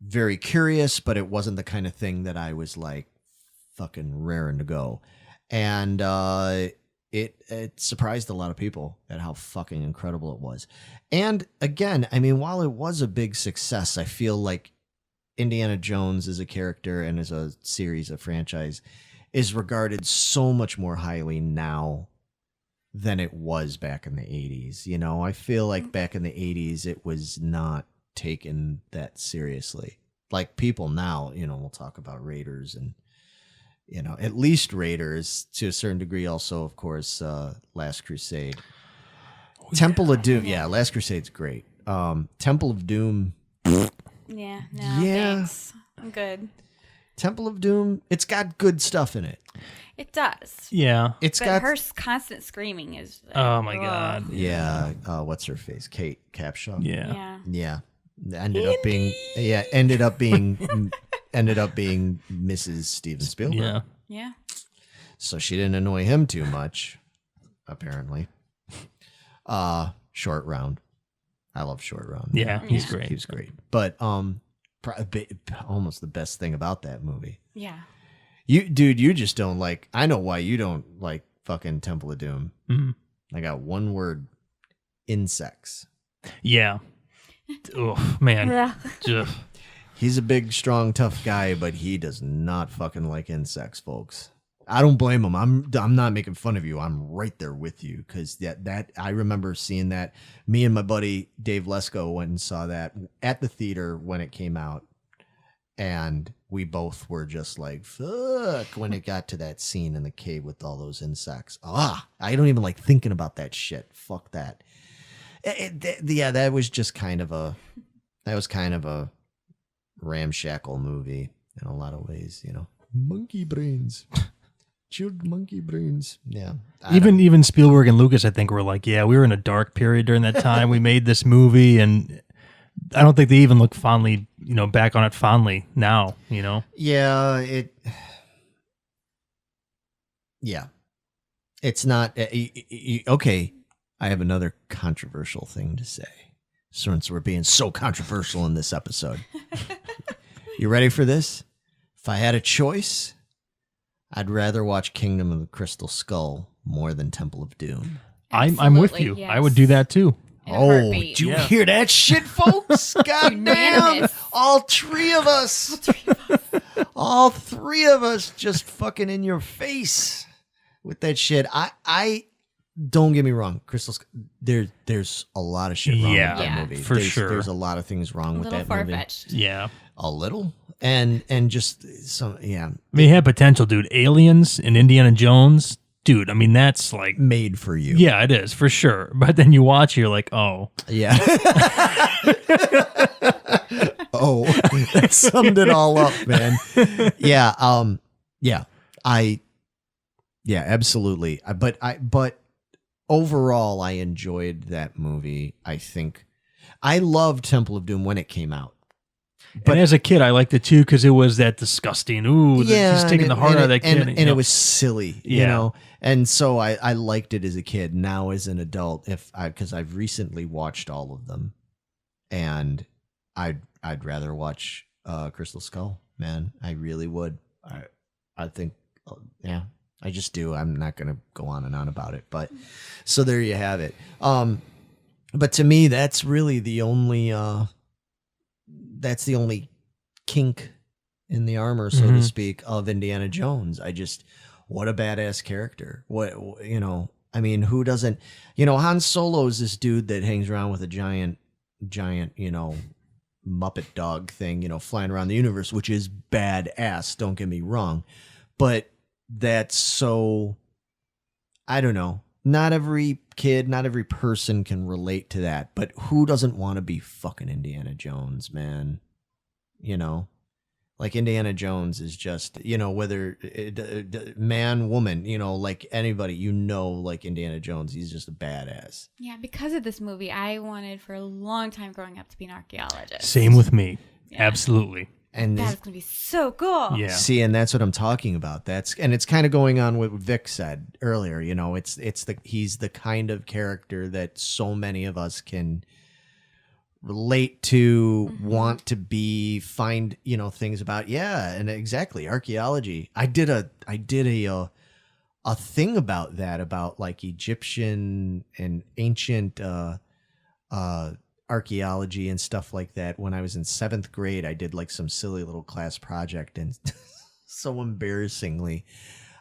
very curious, but it wasn't the kind of thing that I was like fucking raring to go. And it surprised a lot of people at how fucking incredible it was. And again, I mean, while it was a big success, I feel like Indiana Jones as a character and as a series, a franchise, is regarded so much more highly now than it was back in the 80s. You know, I feel like back in the 80s, it was not taken that seriously. Like people now, you know, we'll talk about Raiders and, you know, at least Raiders to a certain degree. Also, of course, Last Crusade. Temple of Doom. Yeah, Last Crusade's great. Temple of Doom. Yeah. No. Yeah. Thanks. I'm good. Temple of Doom. It's got good stuff in it. It does. Yeah. It's But got her constant screaming is. Oh my ugh. God. yeah. What's her face? Kate Capshaw. Yeah. Yeah. Yeah. Ended up being Mrs. Steven Spielberg. Yeah. Yeah. So she didn't annoy him too much, apparently. Short Round. I love Short Round. Yeah. He's Yeah. great. He was great. But almost the best thing about that movie. Yeah. You just don't like. I know why you don't like fucking Temple of Doom. Mhm. I got one word: insects. Yeah. Oh man. Ugh. He's a big, strong, tough guy, but he does not fucking like insects, folks. I don't blame him. I'm not making fun of you. I'm right there with you because that I remember seeing that. Me and my buddy Dave Lesko went and saw that at the theater when it came out, and we both were just like, "Fuck!" when it got to that scene in the cave with all those insects. I don't even like thinking about that shit. Fuck that. That was just kind of a ramshackle movie in a lot of ways, you know. Monkey brains. Chilled monkey brains. Yeah. Even Spielberg and Lucas, I think, were like, yeah, we were in a dark period during that time. We made this movie, and I don't think they even look fondly, you know, back on it fondly now, you know? Yeah, it's not okay. I have another controversial thing to say since we're being so controversial in this episode. You ready for this? If I had a choice, I'd rather watch Kingdom of the Crystal Skull more than Temple of Doom. I'm with Absolutely, you. yes. I would do that too. In a heartbeat. do you Yeah. hear that shit, folks? God damn. Unanimous. All three of us. All three of us just fucking in your face with that shit. I don't get me wrong, Crystal Skull, there's a lot of shit wrong Yeah, with that Yeah. movie. for sure. There's a lot of things wrong A with little that far movie. fetched. Yeah. A little. And just some, yeah, I mean, it had potential, dude. Aliens and Indiana Jones, dude. I mean, that's like, made for you. yeah, it is for sure. But then you watch, you're like, oh, Yeah. Oh, that summed it all up, man. Yeah. Absolutely. But overall, I enjoyed that movie. I think I loved Temple of Doom when it came out. but as a kid, I liked it too because it was that disgusting. Ooh, he's taking the heart out of that kid. and it was silly, you Yeah. know. And so I liked it as a kid. Now as an adult, because I've recently watched all of them, and I'd rather watch Crystal Skull. Man, I really would. I think, yeah, I just do. I'm not gonna go on and on about it, but so there you have it. But to me, that's really the only. That's the only kink in the armor, so to speak, of Indiana Jones. What a badass character. What, you know, I mean, who doesn't, you know, Han Solo's this dude that hangs around with a giant, you know, Muppet dog thing, you know, flying around the universe, which is badass. Don't get me wrong. But that's so, I don't know. Not every kid, not every person can relate to that, but who doesn't want to be fucking Indiana Jones, man? You know, like Indiana Jones is just, you know, whether man, woman, you know, like anybody, you know, like Indiana Jones, he's just a badass. Yeah, because of this movie, I wanted for a long time growing up to be an archaeologist. same with me. Yeah. Absolutely. And That is going to be so cool. Yeah. see, and that's what I'm talking about. It's kind of going on what Vic said earlier. You know, he's the kind of character that so many of us can relate to, want to be, find, things about. Yeah, and exactly, archaeology. I did a thing about that, about like Egyptian and ancient archaeology and stuff like that. When I was in 7th grade, I did like some silly little class project, and so embarrassingly,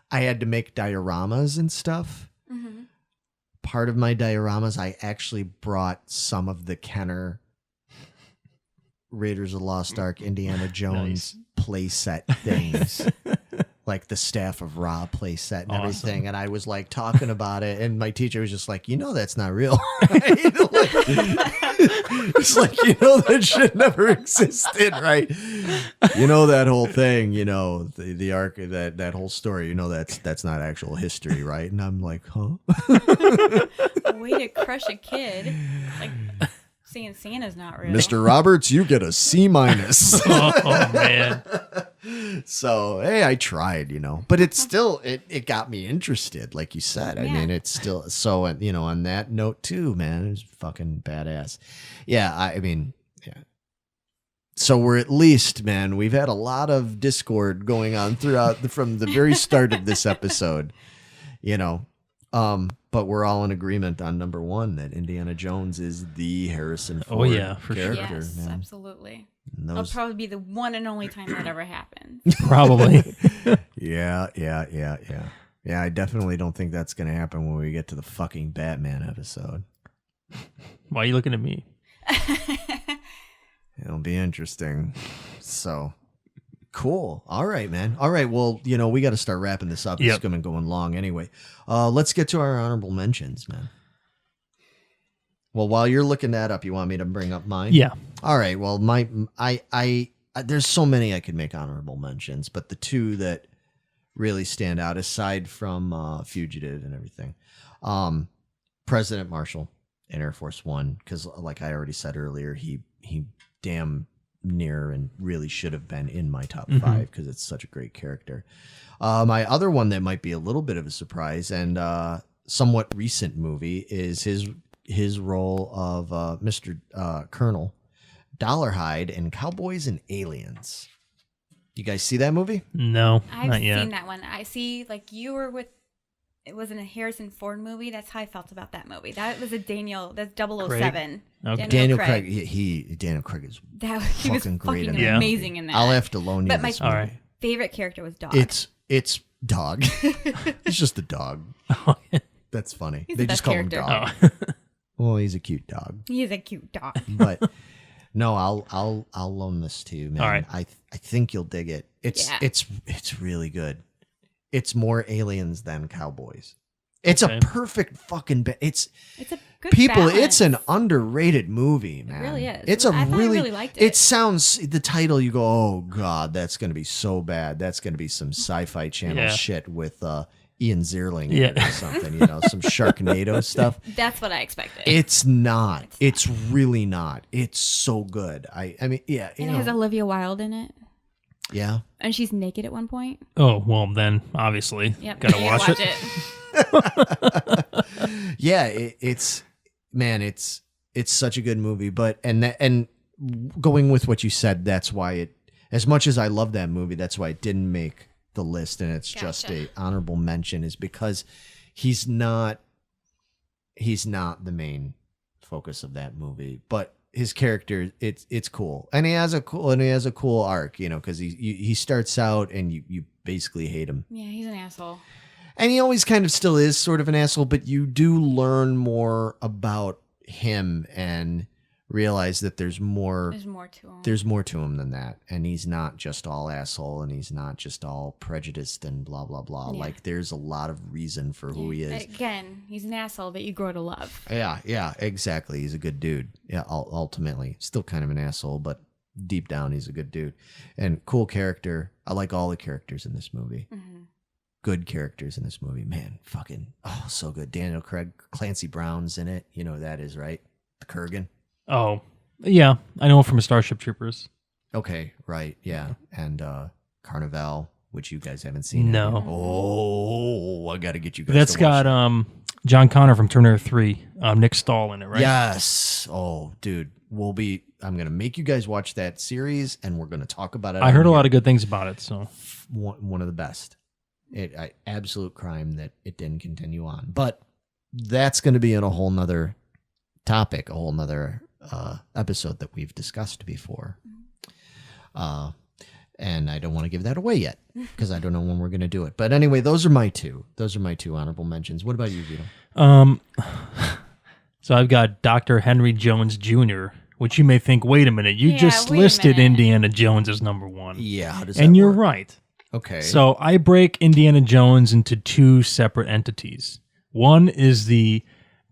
I had to make dioramas and stuff. Mm-hmm. Part of my dioramas, I actually brought some of the Kenner Raiders of the Lost Ark, Indiana Jones playset things. Like the Staff of Ra playset and everything. And I was like talking about it, and my teacher was just like, that's not real. It's like, that shit never existed, right? That whole thing, the ark, that whole story, that's not actual history, right? And I'm like, huh? Way to crush a kid. Like saying Santa's not real. Mr. Roberts, you get a C-. Oh man. So, hey, I tried, but it's still, it got me interested, like you said. I mean, it's still, so, on that note too, man, it's fucking badass. Yeah, I mean, yeah. So we're at least, man, we've had a lot of discord going on from the very start of this episode, but we're all in agreement on number 1, that Indiana Jones is the Harrison Ford for character. Yes, man. absolutely. Those... It'll probably be the one and only time that ever happens. Probably. Yeah. I definitely don't think that's going to happen when we get to the fucking Batman episode. Why are you looking at me? It'll be interesting. So, cool. All right, man. All right, well, we got to start wrapping this up. It's been going long anyway. Let's get to our honorable mentions, man. Well, while you're looking that up, you want me to bring up mine? Yeah. All right. Well, I there's so many I could make honorable mentions, but the 2 that really stand out, aside from Fugitive and everything, President Marshall in Air Force One, because like I already said earlier, he damn near and really should have been in my top 5 because it's such a great character. My other one that might be a little bit of a surprise and somewhat recent movie is his role of Mr. Colonel Dollarhide in Cowboys and Aliens. You guys see that movie? No, I've not yet. seen that one. I see, like, you were with, it wasn't a Harrison Ford movie. That's how I felt about that movie. That was that's 007. Okay. Daniel Craig. Daniel Craig is he was fucking great in fucking that amazing in that. I'll have to loan you But my this movie. All right. favorite character was Dog. It's Dog. He's just a dog. That's funny. He's They the just best call him character. Dog. Well, he's a cute dog. He is a cute dog. But no, I'll loan this to you, man. All right. I think you'll dig it. It's really good. It's more aliens than cowboys. It's a perfect fucking it's a good people. balance. It's an underrated movie, man. It really is. It's a I thought I really. really liked it. It sounds the title. You go, oh god, that's going to be so bad. That's going to be some sci-fi channel shit with Ian Zierling in it or something. Some Sharknado stuff. That's what I expected. It's not. It's really not. It's so good. I mean, yeah. And it has Olivia Wilde in it. Yeah. And she's naked at one point. Oh, well, then, obviously. Yep. Gotta You watch it. Yeah, it's such a good movie. But and going with what you said, that's why it. As much as I love that movie, that's why it didn't make the list, and it's just a honorable mention, is because he's not the main focus of that movie, but his character, it's cool, and he has a cool arc, because he starts out and you basically hate him. Yeah, he's an asshole. And he always kind of still is sort of an asshole, but you do learn more about him and realize that there's more to him. There's more to him than that. And he's not just all asshole, and he's not just all prejudiced and blah, blah, blah. Yeah. Like, there's a lot of reason for who he is. Again, he's an asshole that you grow to love. Yeah, exactly. He's a good dude. Yeah, ultimately. Still kind of an asshole, but deep down, he's a good dude. And cool character. I like all the characters in this movie. Mm-hmm. Good characters in this movie. Man, fucking, so good. Daniel Craig, Clancy Brown's in it. You know who that is, right? The Kurgan. Oh, yeah. I know him from Starship Troopers. Okay, right. Yeah. And Carnival, which you guys haven't seen. No. have you? Oh, I got to get you guys. That's to watch got John Connor from Terminator 3, Nick Stahl in it, right? Yes. Oh, dude, I'm going to make you guys watch that series, and we're going to talk about it. I heard a lot of good things about it. So one of the best. Absolute crime that it didn't continue on. But that's going to be in a whole nother topic, a whole nother episode that we've discussed before. And I don't want to give that away yet because I don't know when we're going to do it. But anyway, those are my two. Those are my two honorable mentions. What about you, Vito? So I've got Dr. Henry Jones Jr., which you may think, wait a minute, you Yeah, just wait a listed minute. Indiana Jones as number one. Yeah, how does that And you're work? right. Okay. So I break Indiana Jones into two separate entities. One is the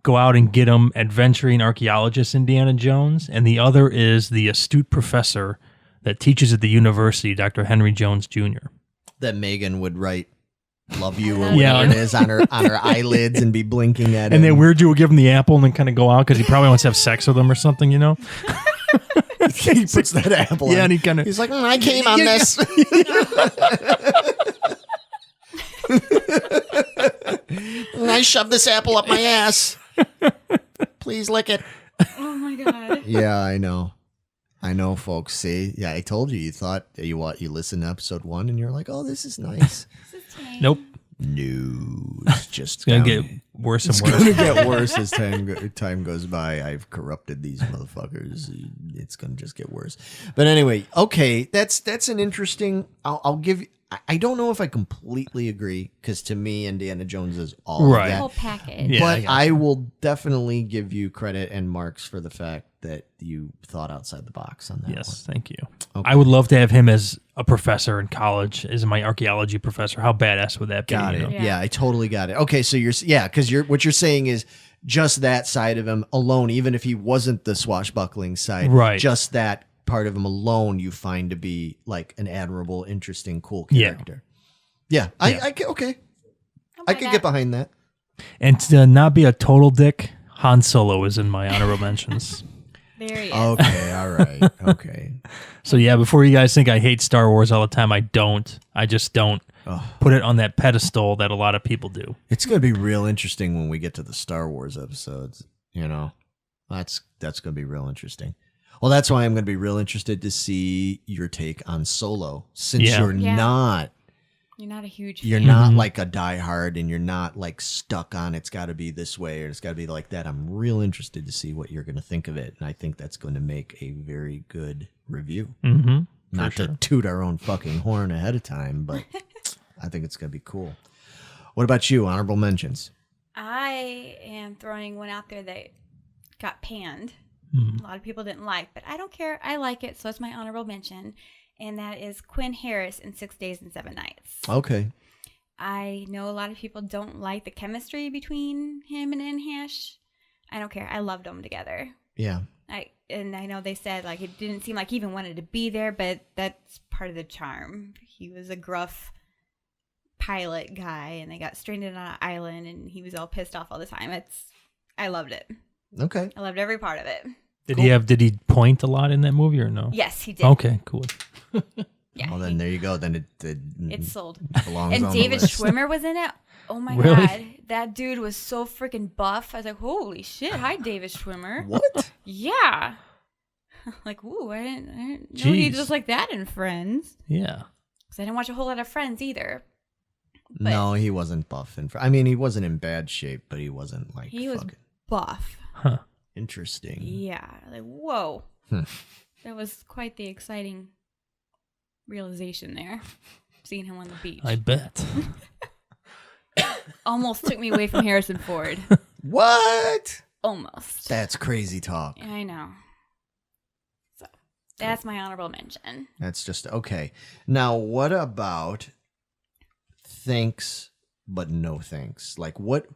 go out and get 'em adventuring archaeologist Indiana Jones, and the other is the astute professor that teaches at the university, Dr. Henry Jones Jr. that Megan would write "love you" or Yeah. whatever it is on her eyelids and be blinking at And him. then Weird Jew will give him the apple and then kind of go out because he probably wants to have sex with him or something, you know? he puts that apple. Yeah, on. and he kind of... He's like, I came on this. And I shoved this apple up my ass. Please lick it. Oh my god. Yeah, I know. I know, folks. See, yeah, I told you. You thought you listened to episode 1 and you're like, oh, this is nice. Nope. No, it's just It's going to get worse and It's worse. going to get worse as time goes by. I've corrupted these motherfuckers. It's going to just get worse. But anyway, okay, that's an interesting. I'll give you. I don't know if I completely agree because to me, Indiana Jones is all Right. of The that. whole package. Yeah, But I I gotcha. will definitely give you credit and marks for the fact that you thought outside the box on that Yes, thank you. Okay. I would love to have him as a professor in college, as my archaeology professor. How badass would that be? Got you it. know? Yeah. I totally got it. Okay, so because what you're saying is just that side of him alone, even if he wasn't the swashbuckling side, Right. just that part of him alone you find to be like an admirable, interesting, cool Yeah. character. Yeah. Okay. I could get behind that. And to not be a total dick, Han Solo is in my honorable mentions. There he is. Okay, all right. Okay. So yeah, before you guys think I hate Star Wars all the time, I don't. I just don't put it on that pedestal that a lot of people do. It's going to be real interesting when we get to the Star Wars episodes, you know. That's going to be real interesting. Well, that's why I'm going to be real interested to see your take on Solo since Yeah. you're Yeah. not You're not a huge You're fan. not Mhm. like a diehard and you're not like stuck on it's got to be this way or it's got to be like that. I'm real interested to see what you're going to think of it. And I think that's going to make a very good review. Mm-hmm. Not to toot our own fucking horn ahead of time, but I think it's going to be cool. What about you? Honorable mentions. I am throwing one out there that got panned. Mm. A lot of people didn't like, but I don't care. I like it, so it's my honorable mention. And that is Quinn Harris in 6 Days and 7 Nights. Okay. I know a lot of people don't like the chemistry between him and Inhash. I don't care. I loved them together. Yeah. I know they said like it didn't seem like he even wanted to be there, but that's part of the charm. He was a gruff pilot guy, and they got stranded on an island, and he was all pissed off all the time. I loved it. Okay. I loved every part of it. Did he point a lot in that movie or no? Yes, he did. Okay, cool. Yeah, Well, then there you go. Then it it's sold. belongs And on David the list. Schwimmer was in it. Oh my Really? god, that dude was so freaking buff. I was like, holy shit! Hi, David Schwimmer. What? Yeah. Like, ooh, I didn't know he Jeez. just like that in Friends. Yeah. Because I didn't watch a whole lot of Friends either. But No, he wasn't buff. I mean, he wasn't in bad shape, but he wasn't like he was fucking buff. Huh. interesting. Yeah. Like, whoa. Hmm. That was quite the exciting realization there. Seeing him on the beach. I bet. Almost took me away from Harrison Ford. What? Almost. That's crazy talk. I know. So that's my honorable mention. That's just okay. Now, what about thanks but no thanks? Like what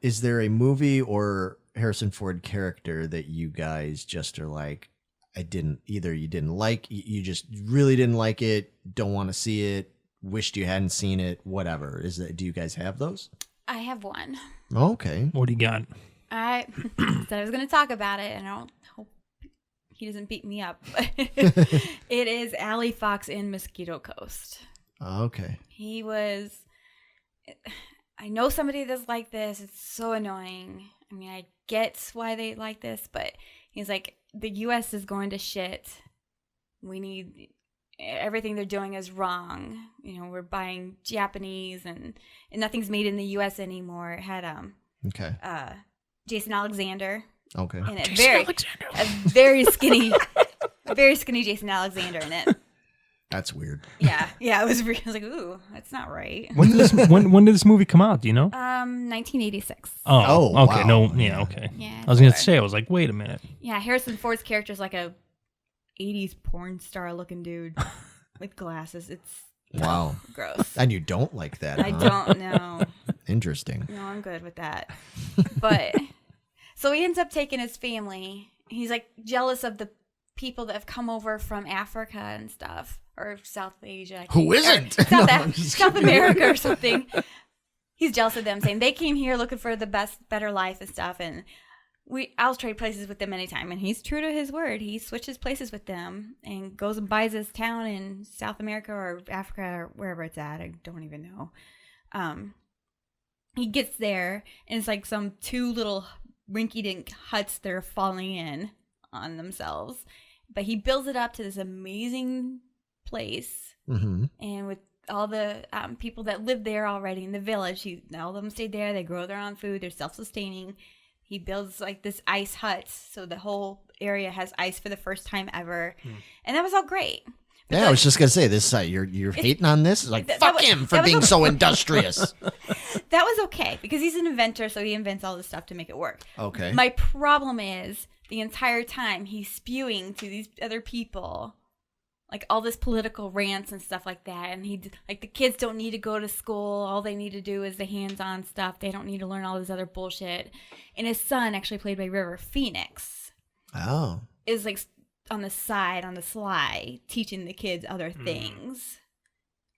is there a movie or Harrison Ford character that you guys just are like, you didn't like, you just really didn't like it, don't want to see it, wished you hadn't seen it, whatever. Do you guys have those? I have one. Okay. What do you got? I said I was going to talk about it, and I don't hope he doesn't beat me up. It is Allie Fox in Mosquito Coast. Okay. He was. I know somebody that's like this. It's so annoying. I mean, I get why they like this, but he's like, the U.S. is going to shit. We need everything they're doing is wrong. We're buying Japanese and nothing's made in the U.S. anymore. It had Okay. Jason Alexander. Okay. And a very skinny Jason Alexander in it. That's weird. Yeah, it was. I was like, ooh, that's not right. When did this movie come out? Do you know? 1986. Oh, okay. wow. No, yeah, okay. Yeah, I was gonna say, I was like, wait a minute. Yeah, Harrison Ford's character is like a 80s porn star looking dude with glasses. It's Wow. gross. And you don't like that, I huh? don't know. Interesting. No, I'm good with that. But so he ends up taking his family. He's like jealous of the people that have come over from Africa and stuff, or South Asia. Who isn't? South, No, I'm just South kidding. America or something. He's jealous of them, saying they came here looking for the better life and stuff, and I'll trade places with them anytime. And he's true to his word. He switches places with them and goes and buys this town in South America or Africa or wherever it's at. I don't even know. He gets there, and it's like some two little rinky-dink huts that are falling in on themselves. But he builds it up to this amazing place. Mm-hmm. And with all the people that live there already in the village, all of them stayed there. They grow their own food. They're self-sustaining. He builds like this ice hut, so the whole area has ice for the first time ever. And that was all great. But Yeah, I was just gonna say this. You're hating on this. It's like fuck him for being so industrious. That was okay because he's an inventor, so he invents all this stuff to make it work. Okay. My problem is the entire time he's spewing to these other people like all this political rants and stuff like that, and the kids don't need to go to school. All they need to do is the hands-on stuff. They don't need to learn all this other bullshit. And his son, actually played by River Phoenix, Oh. is like on the sly, teaching the kids other things.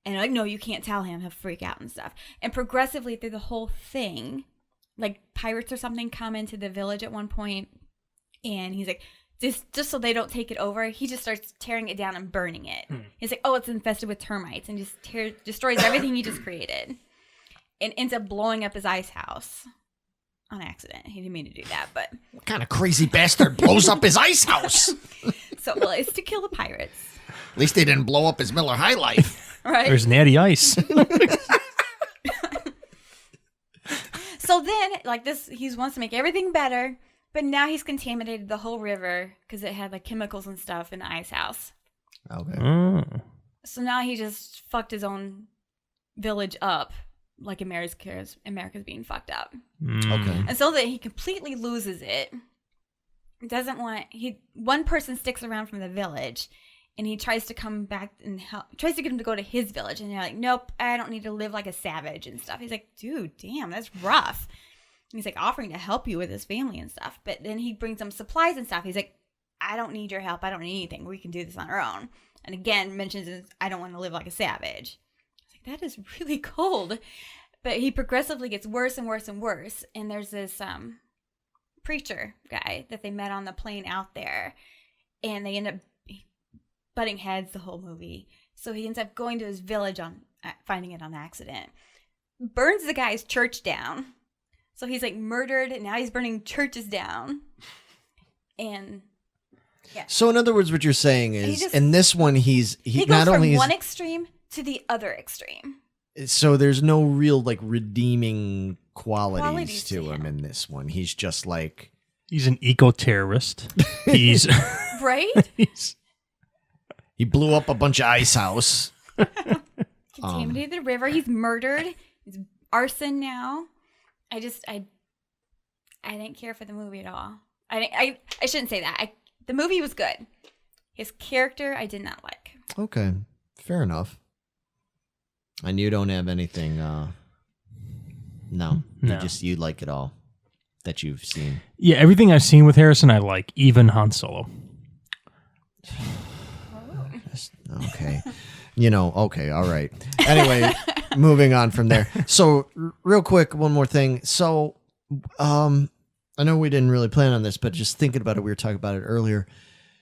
And like, no, you can't tell him. He'll freak out and stuff. And progressively through the whole thing, like pirates or something come into the village at one point, and he's like, just so they don't take it over, he just starts tearing it down and burning it. He's like, oh, it's infested with termites, and just destroys everything he just created, and ends up blowing up his ice house on accident. He didn't mean to do that, but What kind of crazy bastard blows up his ice house? so well, it's to kill the pirates, At least they didn't blow up his Miller High Life. right? There's Natty Ice. So then, like this, he wants to make everything better, but now he's contaminated the whole river because it had like chemicals and stuff in the ice house. Okay. Mm. So now he just fucked his own village up, like America's being fucked up. Okay. And so that he completely loses it. One person sticks around from the village, and he tries to come back and help, tries to get him to go to his village, and they're like, nope, I don't need to live like a savage and stuff. He's like, dude, damn, that's rough. And he's like offering to help you with his family and stuff, but then he brings them supplies and stuff. He's like, I don't need your help. I don't need anything. We can do this on our own. And again, mentions I don't want to live like a savage. I was like, that is really cold. But he progressively gets worse and worse and worse. And there's this preacher guy that they met on the plane out there, and they end up butting heads the whole movie. So he ends up going to his village finding it on accident, burns the guy's church down. So he's like murdered, and now he's burning churches down. And yeah. So in other words, what you're saying is, in this one, he goes not from only one extreme to the other extreme. so there's no real like redeeming qualities Qualities to to him him. in this one. He's just like He's an eco-terrorist. He's Right? he blew up a bunch of ice house. Contaminated the river. He's murdered. He's arson now. I didn't care for the movie at all. I shouldn't say that. The movie was good. His character I did not like. Okay, fair enough. And you don't have anything. No, you like it all that you've seen. Yeah, everything I've seen with Harrison, I like, even Han Solo. Okay. Okay, all right. Anyway, moving on from there. So, real quick, one more thing. So, I know we didn't really plan on this, but just thinking about it, we were talking about it earlier.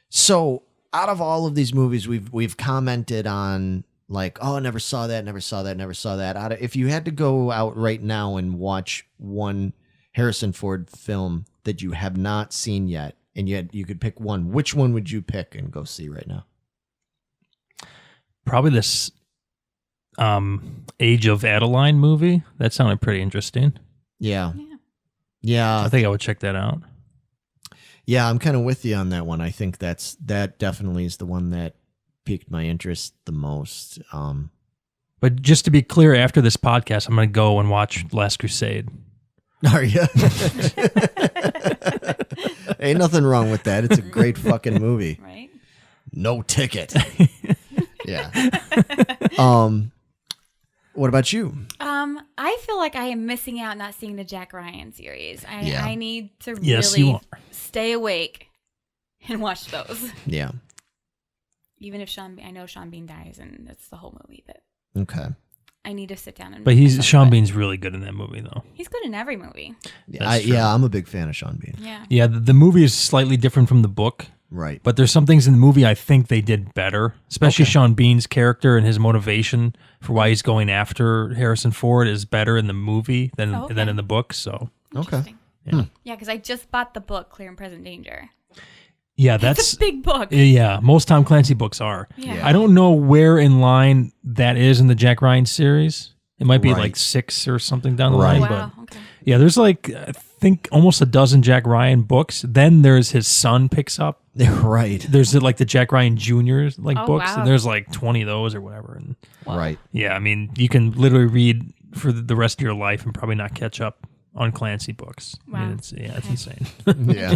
So, out of all of these movies, we've commented on like, oh, never saw that. If you had to go out right now and watch one Harrison Ford film that you have not seen yet, and you could pick one, which one would you pick and go see right now? Probably this Age of Adeline movie. That sounded pretty interesting. Yeah. I think I would check that out. Yeah, I'm kind of with you on that one. I think that definitely is the one that piqued my interest the most. But just to be clear, after this podcast, I'm going to go and watch Last Crusade. Are you? Ain't nothing wrong with that. It's a great fucking movie. Right? No ticket. Yeah. What about you? I feel like I am missing out not seeing the Jack Ryan series. I need to Yes, you really are. stay awake and watch those. Yeah. Even if I know Sean Bean dies and that's the whole movie, but Okay. I need to sit down and. But watch Sean it. Bean's really good in that movie, though. He's good in every movie. That's true. Yeah, I'm a big fan of Sean Bean. Yeah. Yeah, the movie is slightly different from the book, Right. but there's some things in the movie I think they did better, especially Okay. Sean Bean's character and his motivation for why he's going after Harrison Ford is better in the movie than Oh, okay. than in the book. So Okay. Interesting. yeah, Yeah, because I just bought the book Clear and Present Danger. yeah, It's that's a big book. yeah. Most Tom Clancy books are. Yeah. I don't know where in line that is in the Jack Ryan series. It might be Right. like 6 or something down the Right. line, Wow. but Okay. yeah, there's like I think almost a dozen Jack Ryan books. Then there's his son picks up. Right. There's like the Jack Ryan Jr. like Oh, books, wow. and there's like 20 of those or whatever. And Right. yeah, I mean, you can literally read for the rest of your life and probably not catch up on Clancy books. I mean, Wow. it's insane. Yeah.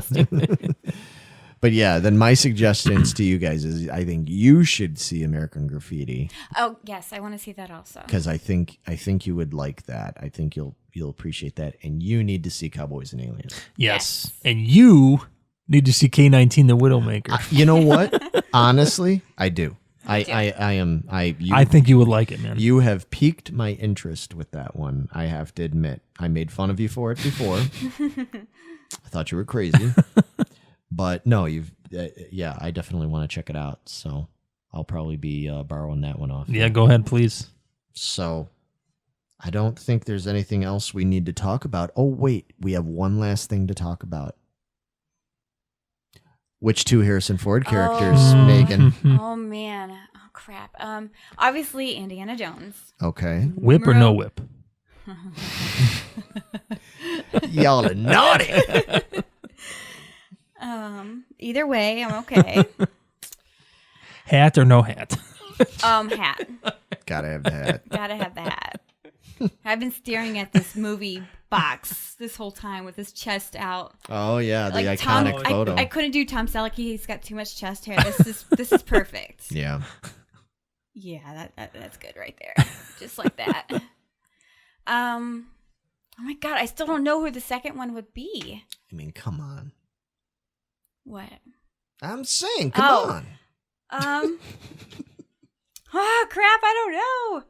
But yeah, then my suggestions to you guys is I think you should see American Graffiti Oh yes, I want to see that also. because I think you would like that. I think you'll appreciate that, and you need to see Cowboys and Aliens. Yes. And you need to see K-19 The Widowmaker. You know what? Honestly, I do. I think you would like it, man. You have piqued my interest with that one. I have to admit, I made fun of you for it before. I thought you were crazy, but no, yeah, I definitely want to check it out. So I'll probably be borrowing that one off. Yeah, go ahead, please. So I don't think there's anything else we need to talk about. Oh wait, we have one last thing to talk about. Which two Harrison Ford characters, Oh. Megan? Oh man. Oh crap. Obviously Indiana Jones. Okay, Whip or no whip? y'all are naughty. Either way, I'm okay. Hat or no hat? Hat. Gotta have the hat. Gotta have the hat. I've been staring at this movie box this whole time with his chest out. Oh yeah, the Like iconic photo. I couldn't do Tom Selleck. He's got too much chest hair. This is perfect. Yeah. Yeah, that's good right there. Just like that. Oh my god, I still don't know who the second one would be. I mean, come on. What? I'm saying, come Oh. on. Oh crap, I don't know.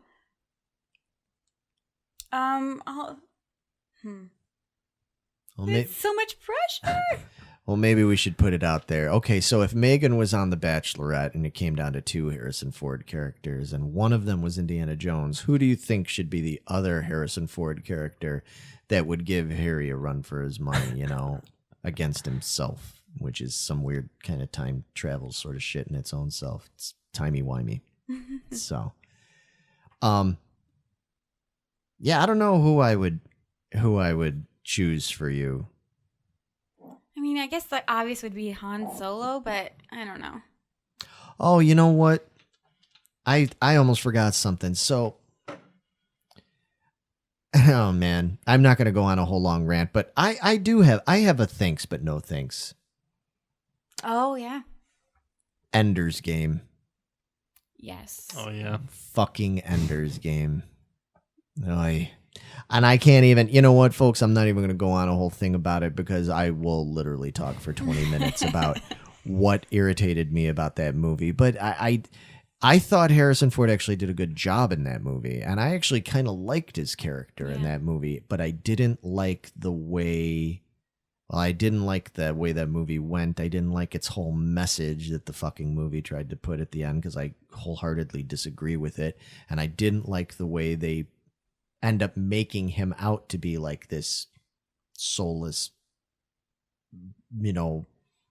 I'll, Well, it's so much pressure. maybe we should put it out there. Okay, so if Megan was on The Bachelorette and it came down to two Harrison Ford characters and one of them was Indiana Jones, who do you think should be the other Harrison Ford character that would give Harry a run for his money, against himself, which is some weird kind of time travel sort of shit in its own self. It's timey-wimey. So, yeah, I don't know who I would choose for you. I mean, I guess the obvious would be Han Solo, but I don't know. Oh, you know what? I almost forgot something. So, oh man, I'm not going to go on a whole long rant, but I have a thanks but no thanks. Oh yeah. Ender's Game. Yes. Oh yeah. Fucking Ender's Game. Oy. And I can't even, you know what, folks, I'm not even going to go on a whole thing about it because I will literally talk for 20 minutes about what irritated me about that movie. But I thought Harrison Ford actually did a good job in that movie. And I actually kind of liked his character in that movie. But I didn't like the way Well, I didn't like the way that movie went. I didn't like its whole message that the fucking movie tried to put at the end because I wholeheartedly disagree with it. And I didn't like the way they end up making him out to be like this soulless,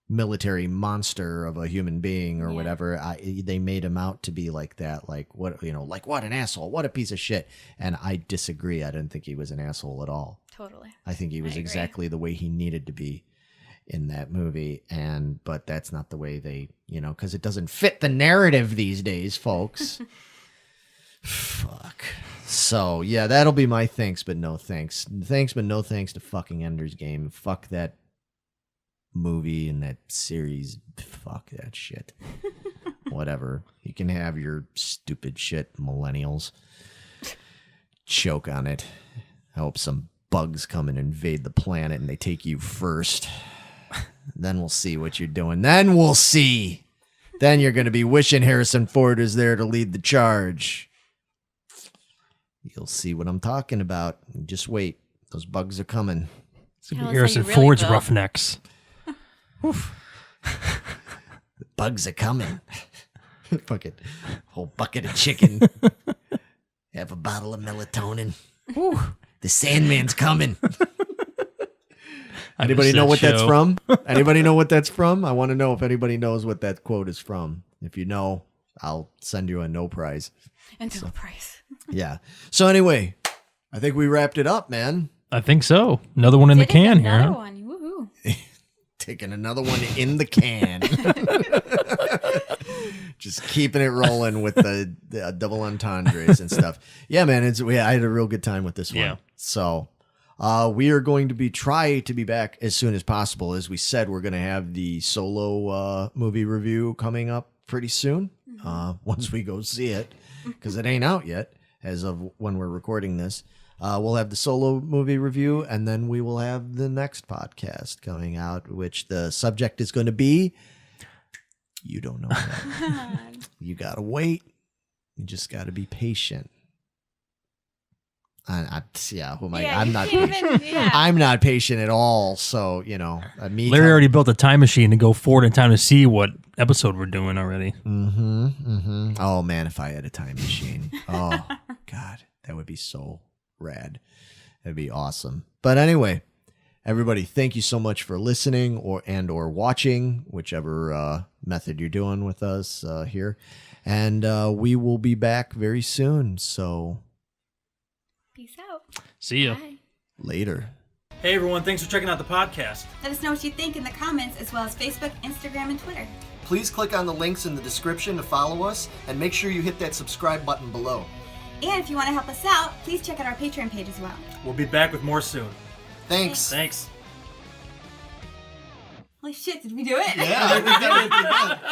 military monster of a human being or whatever. They made him out to be like that, like what an asshole, what a piece of shit. And I disagree. I didn't think he was an asshole at all. Totally. I think he was exactly the way he needed to be in that movie. But that's not the way they, because it doesn't fit the narrative these days, folks. Fuck. So yeah, that'll be my thanks, but no thanks. Thanks, but no thanks to fucking Ender's Game. Fuck that movie and that series. Fuck that shit. Whatever. You can have your stupid shit, millennials. Choke on it. I hope some bugs come and invade the planet and they take you first. Then we'll see what you're doing. Then we'll see. Then you're going to be wishing Harrison Ford is there to lead the charge. You'll see what I'm talking about. Just wait. Those bugs are coming. It's going to be Harrison Ford's Roughnecks. The bugs are coming. Fucking whole bucket of chicken. Have a bottle of melatonin. The Sandman's coming. Anybody know what that's from? Anybody know what that's from? I want to know if anybody knows what that quote is from. If you know, I'll send you a no prize. And no prize. Yeah. So anyway, I think we wrapped it up, man. I think so. Another one in the can here. Another one. Woohoo. Taking another one in the can. Just keeping it rolling with the double entendres and stuff. Yeah, man. I had a real good time with this one. Yeah. So we are going to try to be back as soon as possible. As we said, we're going to have the solo movie review coming up pretty soon. Once we go see it, because it ain't out yet as of when we're recording this. We'll have the solo movie review, and then we will have the next podcast coming out, which the subject is going to be. You don't know that. You got to wait. You just got to be patient. I'm not patient. I'm not patient at all. So, Larry already built a time machine to go forward in time to see what episode we're doing already. Oh, man, if I had a time machine. Oh, God, that would be so rad. That'd be awesome. But anyway, everybody, thank you so much for listening or watching, whichever method you're doing with us here. And we will be back very soon. So Peace out. See ya. Bye. Later. Hey everyone, thanks for checking out the podcast. Let us know what you think in the comments, as well as Facebook, Instagram, and Twitter. Please click on the links in the description to follow us, and make sure you hit that subscribe button below. And if you want to help us out, please check out our Patreon page as well. We'll be back with more soon. Thanks. Thanks. Holy shit, did we do it? Yeah, I think that was pretty good.